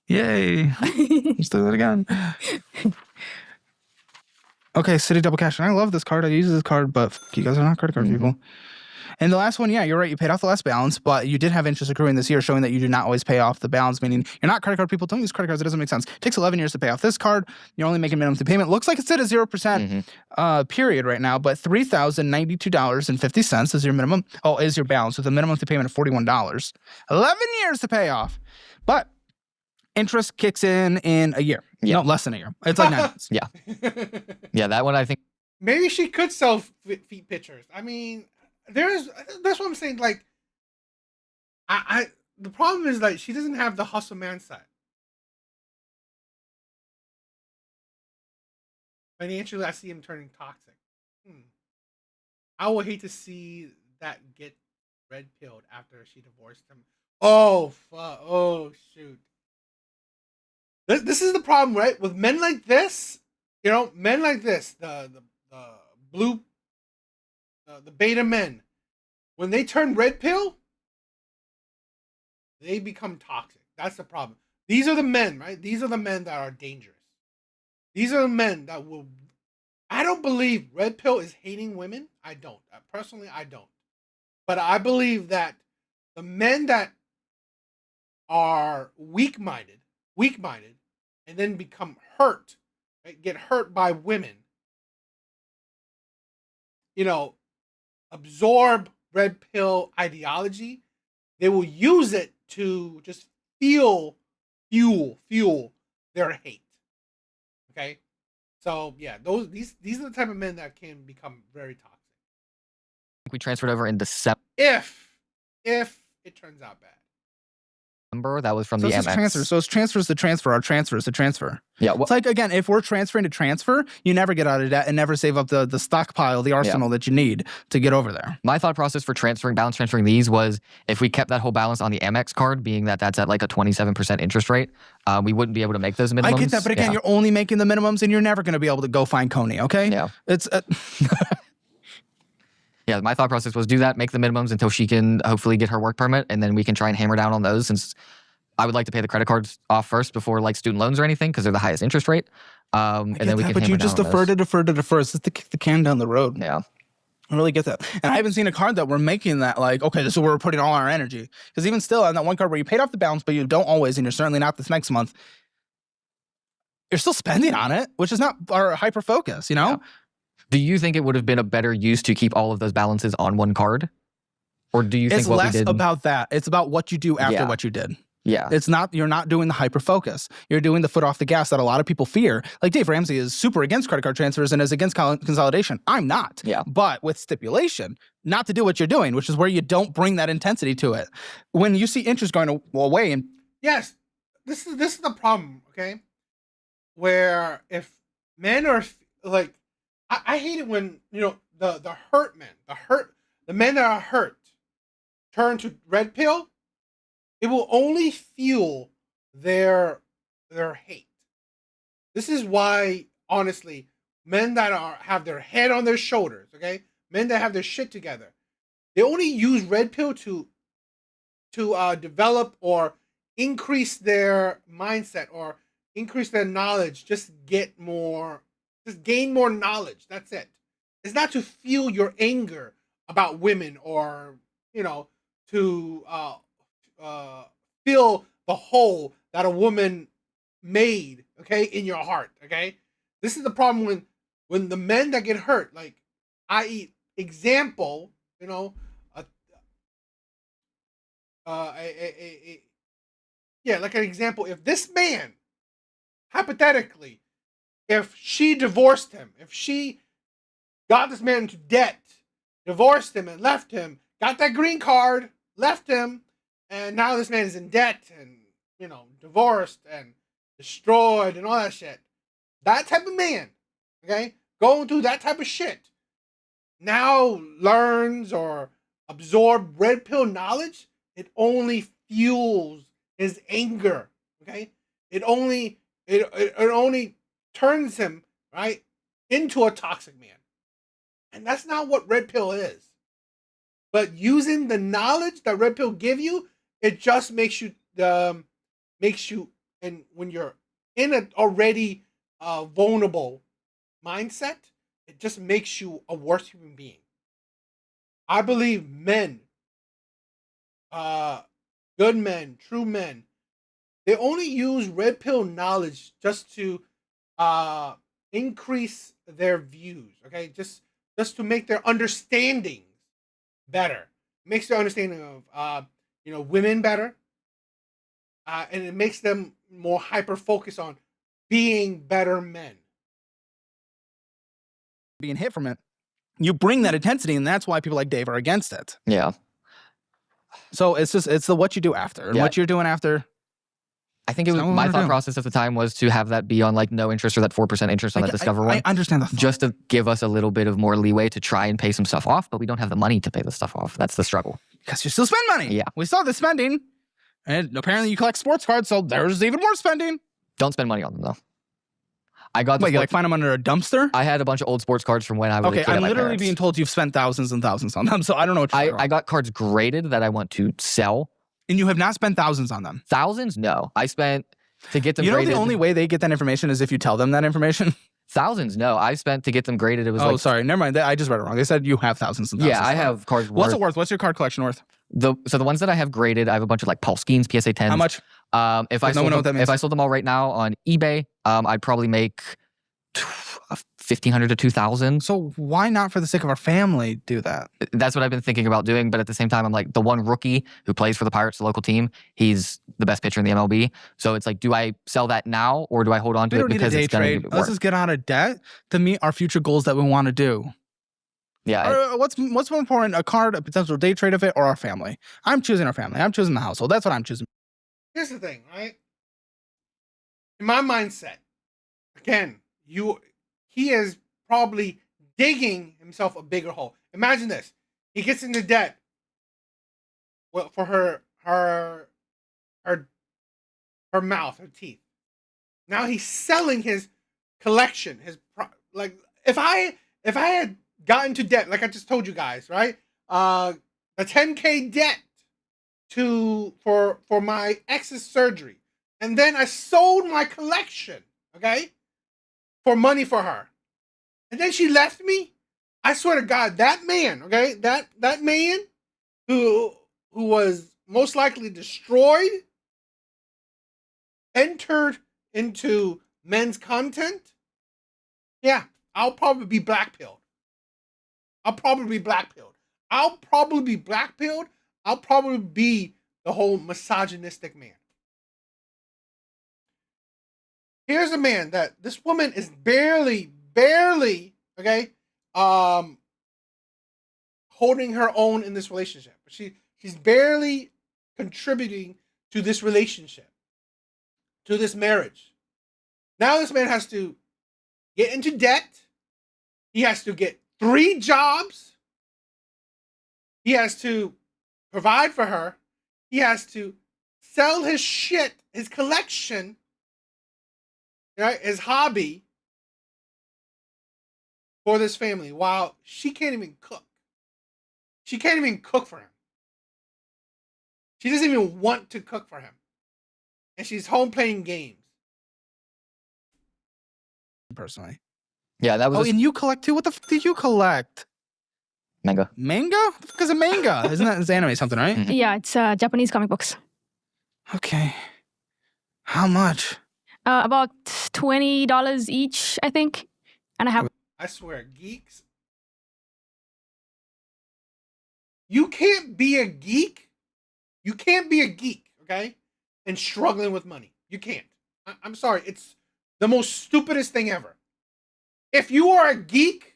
Yay. Let's do that again. Okay, City Double Cash. And I love this card. I use this card, but you guys are not credit card people. And the last one, yeah, you're right. You paid off the last balance, but you did have interest accruing this year, showing that you do not always pay off the balance, meaning you're not credit card people. Don't use credit cards. It doesn't make sense. It takes 11 years to pay off this card. You're only making minimum payment. Looks like it's at a 0% period right now, but $3,092.50 is your minimum. Oh, is your balance with a minimum payment of $41. 11 years to pay off. But interest kicks in a year. Yeah. No, less than a year. It's like 9 months. Yeah. Yeah, that one I think. Maybe she could sell feet pictures. I mean, that's what I'm saying. The problem is she doesn't have the hustle mindset. Financially, I see him turning toxic. I would hate to see that get red pilled after she divorced him. Oh fuck! Oh shoot! This is the problem, right? With men like this, men like this, the blue. The beta men, when they turn red pill, they become toxic. That's the problem. These are the men, right? These are the men that are dangerous. These are the men that will. I don't believe red pill is hating women. I don't. Personally, I don't. But I believe that the men that are weak-minded, and then become hurt, right? Get hurt by women, absorb red pill ideology, they will use it to just fuel their hate. Okay, so yeah, these are the type of men that can become very toxic. We transferred over in December. If it turns out bad. That was from the MX. Transfer. So it's transfers to transfer. Our transfers to transfer. Yeah. It's again, if we're transferring to transfer, you never get out of debt and never save up the stockpile, the arsenal that you need to get over there. My thought process for balance transferring these was if we kept that whole balance on the MX card, being that that's at a 27% interest rate, we wouldn't be able to make those minimums. I get that, but again, you're only making the minimums and you're never going to be able to go find Coney, okay? Yeah. It's... Yeah, my thought process was do that, make the minimums until she can hopefully get her work permit, and then we can try and hammer down on those, since I would like to pay the credit cards off first before student loans or anything, because they're the highest interest rate. And then we can. But you just defer. It's just to kick the can down the road. Yeah. I really get that. And I haven't seen a card that we're making that okay, this is where we're putting all our energy. Because even still, on that one card where you paid off the balance, but you don't always, and you're certainly not this next month, you're still spending on it, which is not our hyper focus, Yeah. Do you think it would have been a better use to keep all of those balances on one card? Or do you think it's what less we did... about that. It's about what you do after what you did. Yeah. You're not doing the hyper focus. You're doing the foot off the gas that a lot of people fear. Dave Ramsey is super against credit card transfers and is against consolidation. I'm not. Yeah. But with stipulation, not to do what you're doing, which is where you don't bring that intensity to it. When you see interest going away and... Yes. This is the problem, okay? Where if men are I hate it when, the hurt men, the men that are hurt turn to red pill. It will only fuel their hate. This is why, honestly, men that have their head on their shoulders, okay? Men that have their shit together, they only use red pill to develop or increase their mindset or increase their knowledge, just gain more knowledge. That's it. It's not to fuel your anger about women or, to fill the hole that a woman made, okay, in your heart, okay? This is the problem when the men that get hurt, like, i.e., example, a, yeah, like an example, if this man, hypothetically, if she divorced him, if she got this man into debt, divorced him and left him, got that green card, left him, and now this man is in debt and, divorced and destroyed and all that shit. That type of man, okay, going through that type of shit, now learns or absorb red pill knowledge, it only fuels his anger, okay? It only turns him, right, into a toxic man. And that's not what red pill is. But using the knowledge that red pill give you, it just makes you and when you're in an already vulnerable mindset, it just makes you a worse human being. I believe men, good men, true men, they only use red pill knowledge just to increase their views, okay? Just to make their understandings better. Makes their understanding of women better. And it makes them more hyper focused on being better men. Being hit from it, you bring that intensity, and that's why people like Dave are against it. Yeah. So it's the what you do after, and what you're doing after. I think my thought process at the time was to have that be on like no interest or that 4% interest on that Discover one. I understand the thought. Just to give us a little bit of more leeway to try and pay some stuff off, but we don't have the money to pay the stuff off. That's the struggle. Because you still spend money. Yeah. We saw the spending, and apparently you collect sports cards, so there's even more spending. Don't spend money on them though. I got you like find them under a dumpster? I had a bunch of old sports cards from when I was a kid. I'm literally being told you've spent thousands and thousands on them, so I don't know what you're I got cards graded that I want to sell. And you have not spent thousands on them? Thousands? No. I spent to get them graded. The only way they get that information is if you tell them that information? Thousands? No. I spent to get them graded. It was sorry. Never mind. I just read it wrong. They said you have thousands and thousands. Yeah, I have cards worth. What's it worth? What's your card collection worth? So the ones that I have graded, I have a bunch of like Paul Skeens, PSA 10s. How much? If I sold them all right now on eBay, I'd probably make $1,500 to $2,000. So why not, for the sake of our family, do that? That's what I've been thinking about doing. But at the same time, I'm like, the one rookie who plays for the Pirates, the local team, he's the best pitcher in the MLB. So it's like, do I sell that now or do I hold on to it because it's going to Let's just get out of debt to meet our future goals that we want to do. Yeah. What's more important, a card, a potential day trade of it, or our family? I'm choosing our family. I'm choosing the household. That's what I'm choosing. Here's the thing, right? In my mindset, again, he is probably digging himself a bigger hole. Imagine this. He gets into debt for her mouth, her teeth. Now he's selling his collection, if I had gotten to debt, like I just told you guys, right? A $10K debt for my ex's surgery. And then I sold my collection, okay? For money for her. And then she left me. I swear to God, that man, okay? That man who was most likely destroyed, entered into men's content. Yeah, I'll probably be blackpilled. I'll probably be the whole misogynistic man. Here's a man that this woman is barely, okay, holding her own in this relationship. She's barely contributing to this relationship, to this marriage. Now this man has to get into debt. He has to get 3 jobs. He has to provide for her. He has to sell his shit, his collection, right, his hobby, for this family, while she can't even cook. She can't even cook for him. She doesn't even want to cook for him. And she's home playing games. personally. Yeah, that was. Oh, and you collect too. What the fuck do you collect? Manga. Manga? What the fuck is a manga? Isn't that it's anime something, right? Mhm. Yeah, it's Japanese comic books. Okay. How much? About $20 each, I think. And I have. I swear, geeks. You can't be a geek. You can't be a geek, okay? And struggling with money. You can't. I'm sorry. It's the most stupidest thing ever. If you are a geek,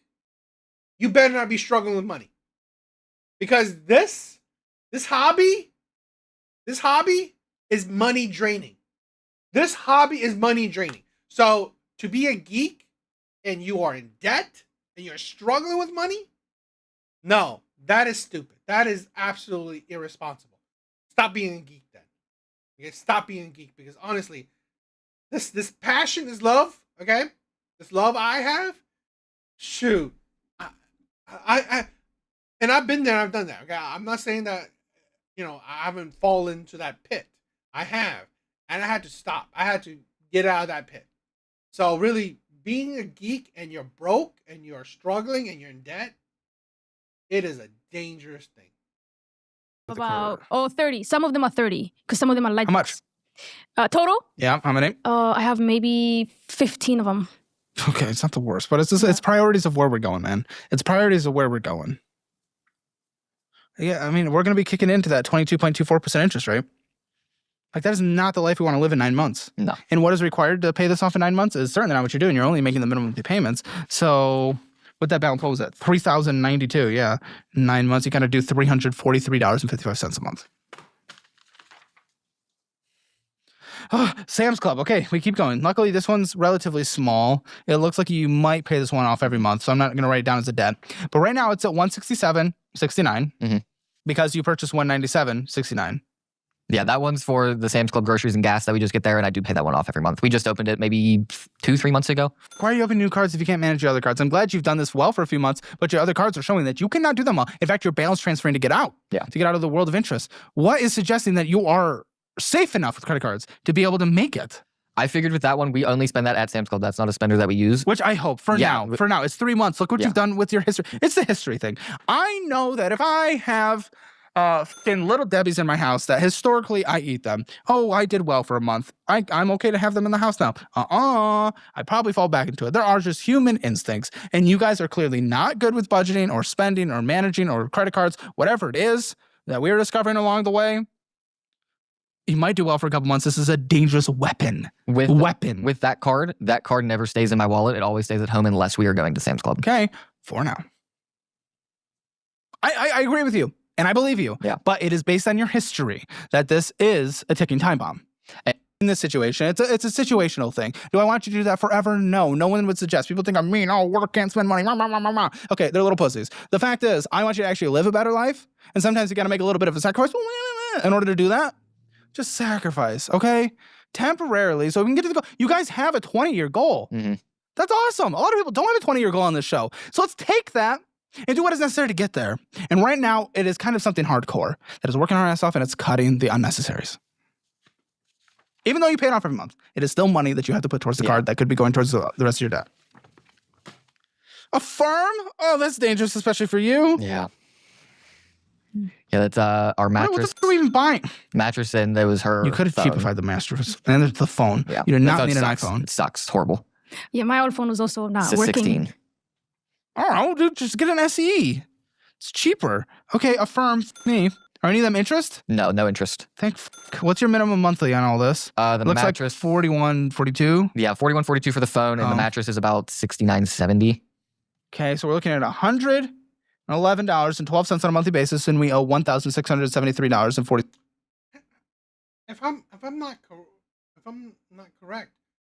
you better not be struggling with money. Because this hobby is money draining. This hobby is money draining. So to be a geek and you are in debt and you're struggling with money, no, that is stupid. That is absolutely irresponsible. Stop being a geek then. Okay, stop being a geek because honestly, this passion, this love, okay, this love I have, shoot, I and I've been there, I've done that. Okay, I'm not saying that, I haven't fallen into that pit. I have, and I had to stop. I had to get out of that pit. So really, being a geek and you're broke and you're struggling and you're in debt, it is a dangerous thing. About 30. Some of them are 30 because some of them are light. How much? Total? Yeah, how many? I have maybe 15 of them. Okay, it's not the worst, but it's priorities of where we're going, man. It's priorities of where we're going. Yeah, I mean, we're going to be kicking into that 22.24% interest rate. Like, that is not the life we want to live in 9 months. No. And what is required to pay this off in 9 months is certainly not what you're doing. You're only making the minimum payments. So with that balance, what was that? $3,092. Yeah. 9 months, you kind of do $343.55 a month. Oh, Sam's Club. Okay, we keep going. Luckily, this one's relatively small. It looks like you might pay this one off every month, so I'm not going to write it down as a debt. But right now, it's at $167.69 because you purchased $197.69. Yeah, that one's for the Sam's Club groceries and gas that we just get there, and I do pay that one off every month. We just opened it maybe 2-3 months ago. Why are you opening new cards if you can't manage your other cards? I'm glad you've done this well for a few months, but your other cards are showing that you cannot do them well. In fact, you're balance transferring to get out. Yeah. To get out of the world of interest. What is suggesting that you are safe enough with credit cards to be able to make it? I figured with that one, we only spend that at Sam's Club. That's not a spender that we use. Which I hope for now. For now, it's 3 months. Look what you've done with your history. It's the history thing. I know that if I have thin Little Debbie's in my house that historically I eat them. Oh, I did well for a month. I'm okay to have them in the house now. I'd probably fall back into it. There are just human instincts. And you guys are clearly not good with budgeting or spending or managing or credit cards, whatever it is that we're discovering along the way. You might do well for a couple months. This is a dangerous weapon. With that card never stays in my wallet. It always stays at home unless we are going to Sam's Club. Okay, for now. I agree with you, and I believe you. Yeah. But it is based on your history that this is a ticking time bomb. In this situation, it's a situational thing. Do I want you to do that forever? No. No one would suggest. People think I'm mean. Oh, work, can't spend money. Okay, they're little pussies. The fact is, I want you to actually live a better life, and sometimes you got to make a little bit of a sacrifice in order to do that. Just sacrifice, okay? Temporarily, so we can get to the goal. You guys have a 20-year goal. Mm-hmm. That's awesome. A lot of people don't have a 20-year goal on this show. So let's take that and do what is necessary to get there. And right now, it is kind of something hardcore that is working our ass off, and it's cutting the unnecessaries. Even though you pay it off every month, it is still money that you have to put towards the card that could be going towards the rest of your debt. Affirm? Oh, that's dangerous, especially for you. Yeah. Yeah, that's our mattress. What the fuck are we even buying? Mattress, and there was her. You could have cheapified the mattress. And there's the phone. Yeah. You do not need an sucks. iPhone. It sucks. It's horrible. Yeah, my old phone was also not It's a working. 16. Oh, dude, just get an SE. It's cheaper. Okay, Affirm me. Are any of them interest? No interest. What's your minimum monthly on all this? The looks mattress, like $41.42. Yeah, $41.42 for the phone, and the mattress is about $69.70. Okay, so we're looking at $111.12 on a monthly basis, and we owe $1,673.40. If I'm not correct,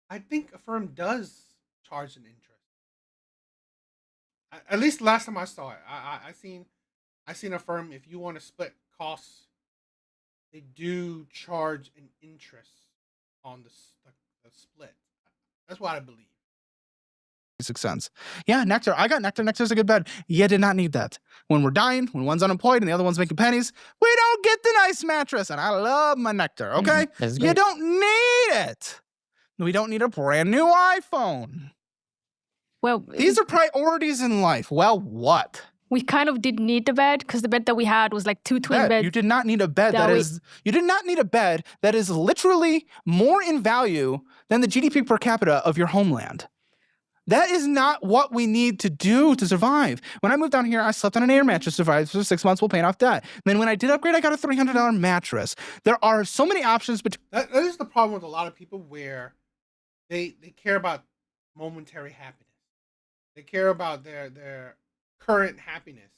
I think Affirm does charge an interest. At least last time I saw it, I seen Affirm. If you want to split costs, they do charge an interest on the split. That's what I believe. 6 cents. Yeah, Nectar. I got Nectar. Nectar's a good bed. You did not need that. When we're dying, when one's unemployed and the other one's making pennies, we don't get the nice mattress. And I love my Nectar, okay? You don't need it. We don't need a brand new iPhone. Well, These are priorities in life. Well, what? we kind of did need the bed because the bed that we had was like 2 twin beds. You did not need a bed you did not need a bed that is literally more in value than the GDP per capita of your homeland. That is not what we need to do to survive. When I moved down here, I slept on an air mattress, survived for 6 months while paying off debt. Then when I did upgrade, I got a $300 mattress. There are so many options. That is the problem with a lot of people, where they care about momentary happiness. They care about their current happiness.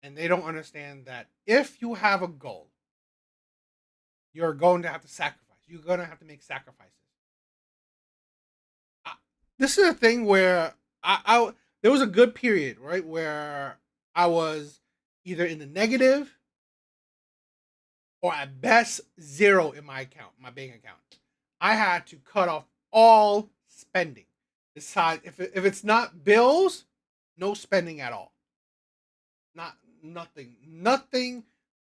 And they don't understand that if you have a goal, you're going to have to sacrifice. You're going to have to make sacrifices. This is a thing where there was a good period, right, where I was either in the negative or at best zero in my account, my bank account. I had to cut off all spending. Decide if it's not bills, no spending at all. Nothing,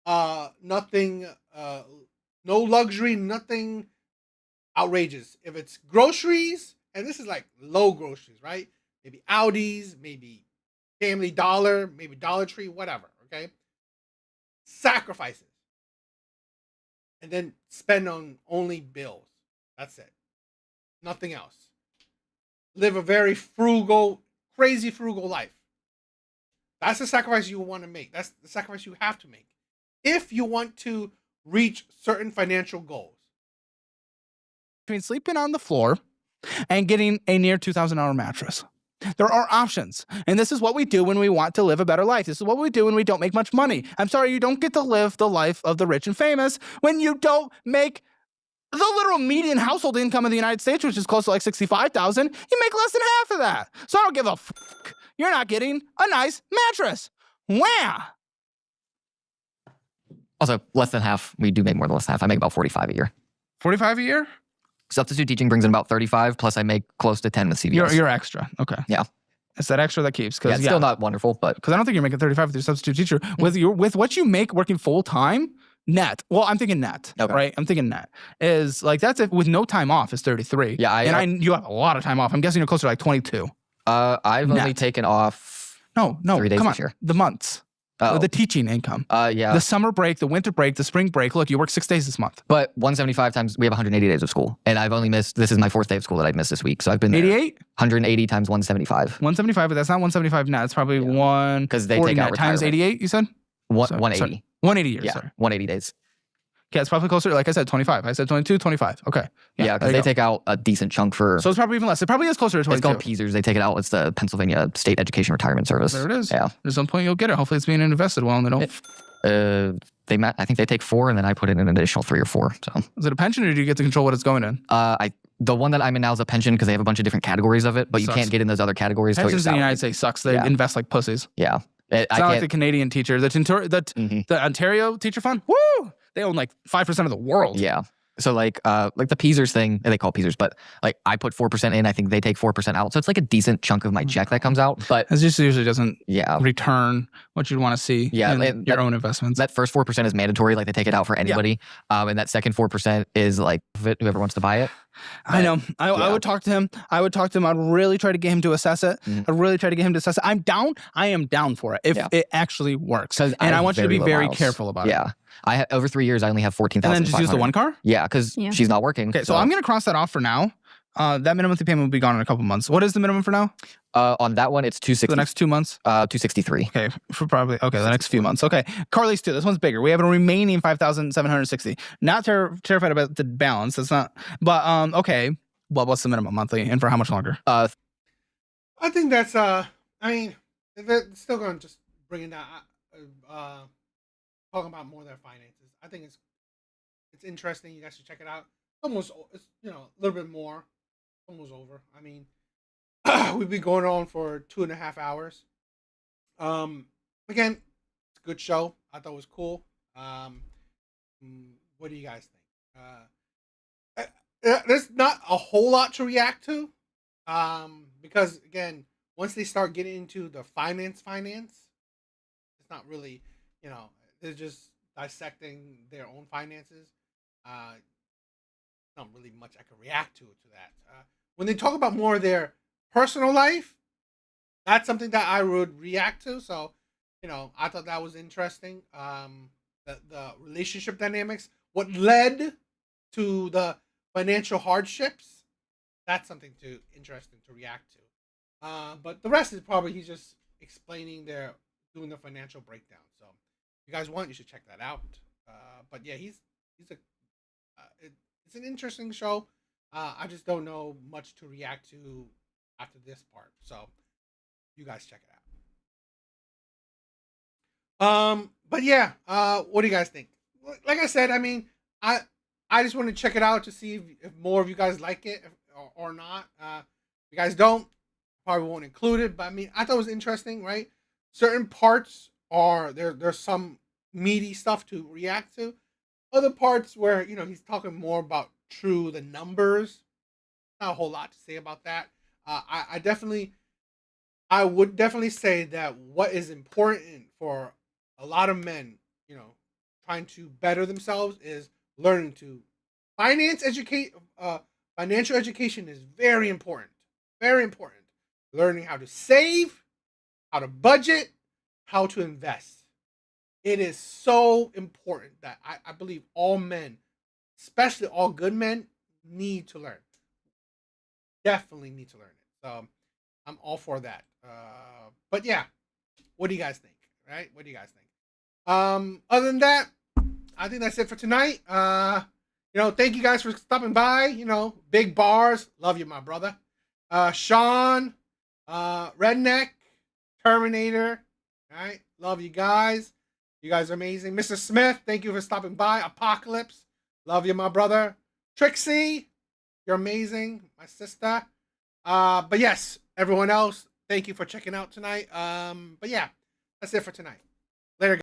no luxury, nothing outrageous. If it's groceries, and this is like low groceries, right? Maybe Aldi's, maybe Family Dollar, maybe Dollar Tree, whatever, okay? Sacrifices. And then spend on only bills. That's it. Nothing else. Live a very frugal, crazy frugal life. That's the sacrifice you want to make. That's the sacrifice you have to make if you want to reach certain financial goals. Between sleeping on the floor and getting a near $2,000 mattress. There are options. And this is what we do when we want to live a better life. This is what we do when we don't make much money. I'm sorry, you don't get to live the life of the rich and famous when you don't make the literal median household income in the United States, which is close to like $65,000. You make less than half of that. So I don't give a fuck. You're not getting a nice mattress. Wah! Also, less than half. We do make more than less than half. I make about 45 a year. 45 a year? Substitute teaching brings in about 35, plus I make close to 10 with CVS. You're extra. Okay. Yeah. It's that extra that keeps. Yeah, it's still not wonderful, but because I don't think you're making 35 with your substitute teacher. With what you make working full time, net. Well, I'm thinking net, okay. Right? I'm thinking net is like that's with no time off is 33. Yeah, you have a lot of time off. I'm guessing you're closer to like 22. I've net. only taken off. No, 3 days come this on, year. the months. The teaching income. Yeah. The summer break, the winter break, the spring break. Look, you work 6 days this month. But 175 times, we have 180 days of school. And I've only missed, this is my 4th day of school that I've missed this week. So I've been 88? 180 times 175. 175, but that's not 175 net. It's probably one. Because they take out times 88, you said? 180. Sorry. 180 years, yeah, sorry. 180 days. Yeah, it's probably closer, like I said, 25. I said 22, 25. Okay. Yeah, because they take out a decent chunk for... So it's probably even less. It probably is closer to 22. It's called PESERS. They take it out. It's the Pennsylvania State Education Retirement Service. There it is. Yeah. At some point you'll get it. Hopefully it's being invested well and they don't... I think they take 4 and then I put in an additional 3 or 4. So is it a pension or do you get to control what it's going in? The one that I'm in now is a pension because they have a the different categories of it, but you can't get in those other categories. Pensions in the United States sucks. They invest like pussies. Yeah. It's not like the Canadian teacher. The Ontario teacher fund, woo! They own like 5% of the world. Yeah. So like the PESERS thing, they call PESERS, but like I put 4% in, I think they take 4% out. So it's like a decent chunk of my check that comes out. But it just usually doesn't return what you'd want to see in your own investments. That first 4% is mandatory, like they take it out for anybody. Yeah. And that second 4% is like whoever wants to buy it. I know. I would talk to him. I'd really try to get him to assess it. I'd really try to get him to assess it. I'm down. I am down for it if it actually works. And I want you to be very careful about it. Yeah. Over 3 years, I only have 14,000. And then just use the one car? Yeah, because she's not working. Okay, so I'm going to cross that off for now. That minimum monthly payment will be gone in a couple months. What is the minimum for now? On that one, it's $260. For the next 2 months? $263. Okay, the next few months. Okay, Carly's too. This one's bigger. We have a remaining $5,760. Not terrified about the balance. That's not. But okay. Well, what's the minimum monthly, and for how much longer? I think that's. I mean, they're still going to just bring it down. Talking about more of their finances. I think it's interesting. You guys should check it out. It's a little bit more. Almost over. I mean, we've been going on for 2.5 hours. Again, it's a good show. I thought it was cool. What do you guys think? There's not a whole lot to react to. Because again, once they start getting into the finance, it's not really, they're just dissecting their own finances. Not really much I can react to that. When they talk about more of their personal life, that's something that I would react to. So, you know, I thought that was interesting. The relationship dynamics, what led to the financial hardships, that's something interesting to react to. But the rest is probably he's just explaining doing the financial breakdown. So, if you guys want, you should check that out. But yeah, he's it's an interesting show. I just don't know much to react to after this part. So, you guys check it out. But yeah, what do you guys think? Like I said, I mean, I just want to check it out to see if more of you guys like it or not. If you guys don't, probably won't include it. But I mean, I thought it was interesting, right? Certain parts there's some meaty stuff to react to. Other parts where he's talking more about the numbers. Not a whole lot to say about that. I would definitely say that what is important for a lot of men, trying to better themselves is learning to financial education is very important. Very important. Learning how to save, how to budget, how to invest. It is so important that I believe all men, especially all good men, need to learn. Definitely need to learn it. So I'm all for that. But yeah, what do you guys think? Right? What do you guys think? Other than that, I think that's it for tonight. Thank you guys for stopping by. Big bars. Love you, my brother. Sean, Redneck, Terminator. All right. Love you guys. You guys are amazing. Mr. Smith, thank you for stopping by. Apocalypse. Love you, my brother. Trixie, you're amazing. My sister. But yes, everyone else, thank you for checking out tonight. But yeah, that's it for tonight.